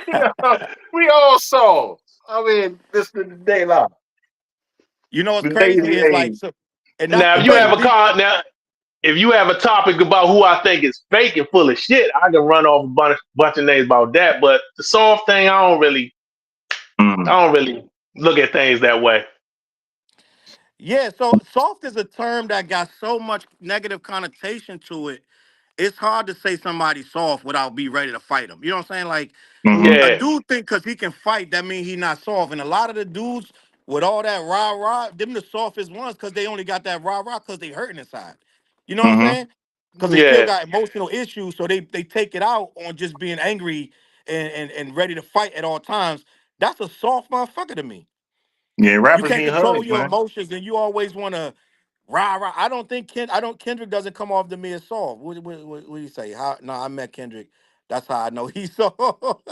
Speaker 3: Yeah, we all saw. I mean, this is the daylight,
Speaker 4: You know what's
Speaker 3: the
Speaker 4: crazy
Speaker 3: lazy
Speaker 4: is like
Speaker 3: age.
Speaker 4: so, and that's
Speaker 2: Now,
Speaker 4: the
Speaker 2: if you
Speaker 3: But
Speaker 2: have
Speaker 4: thing.
Speaker 2: a con now, if you have a topic about who I think is fake and full of shit, I can run off a bunch of names about that. But the soft thing,
Speaker 3: mm,
Speaker 2: I don't really look at things that way.
Speaker 4: Yeah, so soft is a term that got so much negative connotation to it. It's hard to say somebody's soft without be ready to fight him. You know what I'm saying? Like
Speaker 3: mm-hmm,
Speaker 4: a
Speaker 2: Yeah,
Speaker 4: dude think because he can fight, that means he not soft. And a lot of the dudes with all that rah rah, them the softest ones because they only got that rah rah because they hurting inside. You know what I'm
Speaker 3: mm-hmm.
Speaker 4: saying? Because they still
Speaker 2: yeah.
Speaker 4: got emotional issues, so they take it out on just being angry and ready to fight at all times. That's a soft motherfucker to me.
Speaker 3: Yeah,
Speaker 4: You
Speaker 3: rappers
Speaker 4: can't
Speaker 3: need
Speaker 4: control
Speaker 3: hugs,
Speaker 4: your
Speaker 3: man.
Speaker 4: emotions, and you always want to rah rah. I don't think Kendrick doesn't come off to me as soft. What do you say? How? No, I met Kendrick. That's how I know he's soft.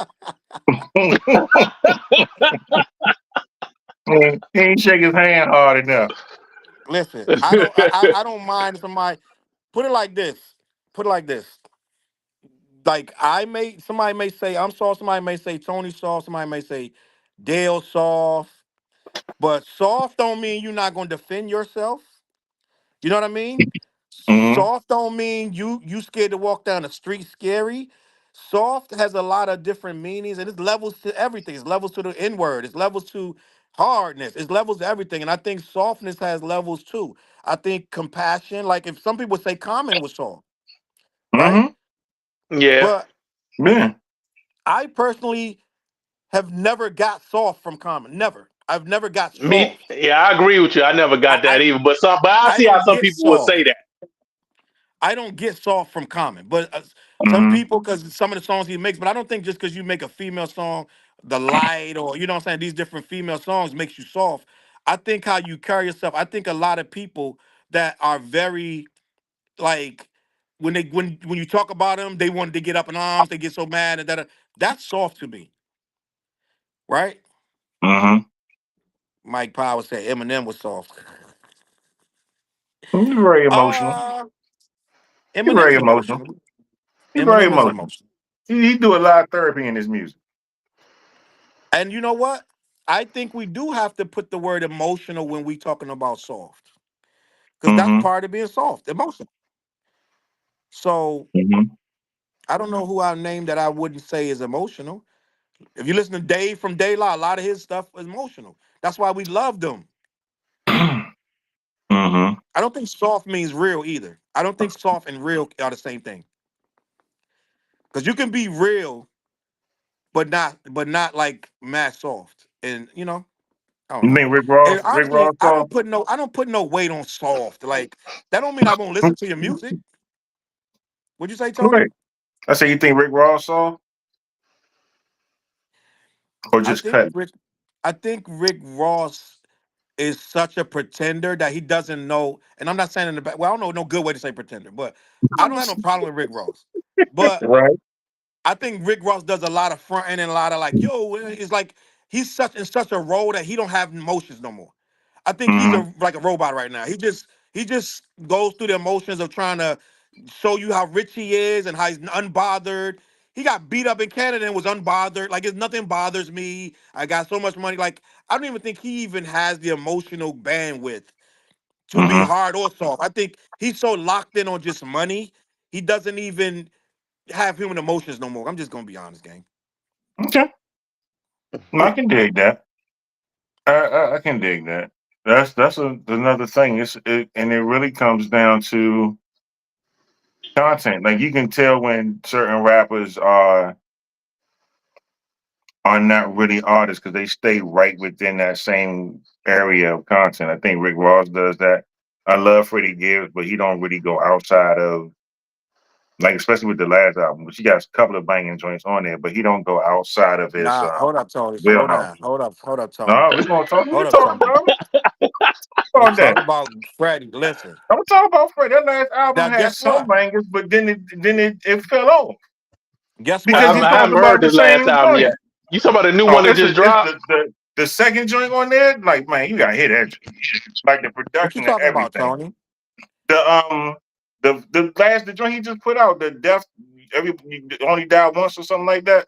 Speaker 3: He ain't shake his hand hard enough.
Speaker 4: Listen, I don't mind somebody. Put it like this. Put it like this. Like somebody may say I'm soft. Somebody may say Tony soft. Somebody may say Dale soft. But soft don't mean you're not gonna defend yourself. You know what I mean?
Speaker 3: Mm-hmm,
Speaker 4: Soft don't mean you scared to walk down the street scary. Soft has a lot of different meanings and it's levels to everything. It's levels to the N word. It's levels to hardness. It's levels to everything. And I think softness has levels too. I think compassion, like if some people say Common was soft, right?
Speaker 3: mm-hmm.
Speaker 2: Yeah,
Speaker 4: But
Speaker 3: Yeah.
Speaker 4: I personally have never got soft from Common. Never. I've never got
Speaker 2: me.
Speaker 4: soft.
Speaker 2: Yeah, I agree with you. I never
Speaker 4: I
Speaker 2: got that
Speaker 4: I,
Speaker 2: either. But I
Speaker 4: I
Speaker 2: see how
Speaker 4: don't
Speaker 2: some
Speaker 4: get
Speaker 2: people would say
Speaker 4: soft.
Speaker 2: that.
Speaker 4: I don't get soft from Common, but some
Speaker 3: Mm-hmm,
Speaker 4: people because some of the songs he makes. But I don't think just because you make a female song, the light or you know what I'm saying, these different female songs makes you soft. I think how you carry yourself. I think a lot of people that are very like when you talk about them, they want to get up in arms. They get so mad and that. That's soft to me, right?
Speaker 3: mm-hmm.
Speaker 4: Mike Power said Eminem was soft.
Speaker 3: He's very emotional.
Speaker 4: Uh,
Speaker 3: He's very
Speaker 4: Eminem's
Speaker 3: emotional.
Speaker 4: emotional.
Speaker 3: He's very
Speaker 4: Eminem is
Speaker 3: emotional.
Speaker 4: emotional.
Speaker 3: He do a lot of therapy in his music.
Speaker 4: And you know what? I think we do have to put the word emotional when we talking about soft. Because that's
Speaker 3: Mm-hmm,
Speaker 4: part of being soft, emotional. So
Speaker 3: mm-hmm.
Speaker 4: I don't know who I named that I wouldn't say is emotional. If you listen to Dave from Daylight, a lot of his stuff is emotional. That's why we loved him.
Speaker 3: Mm-hmm.
Speaker 4: I don't think soft means real either. I don't think soft and real are the same thing. Because you can be real, but not like mad soft. And I don't
Speaker 3: You
Speaker 4: know.
Speaker 3: think Rick
Speaker 4: And
Speaker 3: Ross? Rick
Speaker 4: honestly,
Speaker 3: Ross saw?
Speaker 4: I don't put no weight on soft. Like that don't mean I won't listen to your music. What'd you say, Tony?
Speaker 3: Wait. I say you think Rick Ross saw or
Speaker 4: I
Speaker 3: just
Speaker 4: think
Speaker 3: cut?
Speaker 4: Rick I think Rick Ross is such a pretender that he doesn't know, and I'm not saying in the back, well, I don't know no good way to say pretender, but I don't have no problem with Rick Ross. But
Speaker 3: Right.
Speaker 4: I think Rick Ross does a lot of fronting and a lot of like, yo, it's like he's such in such a role that he don't have emotions no more. I think he's
Speaker 3: Mm-hmm.
Speaker 4: a like a robot right now. He just goes through the emotions of trying to show you how rich he is and how he's unbothered. He got beat up in Canada and was unbothered. Like it's nothing bothers me. I got so much money. Like I don't even think he even has the emotional bandwidth to be
Speaker 3: Mm-hmm.
Speaker 4: hard or soft. I think he's so locked in on just money, he doesn't even have human emotions no more. I'm just gonna be honest, gang.
Speaker 3: Okay. I can dig that. I can dig that. Another thing. And it really comes down to content. Like you can tell when certain rappers are not really artists because they stay right within that same area of content. I think Rick Ross does that. I love Freddie Gibbs, but he don't really go outside of like especially with the last album, which he got a couple of banging joints on there, but he don't go outside of his
Speaker 4: Nah, hold up, Tony. Slow
Speaker 3: wheelhouse.
Speaker 4: down. Hold up, Tony.
Speaker 3: No, we're gonna talk. We
Speaker 4: Hold
Speaker 3: can
Speaker 4: up,
Speaker 3: talk
Speaker 4: Tony.
Speaker 3: about it.
Speaker 4: We
Speaker 3: About that.
Speaker 4: talk about Freddie. Listen.
Speaker 3: I'm gonna talk about Freddie. That last
Speaker 4: Now
Speaker 3: album had
Speaker 4: guess
Speaker 3: some
Speaker 4: what?
Speaker 3: bangers, but then it fell off
Speaker 4: Guess
Speaker 3: because
Speaker 4: what?
Speaker 3: he
Speaker 2: I
Speaker 3: talked
Speaker 2: haven't heard
Speaker 3: about the
Speaker 2: this last
Speaker 3: same
Speaker 2: album
Speaker 3: joint.
Speaker 2: yet. You talking about the new
Speaker 3: Oh,
Speaker 2: one that just
Speaker 3: it's
Speaker 2: dropped?
Speaker 3: the second joint on there. Like man, you gotta hit that. Like the
Speaker 4: What you
Speaker 3: production and
Speaker 4: talking about,
Speaker 3: everything.
Speaker 4: Tony?
Speaker 3: The joint he just put out, the death every you only die once or something like that.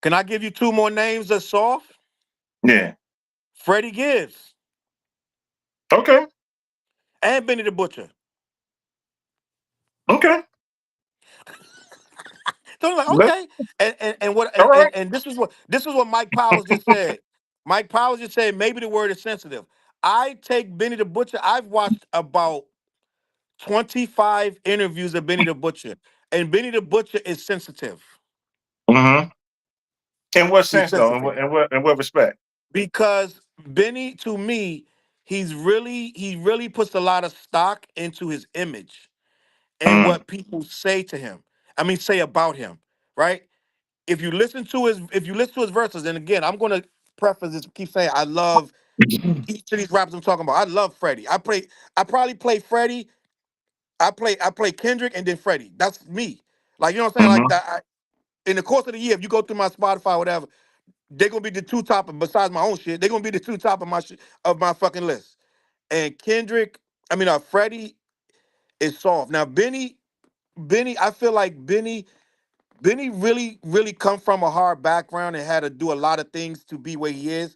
Speaker 4: Can I give you two more names that's soft?
Speaker 3: Yeah.
Speaker 4: Freddie Gibbs
Speaker 3: Okay.
Speaker 4: and Benny the Butcher.
Speaker 3: Okay.
Speaker 4: So I'm like,
Speaker 3: Let-
Speaker 4: okay. And what
Speaker 3: All right.
Speaker 4: and this is what Mike Powers just said. Mike Powers just said maybe the word is sensitive. I take Benny the Butcher. I've watched about 25 interviews of Benny the Butcher, and Benny the Butcher is sensitive.
Speaker 3: Mm-hmm. In what
Speaker 4: He's
Speaker 3: sense, though?
Speaker 4: sensitive
Speaker 3: In what respect?
Speaker 4: because Benny, to me, he really puts a lot of stock into his image and
Speaker 3: Mm-hmm.
Speaker 4: what people say to him. I mean, say about him, right? If you listen to his verses, and again, I'm gonna preface this, keep saying I love each of these rappers I'm talking about. I love Freddie. I probably play Freddie. I play Kendrick and then Freddie. That's me. Like you know what I'm saying? Like
Speaker 3: Mm-hmm.
Speaker 4: that. In the course of the year, if you go through my Spotify, whatever, they're gonna be the two top. Besides my own shit, they're gonna be the two top of my fucking list. And Freddie is soft. Now Benny, I feel like Benny really come from a hard background and had to do a lot of things to be where he is.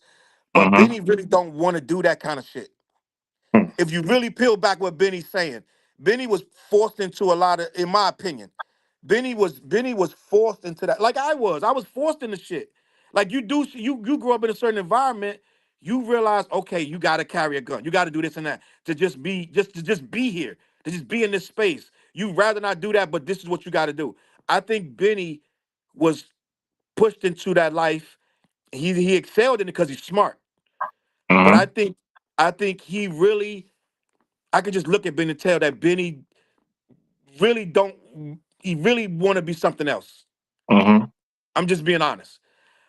Speaker 4: But
Speaker 3: Mm-hmm.
Speaker 4: Benny really don't want to do that kind of shit. If you really peel back what Benny's saying, Benny was forced into a lot of, in my opinion, Benny was forced into that. Like I was. I was forced into shit. Like you grew up in a certain environment, you realize, okay, you gotta carry a gun. You gotta do this and that to just be here, to just be in this space. You rather not do that, but this is what you gotta do. I think Benny was pushed into that life. He excelled in it because he's smart. But
Speaker 3: Mm-hmm.
Speaker 4: I think I could just look at Benny and tell that Benny really don't he really want to be something else.
Speaker 3: Mm-hmm.
Speaker 4: I'm just being honest.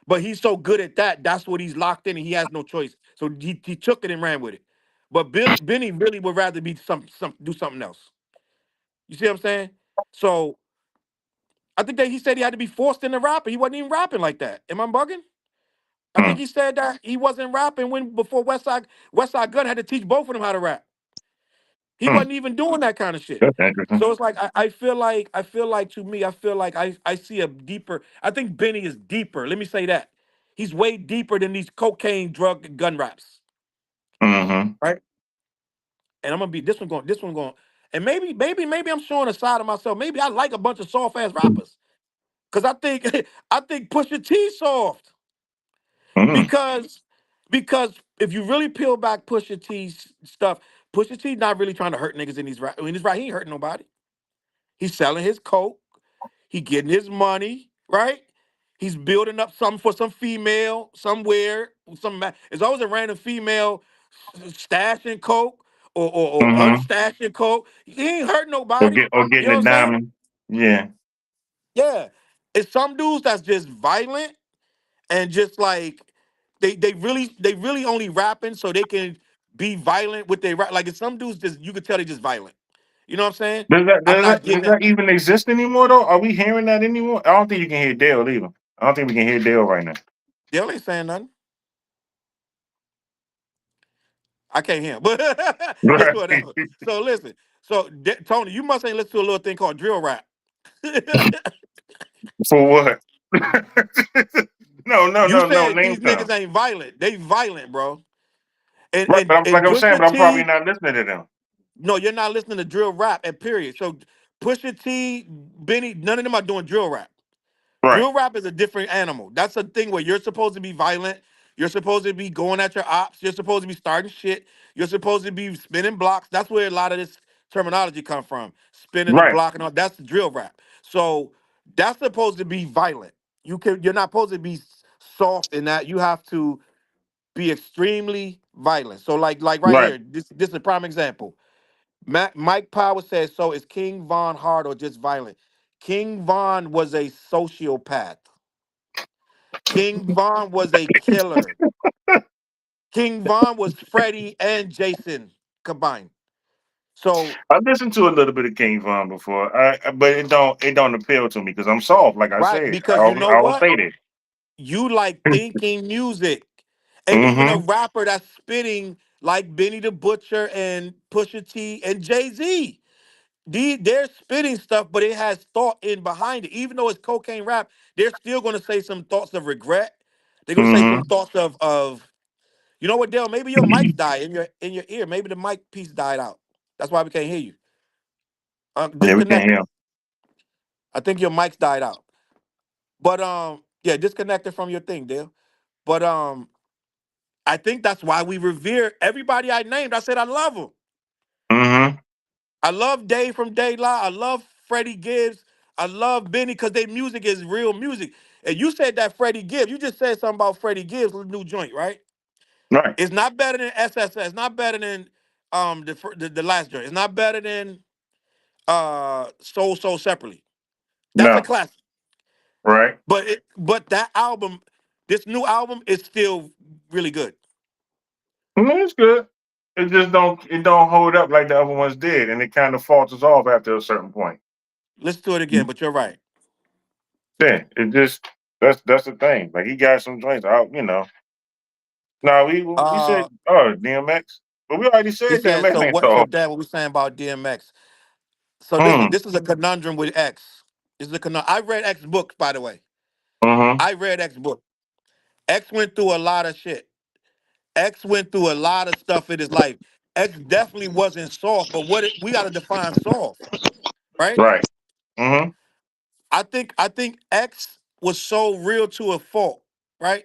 Speaker 4: But he's so good at that. That's what he's locked in, and he has no choice. So he took it and ran with it. But Benny really would rather be some do something else. You see what I'm saying? So I think that he said he had to be forced into rapping. He wasn't even rapping like that. Am I bugging? I think he said that he wasn't rapping when before Westside Gun had to teach both of them how to rap. He
Speaker 3: Mm-hmm.
Speaker 4: wasn't even doing that kind of shit.
Speaker 3: That's interesting.
Speaker 4: So it's like I feel like to me, I feel like I see a deeper. I think Benny is deeper. Let me say that. He's way deeper than these cocaine, drug, gun raps.
Speaker 3: Mm-hmm.
Speaker 4: Right? And I'm gonna be this one going, and maybe I'm showing a side of myself. Maybe I like a bunch of soft ass rappers. Cause I think I think Pusha T soft.
Speaker 3: Mm-hmm.
Speaker 4: Because because if you really peel back Pusha T's stuff, Pusha T not really trying to hurt niggas in these rap. I mean, he's right. He ain't hurting nobody. He's selling his coke. He getting his money, right? He's building up something for some female somewhere. It's always a random female stashing coke or
Speaker 3: Mm-hmm.
Speaker 4: unstashing coke. He ain't hurt nobody.
Speaker 3: Or
Speaker 4: You
Speaker 3: getting
Speaker 4: know
Speaker 3: a
Speaker 4: what I'm saying?
Speaker 3: diamond. Yeah.
Speaker 4: Yeah. It's some dudes that's just violent and just like they really only rapping so they can be violent with their rap. Like it's some dudes just you could tell they just violent. You know what I'm saying? I'm not
Speaker 3: Does
Speaker 4: getting that.
Speaker 3: that even exist anymore though? Are we hearing that anymore? I don't think you can hear Dale either. I don't think we can hear Dale right now.
Speaker 4: Dale ain't saying nothing. I can't hear him, but it's
Speaker 3: Right.
Speaker 4: whatever. So listen. So Tony, you must ain't listen to a little thing called drill rap.
Speaker 3: For what? No, no,
Speaker 4: You
Speaker 3: no, no.
Speaker 4: said
Speaker 3: Name
Speaker 4: these niggas
Speaker 3: some.
Speaker 4: ain't violent. They violent, bro. And
Speaker 3: Right,
Speaker 4: and
Speaker 3: but like
Speaker 4: and
Speaker 3: I'm saying,
Speaker 4: Pusha
Speaker 3: but I'm probably
Speaker 4: T,
Speaker 3: not listening to them.
Speaker 4: no, you're not listening to drill rap. At period. So Pusha T, Benny, none of them are doing drill rap.
Speaker 3: Right,
Speaker 4: Drill rap is a different animal. That's a thing where you're supposed to be violent. You're supposed to be going at your ops. You're supposed to be starting shit. You're supposed to be spinning blocks. That's where a lot of this terminology come from. Spinning the
Speaker 3: right,
Speaker 4: block and all. That's the drill rap. So that's supposed to be violent. You're not supposed to be soft in that. You have to be extremely violent. So like right
Speaker 3: right.
Speaker 4: here, this is a prime example. Mike Power says, so is King Von hard or just violent? King Von was a sociopath. King Von was a killer. King Von was Freddie and Jason combined. So
Speaker 3: I listened to a little bit of King Von before, but it don't appeal to me because I'm soft. Like I
Speaker 4: right,
Speaker 3: said,
Speaker 4: because you
Speaker 3: I
Speaker 4: know
Speaker 3: always
Speaker 4: what?
Speaker 3: say that.
Speaker 4: You like thinking music. And even a
Speaker 3: Mm-hmm.
Speaker 4: rapper that's spitting like Benny the Butcher and Pusha T and Jay-Z. they're spitting stuff, but it has thought in behind it. Even though it's cocaine rap, they're still going to say some thoughts of regret. They're going to say some
Speaker 3: Mm-hmm.
Speaker 4: thoughts of you know what, Dale? Maybe your mic's died in your ear. Maybe the mic piece died out. That's why we can't hear you.
Speaker 3: Yeah, we can
Speaker 4: Disconnect
Speaker 3: hear
Speaker 4: it.
Speaker 3: him.
Speaker 4: I think your mic's died out. But yeah, disconnect it from your thing, Dale. But I think that's why we revere everybody I named. I said I love them.
Speaker 3: Mm-hmm.
Speaker 4: I love Dave from Day La. I love Freddie Gibbs. I love Benny because their music is real music. And you said that Freddie Gibbs, you just said something about Freddie Gibbs' new joint, right?
Speaker 3: Right.
Speaker 4: It's not better than SSS. It's not better than the last joint. It's not better than Soul Separately. That's a
Speaker 3: No.
Speaker 4: classic.
Speaker 3: Right.
Speaker 4: But that album, this new album is still really good.
Speaker 3: It's good. It don't hold up like the other ones did, and it kind of falters off after a certain point.
Speaker 4: Listen to it again, but you're right.
Speaker 3: Yeah, it just that's the thing. Like he got some joints out. No, we said
Speaker 4: Uh
Speaker 3: DMX, but we already
Speaker 4: he
Speaker 3: said
Speaker 4: said,
Speaker 3: DMX
Speaker 4: so
Speaker 3: ain't
Speaker 4: what so
Speaker 3: soft.
Speaker 4: Dad, what we saying about DMX? So
Speaker 3: Mm.
Speaker 4: this is a conundrum with X. This is a conundrum. I read X books, by the way.
Speaker 3: Mm-hmm.
Speaker 4: I read X book. X went through a lot of shit. X went through a lot of stuff in his life. X definitely wasn't soft, but we got to define soft, right?
Speaker 3: Right. Mm-hmm.
Speaker 4: I think X was so real to a fault, right?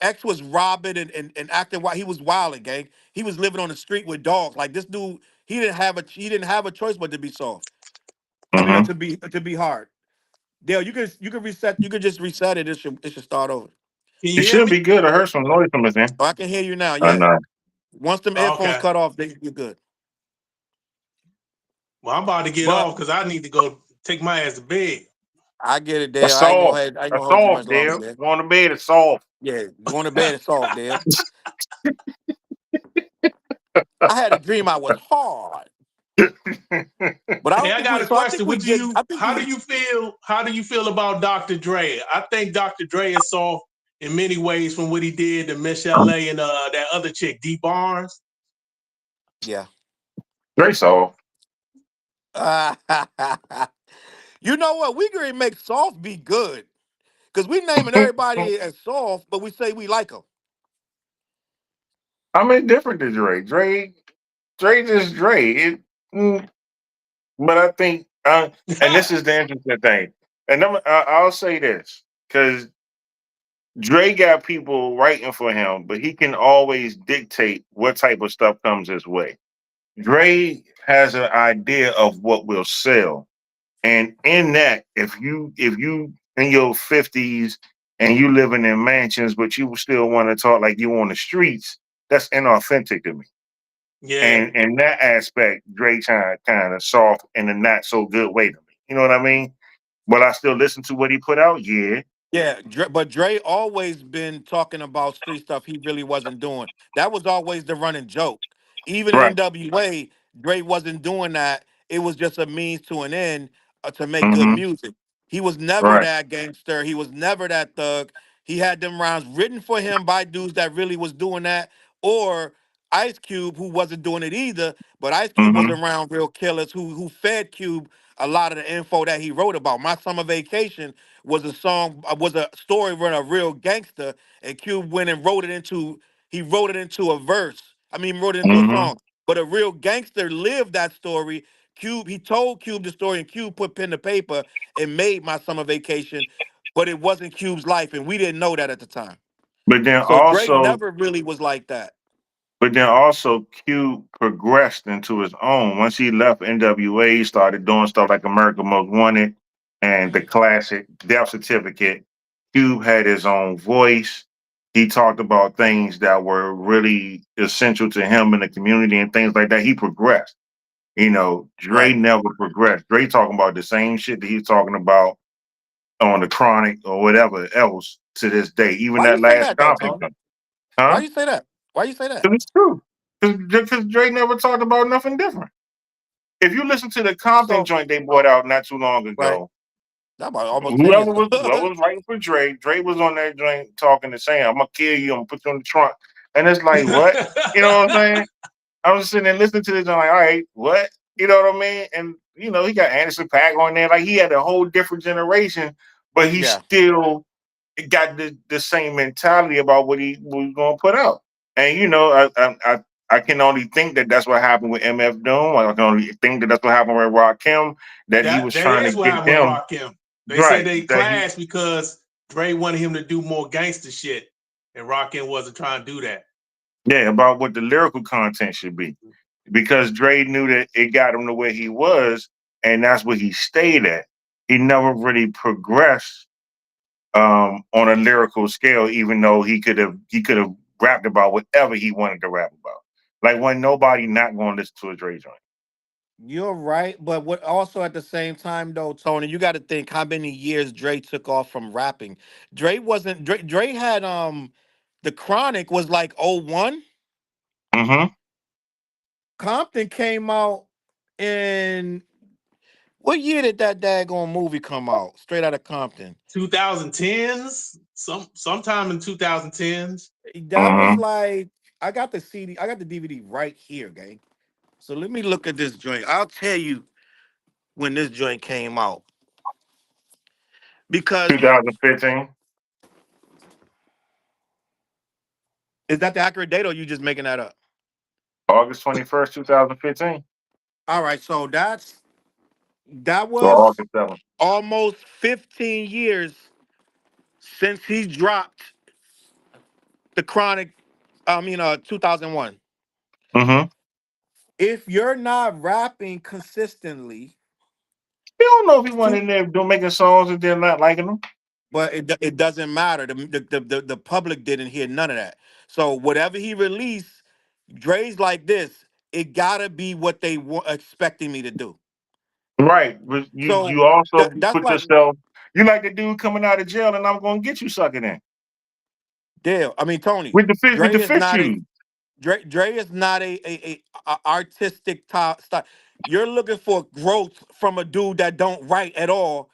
Speaker 4: X was robbing and acting wild. He was wilding, gang. He was living on the street with dogs. Like this dude, he didn't have a choice but to be soft. I mean,
Speaker 3: Mm-hmm.
Speaker 4: to be hard. Dale, you can reset. You can just reset it. It should start over.
Speaker 5: Can
Speaker 3: It
Speaker 5: you hear
Speaker 3: should
Speaker 5: me?
Speaker 3: be good. I heard some noise from his end.
Speaker 4: Oh, I can hear you now.
Speaker 3: I
Speaker 4: Yeah.
Speaker 3: know.
Speaker 4: Once them earphones
Speaker 5: Okay.
Speaker 4: cut off, you're good.
Speaker 5: Well, I'm about to get
Speaker 4: But
Speaker 5: off because I need to go take my ass to bed.
Speaker 4: I get it,
Speaker 3: That's
Speaker 4: Dale.
Speaker 3: soft.
Speaker 4: I ain't
Speaker 3: That's
Speaker 4: gonna hold you much
Speaker 3: soft,
Speaker 4: longer,
Speaker 3: Dale.
Speaker 4: Dale.
Speaker 3: Going to bed is soft.
Speaker 4: Yeah, going to bed is soft, Dale. I had a dream I was hard, but I
Speaker 5: Hey,
Speaker 4: don't
Speaker 5: I
Speaker 4: think
Speaker 5: got
Speaker 4: we.
Speaker 5: a
Speaker 4: So I think
Speaker 5: question.
Speaker 4: we
Speaker 5: What do
Speaker 4: get.
Speaker 5: you?
Speaker 4: I think
Speaker 5: How do
Speaker 4: we.
Speaker 5: you feel? How do you feel about Dr. Dre? I think Dr. Dre is soft in many ways from what he did to Michelle and that other chick, D Barnes.
Speaker 4: Yeah.
Speaker 3: Very soft.
Speaker 4: You know what? We can make soft be good because we naming everybody as soft, but we say we like them.
Speaker 3: I mean, different than Dre. Dre just Dre. Mm, but I think, and this is the interesting thing, and I'll say this because Dre got people writing for him, but he can always dictate what type of stuff comes his way. Dre has an idea of what will sell, and in that, if you in your 50s and you living in mansions, but you still want to talk like you on the streets, that's inauthentic to me.
Speaker 5: Yeah.
Speaker 3: And in that aspect, Dre kind of soft in a not so good way to me. You know what I mean? But I still listen to what he put out. Yeah,
Speaker 4: Yeah, but Dre always been talking about street stuff he really wasn't doing. That was always the running joke. Even in
Speaker 3: right.
Speaker 4: NWA, Dre wasn't doing that. It was just a means to an end to make good
Speaker 3: Mm-hmm.
Speaker 4: music. He was never
Speaker 3: Right.
Speaker 4: that gangster. He was never that thug. He had them rounds written for him by dudes that really was doing that, or Ice Cube who wasn't doing it either. But Ice Cube was
Speaker 3: Mm-hmm.
Speaker 4: around real killers who fed Cube a lot of the info that he wrote about. My Summer Vacation was a story from a real gangster, and Cube went and wrote it into a verse. I mean, wrote it into a
Speaker 3: Mm-hmm.
Speaker 4: song. But a real gangster lived that story. He told Cube the story, and Cube put pen to paper and made My Summer Vacation. But it wasn't Cube's life, and we didn't know that at the time.
Speaker 3: But then
Speaker 4: So Dre
Speaker 3: also,
Speaker 4: never really was like that.
Speaker 3: but then also, Q progressed into his own. Once he left NWA, he started doing stuff like America Most Wanted and the classic Death Certificate. Cube had his own voice. He talked about things that were really essential to him in the community and things like that. He progressed. Dre
Speaker 4: Right.
Speaker 3: never progressed. Dre talking about the same shit that he's talking about on the Chronic or whatever else to this day. Even
Speaker 4: Why you
Speaker 3: that
Speaker 4: say
Speaker 3: last
Speaker 4: that though,
Speaker 3: Compton
Speaker 4: Tony?
Speaker 3: joint.
Speaker 4: Why
Speaker 3: Huh?
Speaker 4: you say that? Why you say that?
Speaker 3: Because it's true. Because Dre never talked about nothing different. If you listen to the Compton
Speaker 4: So
Speaker 3: joint they brought out not too long
Speaker 4: right,
Speaker 3: ago,
Speaker 4: that about almost 10 years
Speaker 3: whoever
Speaker 4: ago.
Speaker 3: was writing for Dre was on that joint talking and saying, "I'm gonna kill you. I'm gonna put you in the trunk." And it's like, what? You know what I'm saying? I was sitting there listening to this. I'm like, all right, what? You know what I mean? And he got Anderson Paak on there. Like he had a whole different generation, but he
Speaker 4: Yeah.
Speaker 3: still got the same mentality about what he was going to put out. And I can only think that that's what happened with MF Doom. I can only think that that's what happened with Rakim. That he was
Speaker 5: That
Speaker 3: trying to
Speaker 5: is what
Speaker 3: get
Speaker 5: happened with
Speaker 3: them
Speaker 5: Rakim. They said
Speaker 3: right.
Speaker 5: they
Speaker 3: That he
Speaker 5: clashed because Dre wanted him to do more gangster shit, and Rakim wasn't trying to do that.
Speaker 3: Yeah, about what the lyrical content should be. Because Dre knew that it got him to where he was, and that's where he stayed at. He never really progressed on a lyrical scale, even though he could have rapped about whatever he wanted to rap about. Like when nobody not going to listen to a Dre joint.
Speaker 4: You're right, but what also at the same time though, Tony, you got to think how many years Dre took off from rapping. Dre wasn't Dre. Dre had the Chronic was like '01.
Speaker 3: Mm-hmm.
Speaker 4: Compton came out in what year did that daggone movie come out? Straight out of Compton.
Speaker 5: 2010s, sometime in 2010s.
Speaker 4: That was
Speaker 3: Mm-hmm.
Speaker 4: like I got the CD, I got the DVD right here, gang. So let me look at this joint. I'll tell you when this joint came out because
Speaker 3: 2015,
Speaker 4: is that the accurate date or you just making that up?
Speaker 3: August 21st, 2015,
Speaker 4: All right, so that
Speaker 3: or
Speaker 4: was
Speaker 3: August 7th.
Speaker 4: almost 15 years since he dropped the Chronic. 2001.
Speaker 3: Mm-hmm.
Speaker 4: If you're not rapping consistently,
Speaker 3: You don't know if he went
Speaker 4: to,
Speaker 3: in there doing making songs and they're not liking them.
Speaker 4: but it doesn't matter. The public didn't hear none of that. So whatever he released, Dre's like this. It gotta be what they were expecting me to do.
Speaker 3: Right. But you
Speaker 4: So
Speaker 3: you also
Speaker 4: that's
Speaker 3: put
Speaker 4: like
Speaker 3: yourself, you like the dude coming out of jail and I'm gonna get you sucking in.
Speaker 4: Dale. I mean Tony.
Speaker 3: With the fish with
Speaker 4: Dre
Speaker 3: the
Speaker 4: is
Speaker 3: fish
Speaker 4: not a
Speaker 3: shoes.
Speaker 4: Dre is not a artistic top style. You're looking for growth from a dude that don't write at all,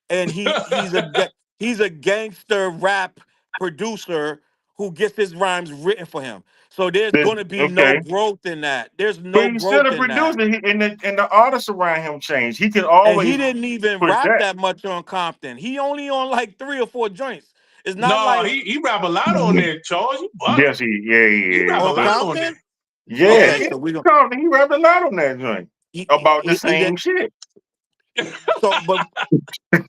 Speaker 4: and he's a gangster rap producer who gets his rhymes written for him. So there's going to be no
Speaker 3: Okay.
Speaker 4: growth in that. There's
Speaker 3: But
Speaker 4: no
Speaker 3: he's still
Speaker 4: growth
Speaker 3: a
Speaker 4: in that.
Speaker 3: producer, and the artists around him change. He can
Speaker 4: And
Speaker 3: always
Speaker 4: he didn't even
Speaker 3: push
Speaker 4: rap
Speaker 3: that.
Speaker 4: that much on Compton. He only on like 3 or 4 joints. It's not
Speaker 5: No,
Speaker 4: like
Speaker 5: he rap a lot on there, Charles. You bugging.
Speaker 3: Yes, yeah,
Speaker 5: He rap a
Speaker 4: on
Speaker 3: yeah.
Speaker 5: lot on
Speaker 4: Compton.
Speaker 5: there.
Speaker 3: Yeah,
Speaker 4: Okay,
Speaker 5: Yeah.
Speaker 3: yeah.
Speaker 4: so we don't.
Speaker 3: He rapped a lot on that joint about the
Speaker 4: He
Speaker 3: same
Speaker 4: did.
Speaker 3: shit.
Speaker 4: So, but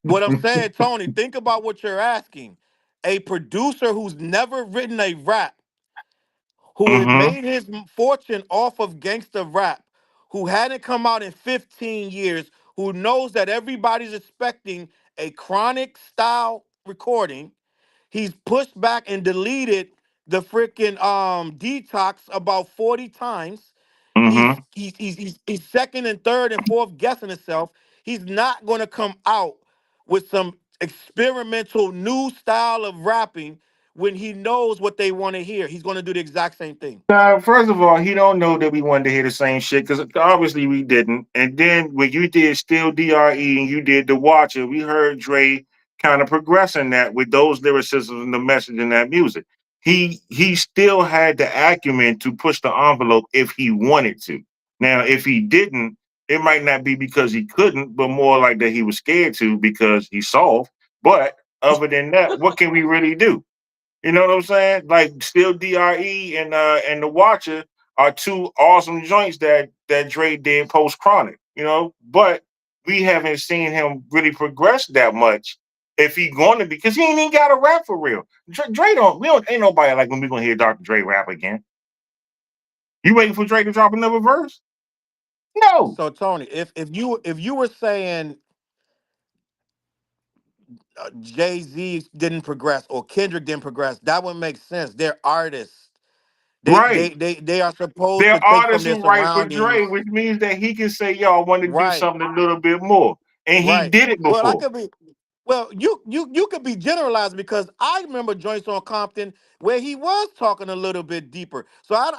Speaker 4: what I'm saying, Tony, think about what you're asking. A producer who's never written a rap, who had
Speaker 3: Mm-hmm.
Speaker 4: made his fortune off of gangster rap, who hadn't come out in 15 years, who knows that everybody's expecting a chronic style recording. He's pushed back and deleted the freaking detox about 40 times.
Speaker 3: Mm-hmm.
Speaker 4: He's second and third and fourth guessing himself. He's not going to come out with some experimental new style of rapping when he knows what they want to hear. He's going to do the exact same thing.
Speaker 3: Now, first of all, he don't know that we wanted to hear the same shit because obviously we didn't. And then when you did Still DRE and you did The Watcher, we heard Dre kind of progressing that with those lyricisms and the message in that music. He still had the acumen to push the envelope if he wanted to. Now, if he didn't, it might not be because he couldn't, but more like that he was scared to because he's soft. But other than that, what can we really do? You know what I'm saying? Like Still DRE and The Watcher are two awesome joints that Dre did post Chronic, but we haven't seen him really progress that much if he going to be because he ain't even got a rap for real. Dre don't we don't ain't nobody like when we gonna hear Dr. Dre rap again. You waiting for Dre to drop another verse? No.
Speaker 4: So Tony, if you were saying Jay Z didn't progress or Kendrick didn't progress, that would make sense. They're artists. They
Speaker 3: Right.
Speaker 4: they they they are supposed
Speaker 3: They're
Speaker 4: to take from
Speaker 3: artists
Speaker 4: their
Speaker 3: who write for
Speaker 4: surroundings.
Speaker 3: Dre, which means that he can say, yo, I want to do
Speaker 4: Right,
Speaker 3: something a little bit more. And he
Speaker 4: right.
Speaker 3: did it
Speaker 4: Well, I
Speaker 3: before.
Speaker 4: could be. Well, you could be generalized because I remember joints on Compton where he was talking a little bit deeper. So I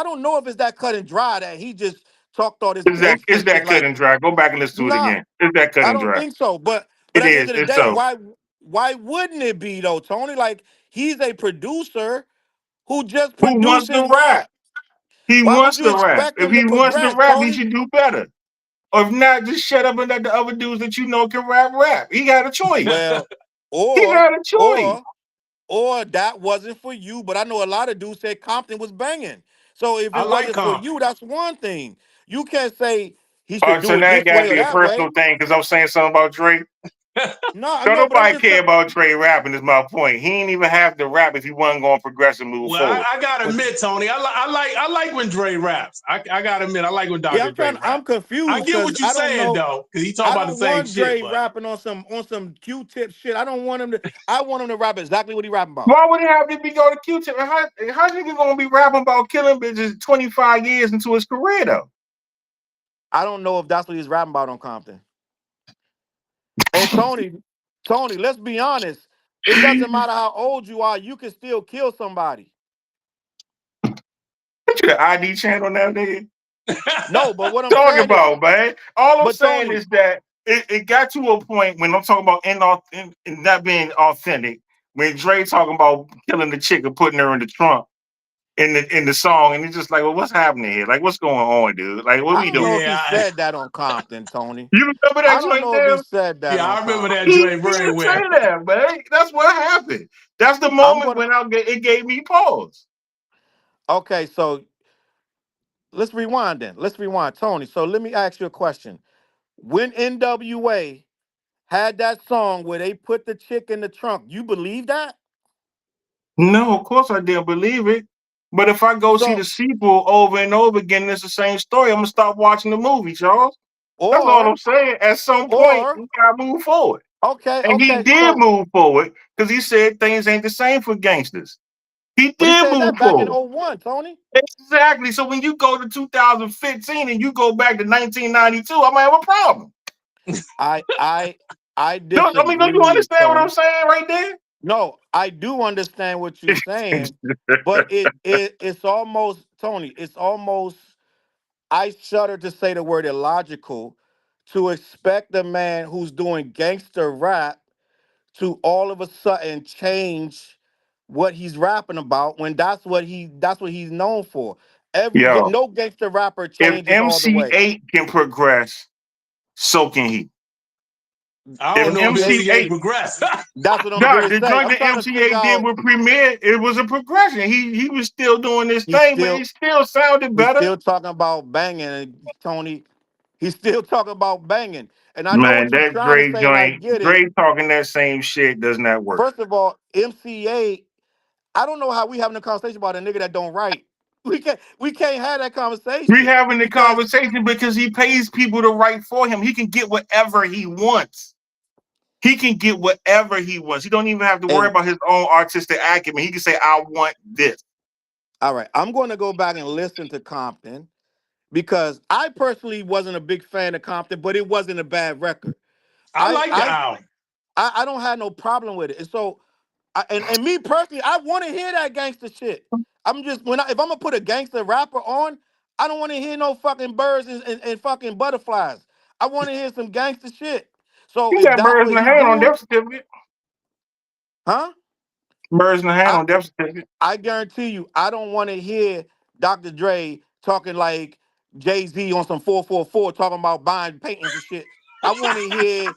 Speaker 4: don't know if it's that cut and dry that he just talked all this
Speaker 3: Is
Speaker 4: gangster shit.
Speaker 3: that cut
Speaker 4: Like,
Speaker 3: and dry? Go back and listen to it
Speaker 4: nah,
Speaker 3: again. Is that cut
Speaker 4: I
Speaker 3: and
Speaker 4: don't
Speaker 3: dry?
Speaker 4: think so. But
Speaker 3: It
Speaker 4: at the end
Speaker 3: is.
Speaker 4: of the
Speaker 3: It's
Speaker 4: day,
Speaker 3: so.
Speaker 4: why wouldn't it be though, Tony? Like he's a producer who just
Speaker 3: Who wants to
Speaker 4: producing
Speaker 3: rap?
Speaker 4: rap.
Speaker 3: He
Speaker 4: Why would
Speaker 3: wants
Speaker 4: you
Speaker 3: to rap.
Speaker 4: expect
Speaker 3: If
Speaker 4: him to
Speaker 3: he wants to
Speaker 4: progress,
Speaker 3: rap, he
Speaker 4: Tony?
Speaker 3: should do better. Or if not, just shut up and let the other dudes that you know can rap. He got a choice.
Speaker 4: Well,
Speaker 3: He
Speaker 4: or
Speaker 3: got a choice.
Speaker 4: or or that wasn't for you. But I know a lot of dudes said Compton was banging. So if
Speaker 5: I
Speaker 4: it
Speaker 5: like
Speaker 4: wasn't for
Speaker 5: Compton.
Speaker 4: you, that's one thing. You can't say he
Speaker 3: All
Speaker 4: should
Speaker 3: right, so
Speaker 4: do it
Speaker 3: now it
Speaker 4: this
Speaker 3: gotta
Speaker 4: way or
Speaker 3: be a
Speaker 4: that way.
Speaker 3: personal thing because I'm saying something about Drake.
Speaker 4: No, I
Speaker 3: Don't
Speaker 4: know, but I'm
Speaker 3: nobody
Speaker 4: just
Speaker 3: care
Speaker 4: saying.
Speaker 3: about Dre rapping. Is my point. He ain't even have to rap if he wasn't going to progress and move
Speaker 5: Well,
Speaker 3: forward.
Speaker 5: I gotta
Speaker 4: But
Speaker 5: admit, Tony, I like when Dre raps. I gotta admit, I like when
Speaker 4: yeah,
Speaker 5: Dr. Dre
Speaker 4: I'm
Speaker 5: rap. I
Speaker 4: confused
Speaker 5: get
Speaker 4: because
Speaker 5: what you're
Speaker 4: I don't
Speaker 5: saying
Speaker 4: know.
Speaker 5: though, because he talking
Speaker 4: I
Speaker 5: about the
Speaker 4: don't
Speaker 5: same
Speaker 4: want
Speaker 5: shit,
Speaker 4: Dre
Speaker 5: but
Speaker 4: rapping on some Q-tip shit. I don't want him to. I want him to rap exactly what he rapping about.
Speaker 3: Why would he have to be go to Q-Tip? How nigga gonna be rapping about killing bitches 25 years into his career though?
Speaker 4: I don't know if that's what he's rapping about on Compton. And Tony, let's be honest. It doesn't matter how old you are. You can still kill somebody.
Speaker 3: What you the ID channel now, nigga?
Speaker 4: No, but what I'm
Speaker 3: Talk
Speaker 4: saying is,
Speaker 3: about, man. All I'm
Speaker 4: but
Speaker 3: saying
Speaker 4: Tony,
Speaker 3: is that it got to a point when I'm talking about not being authentic. When Dre talking about killing the chick and putting her in the trunk in the song, and it's just like, well, what's happening here? Like, what's going on, dude? Like, what
Speaker 4: I
Speaker 3: we
Speaker 4: don't know
Speaker 3: doing?
Speaker 4: if he
Speaker 5: yeah,
Speaker 4: said that on Compton, Tony.
Speaker 3: You remember that
Speaker 4: I don't
Speaker 3: joint
Speaker 4: know if he
Speaker 3: there?
Speaker 4: said that
Speaker 5: yeah,
Speaker 4: on
Speaker 5: I remember that
Speaker 3: He
Speaker 4: Compton.
Speaker 5: joint very
Speaker 3: didn't say
Speaker 5: well.
Speaker 3: that, man. That's what happened. That's the
Speaker 4: I'm
Speaker 3: moment
Speaker 4: gonna.
Speaker 3: when it gave me pause.
Speaker 4: Okay, so let's rewind then. Let's rewind, Tony. So let me ask you a question. When NWA had that song where they put the chick in the trunk, you believe that?
Speaker 3: No, of course I didn't believe it. But if I go see the
Speaker 4: So,
Speaker 3: sequel over and over again, and it's the same story, I'm gonna stop watching the movie, Charles. That's all I'm
Speaker 4: or,
Speaker 3: saying. At some point,
Speaker 4: or,
Speaker 3: we gotta move forward.
Speaker 4: okay,
Speaker 3: And he
Speaker 4: okay.
Speaker 3: did
Speaker 4: So,
Speaker 3: move forward because he said things ain't the same for gangsters. He
Speaker 4: but he
Speaker 3: did
Speaker 4: said
Speaker 3: move
Speaker 4: that back in
Speaker 3: forward.
Speaker 4: '01, Tony.
Speaker 3: Exactly. So when you go to 2015 and you go back to 1992, I might have a problem.
Speaker 4: I, I, I
Speaker 3: No, I mean, don't you
Speaker 4: disagree,
Speaker 3: understand what I'm
Speaker 4: Tony.
Speaker 3: saying right there?
Speaker 4: No, I do understand what you're saying, but it's almost Tony. It's almost I shudder to say the word illogical to expect a man who's doing gangster rap to all of a sudden change what he's rapping about when that's what he's known for.
Speaker 3: Yo,
Speaker 4: No gangster rapper
Speaker 3: if
Speaker 4: changes all the way.
Speaker 3: MC8 can progress, so can he.
Speaker 5: I
Speaker 3: If
Speaker 5: don't know if
Speaker 4: Okay,
Speaker 5: MC8
Speaker 3: MC8,
Speaker 5: progressed.
Speaker 4: that's what I'm
Speaker 3: nah,
Speaker 4: gonna
Speaker 3: the
Speaker 4: say.
Speaker 3: joint
Speaker 4: I'm
Speaker 3: that
Speaker 4: trying to figure
Speaker 3: MC8 did
Speaker 4: out.
Speaker 3: with Premier, it was a progression. He was still doing this
Speaker 4: He's
Speaker 3: thing, but he
Speaker 4: still
Speaker 3: still sounded
Speaker 4: he's
Speaker 3: better.
Speaker 4: still talking about banging, Tony. He's still talking about banging, and I know
Speaker 3: Man,
Speaker 4: what you're
Speaker 3: that
Speaker 4: trying to
Speaker 3: Dre
Speaker 4: say, and I
Speaker 3: joint,
Speaker 4: get it.
Speaker 3: Dre talking that same shit does not work.
Speaker 4: First of all, MCA. I don't know how we having a conversation about a nigga that don't write. We can't have that
Speaker 3: We
Speaker 4: conversation
Speaker 3: having the
Speaker 4: because
Speaker 3: conversation because he pays people to write for him. He can get whatever he wants. He can get whatever he wants. He don't even have to worry
Speaker 4: and
Speaker 3: about his own artistic acumen. He can say, I want this.
Speaker 4: all right, I'm going to go back and listen to Compton because I personally wasn't a big fan of Compton, but it wasn't a bad record.
Speaker 5: I
Speaker 4: I
Speaker 5: like the
Speaker 4: I
Speaker 5: album.
Speaker 4: I don't have no problem with it, and so and me personally, I want to hear that gangster shit. I'm just if I'm gonna put a gangster rapper on, I don't want to hear no fucking birds and fucking butterflies. I want to hear some gangster shit. So
Speaker 3: He
Speaker 4: if
Speaker 3: got
Speaker 4: that's
Speaker 3: birds
Speaker 4: what
Speaker 3: in the
Speaker 4: he
Speaker 3: hand on
Speaker 4: doing,
Speaker 3: death certificate.
Speaker 4: huh?
Speaker 3: Birds in the hand
Speaker 4: I
Speaker 3: on death certificate.
Speaker 4: I guarantee you, I don't want to hear Dr. Dre talking like Jay-Z on some 444 talking about buying paintings and shit. I want to hear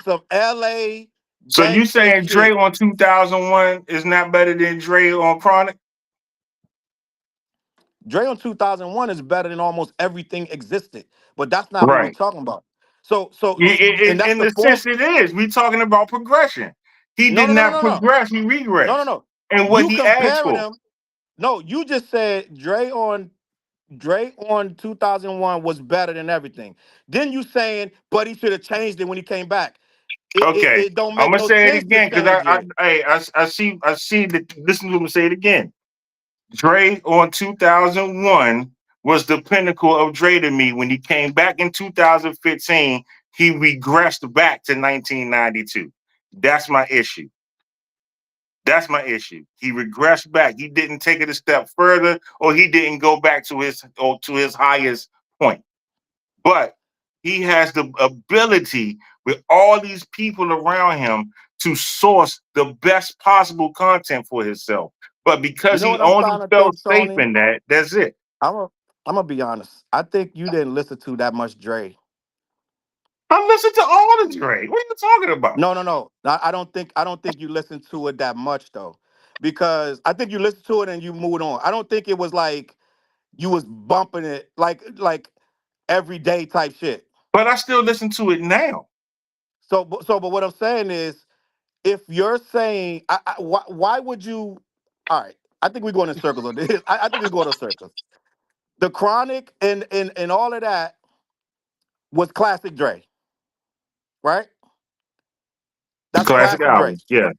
Speaker 4: some LA
Speaker 3: So you
Speaker 4: gangster
Speaker 3: saying Dre
Speaker 4: shit.
Speaker 3: on 2001 is not better than Dre on Chronic?
Speaker 4: Dre on 2001 is better than almost everything existed, but that's not what we're
Speaker 3: Right.
Speaker 4: talking about. And that's
Speaker 3: In
Speaker 4: the
Speaker 3: the
Speaker 4: form.
Speaker 3: sense it is. We talking about progression. He
Speaker 4: No,
Speaker 3: did
Speaker 4: no, no,
Speaker 3: not
Speaker 4: no, no,
Speaker 3: progress. He
Speaker 4: no, no,
Speaker 3: regressed.
Speaker 4: no.
Speaker 3: And what
Speaker 4: You
Speaker 3: he asked
Speaker 4: comparing
Speaker 3: for.
Speaker 4: them? No, you just said Dre on 2001 was better than everything. Then you saying, but he should have changed it when he came back. It, it,
Speaker 3: Okay.
Speaker 4: it don't
Speaker 3: I'm
Speaker 4: make
Speaker 3: gonna
Speaker 4: no
Speaker 3: say it
Speaker 4: sense to
Speaker 3: again because
Speaker 4: change it.
Speaker 3: I see that listen to me say it again. Dre on 2001 was the pinnacle of Dre to me. When he came back in 2015, he regressed back to 1992. That's my issue. That's my issue. He regressed back. He didn't take it a step further, or he didn't go back to his highest point. But he has the ability with all these people around him to source the best possible content for himself. But
Speaker 4: You
Speaker 3: because
Speaker 4: know
Speaker 3: he
Speaker 4: what I'm
Speaker 3: only
Speaker 4: starting to
Speaker 3: felt
Speaker 4: think,
Speaker 3: safe
Speaker 4: Tony?
Speaker 3: in that, that's it.
Speaker 4: I'm gonna be honest. I think you didn't listen to that much Dre.
Speaker 3: I listen to all the Dre. What are you talking about?
Speaker 4: No. I don't think you listened to it that much though, because I think you listened to it and you moved on. I don't think it was like you was bumping it like everyday type shit.
Speaker 3: But I still listen to it now.
Speaker 4: But what I'm saying is, if you're saying, why would you? All right, I think we're going in circles on this. I think we're going in circles. The Chronic and all of that was classic Dre, right?
Speaker 3: The
Speaker 4: That's
Speaker 3: classic
Speaker 4: classic Dre.
Speaker 3: album. Yeah.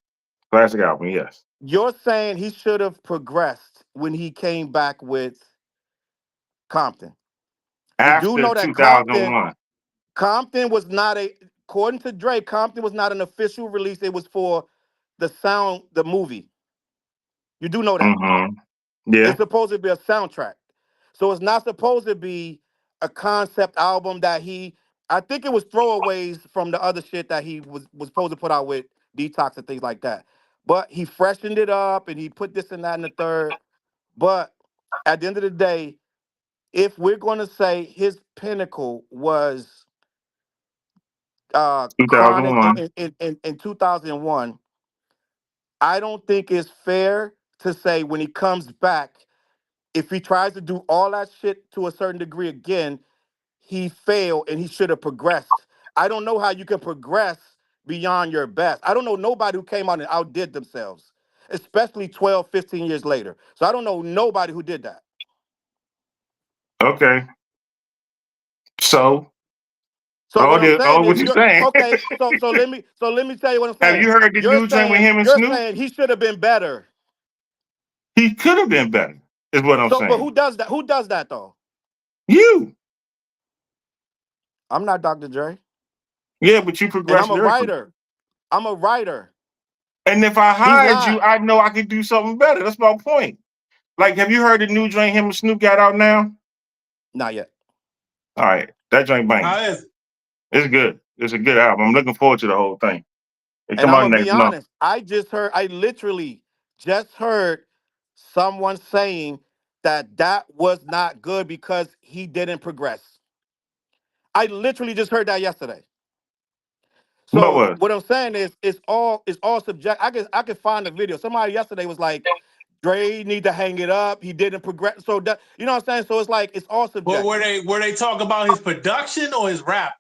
Speaker 3: Classic album, yes.
Speaker 4: You're saying he should have progressed when he came back with Compton. You do
Speaker 3: After
Speaker 4: know that
Speaker 3: 2001.
Speaker 4: Compton was not according to Dre, Compton was not an official release. It was for the movie. You do know that.
Speaker 3: Mm-hmm. Yeah.
Speaker 4: It's supposed to be a soundtrack. So it's not supposed to be a concept album that I think it was throwaways from the other shit that he was supposed to put out with Detox and things like that. But he freshened it up and he put this and that and the third. But at the end of the day, if we're going to say his pinnacle was Chronic
Speaker 3: 2001.
Speaker 4: in 2001, I don't think it's fair to say when he comes back, if he tries to do all that shit to a certain degree again, he failed and he should have progressed. I don't know how you can progress beyond your best. I don't know nobody who came out and outdid themselves, especially 12, 15 years later. So I don't know nobody who did that.
Speaker 3: Okay. So
Speaker 4: So what I'm saying
Speaker 3: what
Speaker 4: is
Speaker 3: you
Speaker 4: you're
Speaker 3: saying?
Speaker 4: okay. So let me tell you what I'm
Speaker 3: Have
Speaker 4: saying.
Speaker 3: you heard the
Speaker 4: You're
Speaker 3: new joint with
Speaker 4: saying
Speaker 3: him and
Speaker 4: you're
Speaker 3: Snoop?
Speaker 4: saying he should have been better.
Speaker 3: He could have been better, is what I'm
Speaker 4: So but
Speaker 3: saying.
Speaker 4: who does that? Who does that though?
Speaker 3: You.
Speaker 4: I'm not Dr. Dre.
Speaker 3: Yeah, but you
Speaker 4: And
Speaker 3: progressed
Speaker 4: I'm a
Speaker 3: lyrically.
Speaker 4: writer. I'm a writer.
Speaker 3: And if I
Speaker 4: He's
Speaker 3: hired you,
Speaker 4: not.
Speaker 3: I know I could do something better. That's my point. Like, have you heard the new joint him and Snoop got out now?
Speaker 4: Not yet.
Speaker 3: All right. That joint bang.
Speaker 5: How is it?
Speaker 3: It's good. It's a good album. I'm looking forward to the whole thing. It
Speaker 4: And
Speaker 3: come
Speaker 4: I'm
Speaker 3: out
Speaker 4: gonna be
Speaker 3: next month.
Speaker 4: honest. I literally just heard someone saying that was not good because he didn't progress. I literally just heard that yesterday.
Speaker 3: What
Speaker 4: So
Speaker 3: was?
Speaker 4: what I'm saying is it's all subject. I can find a video. Somebody yesterday was like, Dre need to hang it up. He didn't progress. So that, you know what I'm saying? So it's like it's all
Speaker 5: But
Speaker 4: subjective.
Speaker 5: were they talking about his production or his rap?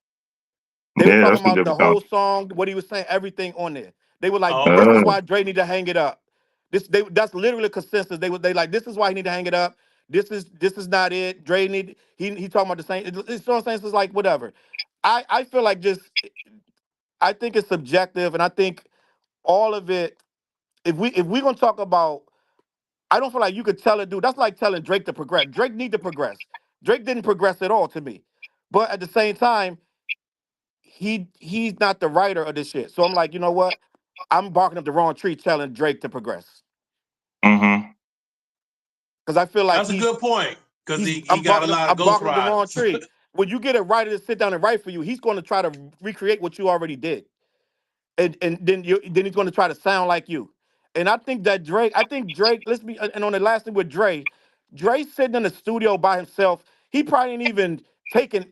Speaker 4: They were
Speaker 3: Yeah,
Speaker 4: talking
Speaker 3: that's some
Speaker 4: about the
Speaker 3: different stuff.
Speaker 4: whole song, what he was saying, everything on there. They were like,
Speaker 5: Oh,
Speaker 4: this is
Speaker 5: okay.
Speaker 3: Uh,
Speaker 4: why Dre need to hang it up. That's literally a consensus. They like this is why he need to hang it up. This is not it. Dre need he talking about the same. It's what I'm saying. It's like whatever. I feel like just I think it's subjective, and I think all of it. If we gonna talk about, I don't feel like you could tell a dude. That's like telling Drake to progress. Drake need to progress. Drake didn't progress at all to me, but at the same time, he's not the writer of this shit. So I'm like, you know what? I'm barking up the wrong tree telling Drake to progress
Speaker 3: mm-hmm.
Speaker 4: because I feel like
Speaker 5: That's a good point because he
Speaker 4: I'm
Speaker 5: got a
Speaker 4: barking up
Speaker 5: lot of
Speaker 4: I'm barking up the wrong
Speaker 5: ghostwriters.
Speaker 4: tree. When you get a writer to sit down and write for you, he's going to try to recreate what you already did. And then he's going to try to sound like you. And I think Drake. Let's be and on the last thing with Dre sitting in the studio by himself. He probably ain't even taking,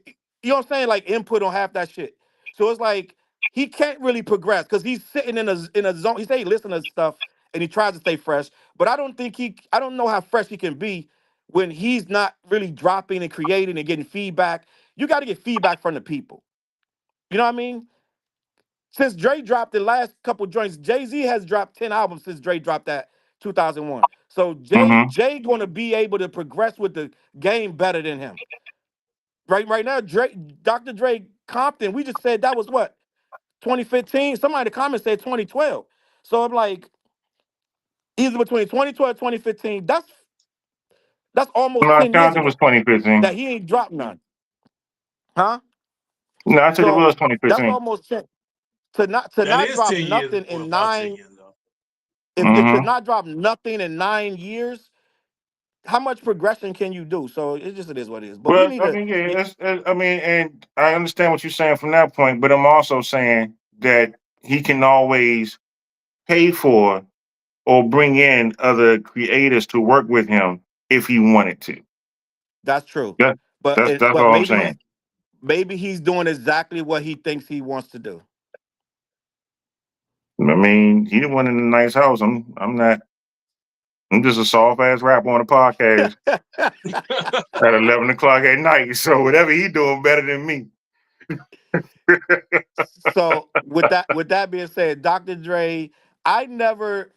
Speaker 4: you know what I'm saying, like input on half that shit. So it's like he can't really progress because he's sitting in a zone. He say he listen to stuff and he tries to stay fresh, but I don't know how fresh he can be when he's not really dropping and creating and getting feedback. You got to get feedback from the people. You know what I mean? Since Dre dropped the last couple joints, Jay-Z has dropped 10 albums since Dre dropped that 2001. So
Speaker 3: Mm-hmm.
Speaker 4: Jay going to be able to progress with the game better than him. Right now, Dr. Dre Compton, we just said that was what? 2015? Somebody in the comments said 2012. So I'm like, either between 2012 and 2015, that's almost
Speaker 3: No,
Speaker 4: 10 years
Speaker 3: Compton was
Speaker 4: ago
Speaker 3: 2015.
Speaker 4: that he ain't dropped none. Huh?
Speaker 3: No, I said it was
Speaker 4: So that's
Speaker 3: 2015.
Speaker 4: almost 10. To
Speaker 5: That
Speaker 4: not
Speaker 5: is
Speaker 4: drop
Speaker 5: 10 years,
Speaker 4: nothing
Speaker 5: well,
Speaker 4: in
Speaker 5: about 10
Speaker 4: nine,
Speaker 5: years ago.
Speaker 4: if to
Speaker 3: Mm-hmm.
Speaker 4: not drop nothing in 9 years, how much progression can you do? So it is what it is. But we
Speaker 3: Well,
Speaker 4: need
Speaker 3: I
Speaker 4: to
Speaker 3: mean, yeah, I mean, and I understand what you're saying from that point, but I'm also saying that he can always pay for or bring in other creators to work with him if he wanted to.
Speaker 4: that's true.
Speaker 3: Yeah,
Speaker 4: But
Speaker 3: that's
Speaker 4: but
Speaker 3: all I'm
Speaker 4: maybe
Speaker 3: saying.
Speaker 4: Maybe he's doing exactly what he thinks he wants to do.
Speaker 3: I mean, he the one in the nice house. I'm not. I'm just a soft ass rapper on a podcast at 11 o'clock at night. So whatever he doing better than me.
Speaker 4: So with that being said, Dr. Dre, I never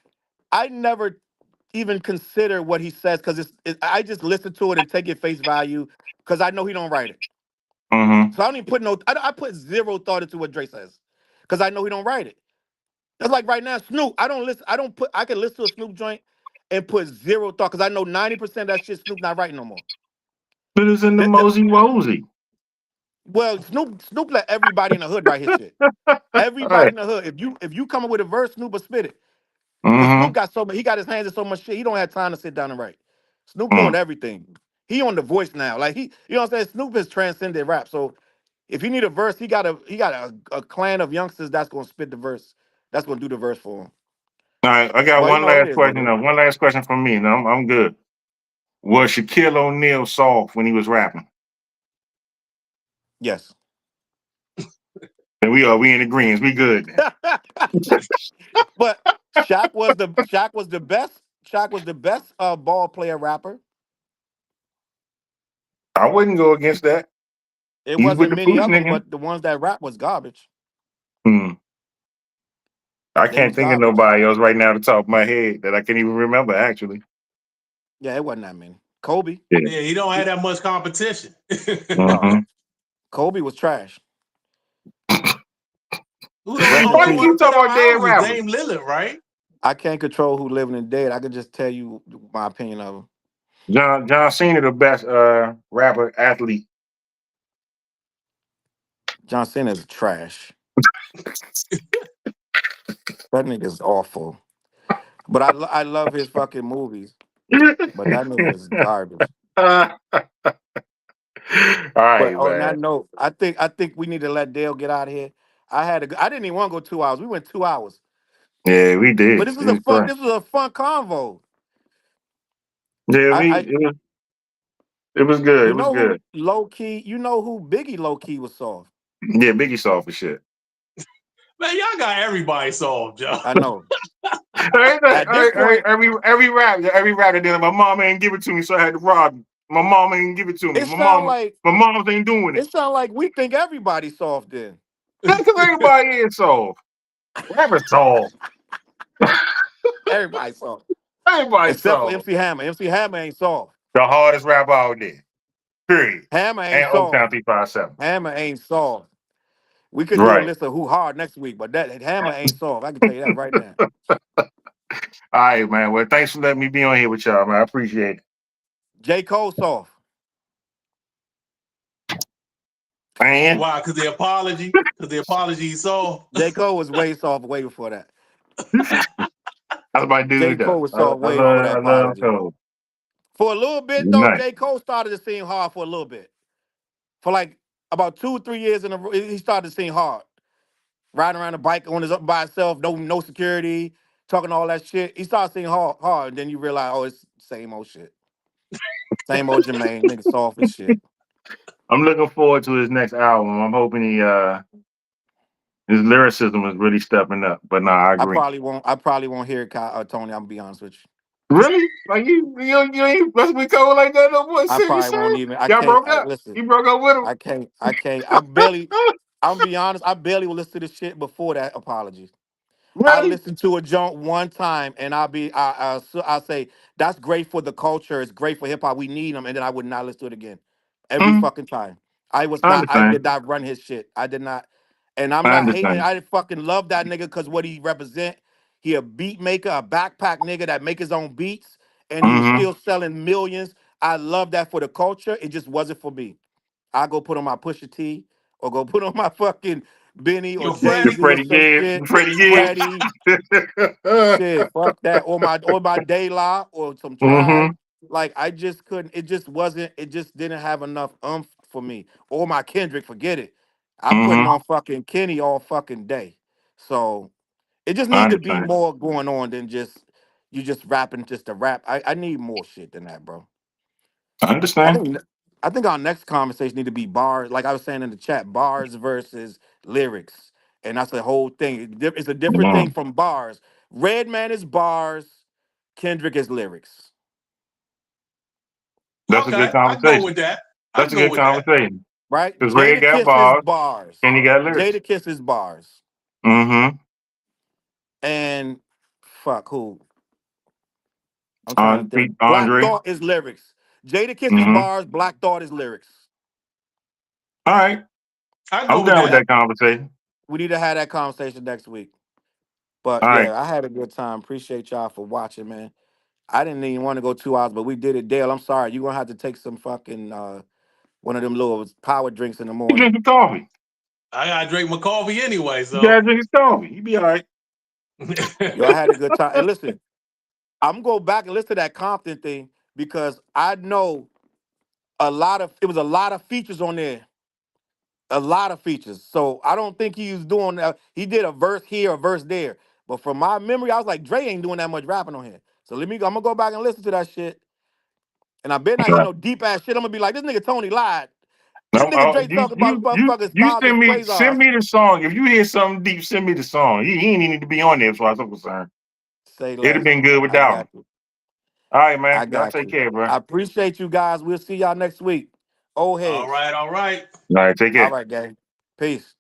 Speaker 4: I never even consider what he says because I just listen to it and take it face value because I know he don't write it.
Speaker 3: Mm-hmm.
Speaker 4: So I don't even put no. I put zero thought into what Dre says because I know he don't write it. That's like right now, Snoop. I don't listen. I don't put. I can listen to a Snoop joint and put zero thought because I know 90% of that shit Snoop not writing no more.
Speaker 3: But it's in the
Speaker 4: The- the-
Speaker 3: Mosey Wosey.
Speaker 4: well, Snoop let everybody in the hood write his shit.
Speaker 3: All
Speaker 4: Everybody
Speaker 3: right.
Speaker 4: in the hood. If you come up with a verse, Snoop will spit it. Cause Snoop
Speaker 3: Mm-hmm.
Speaker 4: got so much, he got his hands in so much shit. He don't have time to sit down and write. Snoop
Speaker 3: Mm.
Speaker 4: doing everything. He on the voice now. Like you know what I'm saying? Snoop has transcended rap. So if you need a verse, he got a clan of youngsters that's gonna spit the verse. That's gonna do the verse for him.
Speaker 3: All right. I got
Speaker 4: But you
Speaker 3: one
Speaker 4: know, it
Speaker 3: last
Speaker 4: is what
Speaker 3: question.
Speaker 4: it is.
Speaker 3: Now, one last question from me. Now I'm good. Was Shaquille O'Neal soft when he was rapping?
Speaker 4: Yes.
Speaker 3: And we in agreement. We good then.
Speaker 4: But Shaq was the best. Shaq was the best ball player rapper.
Speaker 3: I wouldn't go against that.
Speaker 4: It
Speaker 3: He's with
Speaker 4: wasn't
Speaker 3: the
Speaker 4: many
Speaker 3: Pooch
Speaker 4: of them,
Speaker 3: nigga.
Speaker 4: but the ones that rap was garbage.
Speaker 3: Hmm. I
Speaker 4: They
Speaker 3: can't
Speaker 4: was
Speaker 3: think of
Speaker 4: garbage.
Speaker 3: nobody else right now at the top of my head that I can even remember actually.
Speaker 4: Yeah, it wasn't that many. Kobe,
Speaker 3: Yeah.
Speaker 5: Yeah, he don't have
Speaker 4: he,
Speaker 5: that much competition.
Speaker 4: no,
Speaker 3: Mm-hmm.
Speaker 4: Kobe was trash.
Speaker 5: Who the
Speaker 4: Rest in
Speaker 5: only
Speaker 3: Why you
Speaker 4: peace.
Speaker 5: one
Speaker 3: keep
Speaker 5: fit
Speaker 3: talking
Speaker 5: our
Speaker 3: about dead
Speaker 5: house was
Speaker 3: rappers?
Speaker 5: Dame Lillard, right?
Speaker 4: I can't control who living and dead. I can just tell you my opinion of him.
Speaker 3: John Cena, the best rapper athlete.
Speaker 4: John Cena is trash. That nigga's awful. But I love his fucking movies. But that nigga is garbage.
Speaker 3: All
Speaker 4: But
Speaker 3: right,
Speaker 4: on that
Speaker 3: man.
Speaker 4: note, I think we need to let Dale get out of here. I didn't even want to go 2 hours. We went 2 hours.
Speaker 3: Yeah, we
Speaker 4: But
Speaker 3: did.
Speaker 4: this was a
Speaker 3: Jesus
Speaker 4: fun.
Speaker 3: Christ.
Speaker 4: This was a fun convo.
Speaker 3: Yeah,
Speaker 4: I,
Speaker 3: we
Speaker 4: I
Speaker 3: it was good. It
Speaker 4: you
Speaker 3: was
Speaker 4: know who
Speaker 3: good.
Speaker 4: low key. You know who Biggie low key was soft.
Speaker 3: Yeah, Biggie soft for shit.
Speaker 5: Man, y'all got everybody solved, Joe.
Speaker 4: I know. At this point,
Speaker 3: Every rap that did it, my mom ain't give it to me, so I had to rob you. My mom ain't give it to me.
Speaker 4: it sound like
Speaker 3: My mom ain't doing it.
Speaker 4: it sound like we think everybody's soft. Then
Speaker 3: That's because everybody is soft. Rapper's soft.
Speaker 4: everybody's soft.
Speaker 3: Everybody's
Speaker 4: Except for
Speaker 3: soft.
Speaker 4: MC Hammer. MC Hammer ain't soft.
Speaker 3: The hardest rapper out there. Period.
Speaker 4: Hammer ain't
Speaker 3: And
Speaker 4: soft.
Speaker 3: Oaktown 357.
Speaker 4: Hammer ain't soft. We could do a
Speaker 3: Right.
Speaker 4: list of who hard next week, but that Hammer ain't soft. I can tell you that right now.
Speaker 3: All right, man. Well, thanks for letting me be on here with y'all, man. I appreciate it.
Speaker 4: J. Cole soft.
Speaker 3: And
Speaker 5: Why? Because the apology? Because the apology he saw?
Speaker 4: J. Cole was way soft way before that.
Speaker 3: that's my
Speaker 4: J.
Speaker 3: dude, though.
Speaker 4: Cole was soft
Speaker 3: I
Speaker 4: way before that
Speaker 3: love
Speaker 4: apology.
Speaker 3: Cole.
Speaker 4: For a little bit though,
Speaker 3: Nice.
Speaker 4: J. Cole started to seem hard for a little bit. For like about 2 or 3 years in a row, he started to seem hard. Riding around a bike on his up by himself, no security, talking all that shit. He started seeing hard, and then you realize, oh, it's same old shit. Same old Jermaine, nigga soft as shit.
Speaker 3: I'm looking forward to his next album. I'm hoping his lyricism is really stepping up. But nah, I agree.
Speaker 4: I probably won't hear it, Tony. I'm gonna be honest with you.
Speaker 3: Really? Like you ain't messing with Cole like that no more?
Speaker 4: I
Speaker 3: Serious,
Speaker 4: probably
Speaker 3: sir?
Speaker 4: won't even. I
Speaker 3: Y'all
Speaker 4: can't.
Speaker 3: broke up.
Speaker 4: Listen.
Speaker 3: You broke up with him.
Speaker 4: I can't. I can't. I barely. I'm gonna be honest. I barely will listen to this shit before that apology. I
Speaker 3: Really?
Speaker 4: listened to a joint one time, and I'll say that's great for the culture. It's great for hip hop. We need them, and then I would not listen to it again. Every
Speaker 3: Mm,
Speaker 4: fucking time. I was
Speaker 3: I
Speaker 4: not. I
Speaker 3: understand.
Speaker 4: did not run his shit. I did not, and I'm
Speaker 3: I
Speaker 4: not hating.
Speaker 3: understand.
Speaker 4: I fucking love that nigga because what he represent. He a beat maker, a backpack nigga that make his own beats, and he was
Speaker 3: Mm-hmm.
Speaker 4: still selling millions. I love that for the culture. It just wasn't for me. I go put on my Pusha T or go put on my fucking Benny or
Speaker 5: Yo,
Speaker 4: Jay
Speaker 3: The
Speaker 5: Freddie.
Speaker 4: Z or
Speaker 3: Freddie
Speaker 4: some
Speaker 3: Gibbs.
Speaker 4: shit.
Speaker 3: Freddie Gibbs.
Speaker 4: Freddie, shit, fuck that. Or my De La or some
Speaker 3: Mm-hmm.
Speaker 4: Tribe. Like I just couldn't. It just wasn't. It just didn't have enough for me. Or my Kendrick, forget it. I'm putting
Speaker 3: Mm-hmm.
Speaker 4: on fucking Kenny all fucking day. So it just
Speaker 3: I
Speaker 4: need to be
Speaker 3: understand.
Speaker 4: more going on than just you just rapping just to rap. I need more shit than that, bro.
Speaker 3: I
Speaker 4: I
Speaker 3: understand.
Speaker 4: think. I think our next conversation need to be bars. Like I was saying in the chat, bars versus lyrics, and that's the whole thing. It's a different thing
Speaker 3: Mm.
Speaker 4: from bars. Redman is bars, Kendrick is lyrics.
Speaker 3: That's a good
Speaker 5: Okay, I can go
Speaker 3: conversation.
Speaker 5: with that. I
Speaker 3: That's
Speaker 5: can
Speaker 3: a
Speaker 5: go
Speaker 3: good
Speaker 5: with that.
Speaker 3: conversation.
Speaker 4: Right?
Speaker 3: Because Red
Speaker 4: Jada
Speaker 3: got
Speaker 4: Kiss is
Speaker 3: bars
Speaker 4: bars.
Speaker 3: and he got lyrics.
Speaker 4: Jada Kiss is bars.
Speaker 3: Mm-hmm.
Speaker 4: And fuck who? I'm trying to think. Black
Speaker 3: Andre.
Speaker 4: Thought is lyrics. Jada Kiss is
Speaker 3: Mm-hmm.
Speaker 4: bars. Black Thought is lyrics.
Speaker 3: All right.
Speaker 5: I can go
Speaker 3: I'm
Speaker 5: with
Speaker 3: down with
Speaker 5: that.
Speaker 3: that conversation.
Speaker 4: We need to have that conversation next week. But
Speaker 3: All right.
Speaker 4: yeah, I had a good time. Appreciate y'all for watching, man. I didn't even want to go 2 hours, but we did it. Dale, I'm sorry. You're gonna have to take some fucking one of them little power drinks in the
Speaker 3: He
Speaker 4: morning.
Speaker 3: drinking coffee.
Speaker 5: I gotta drink my coffee anyway,
Speaker 3: You
Speaker 5: so.
Speaker 3: gotta drink his coffee. You be all right.
Speaker 4: Yo, I had a good time. And listen, I'm gonna go back and listen to that Compton thing because I know it was a lot of features on there. A lot of features. So I don't think he was doing he did a verse here, a verse there. But from my memory, I was like, Dre ain't doing that much rapping on here. So I'm gonna go back and listen to that shit. And I better not hear
Speaker 3: Right.
Speaker 4: no deep ass shit. I'm gonna be like, this nigga Tony lied. This
Speaker 3: No,
Speaker 4: nigga Dre talking about motherfuckers
Speaker 3: you
Speaker 4: stars and
Speaker 3: send
Speaker 4: quasars.
Speaker 3: me the song. If you hear something deep, send me the song. He ain't need to be on there as far as I'm concerned.
Speaker 4: Say
Speaker 3: It'd have
Speaker 4: less.
Speaker 3: been good
Speaker 4: I
Speaker 3: without him.
Speaker 4: got you.
Speaker 3: All right, man.
Speaker 4: I
Speaker 3: Y'all
Speaker 4: got
Speaker 3: take
Speaker 4: you.
Speaker 3: care, bro.
Speaker 4: I appreciate you guys. We'll see y'all next week. Old
Speaker 5: All
Speaker 4: heads.
Speaker 5: right, all right.
Speaker 3: All right, take
Speaker 4: All
Speaker 3: care.
Speaker 4: right, gang. Peace.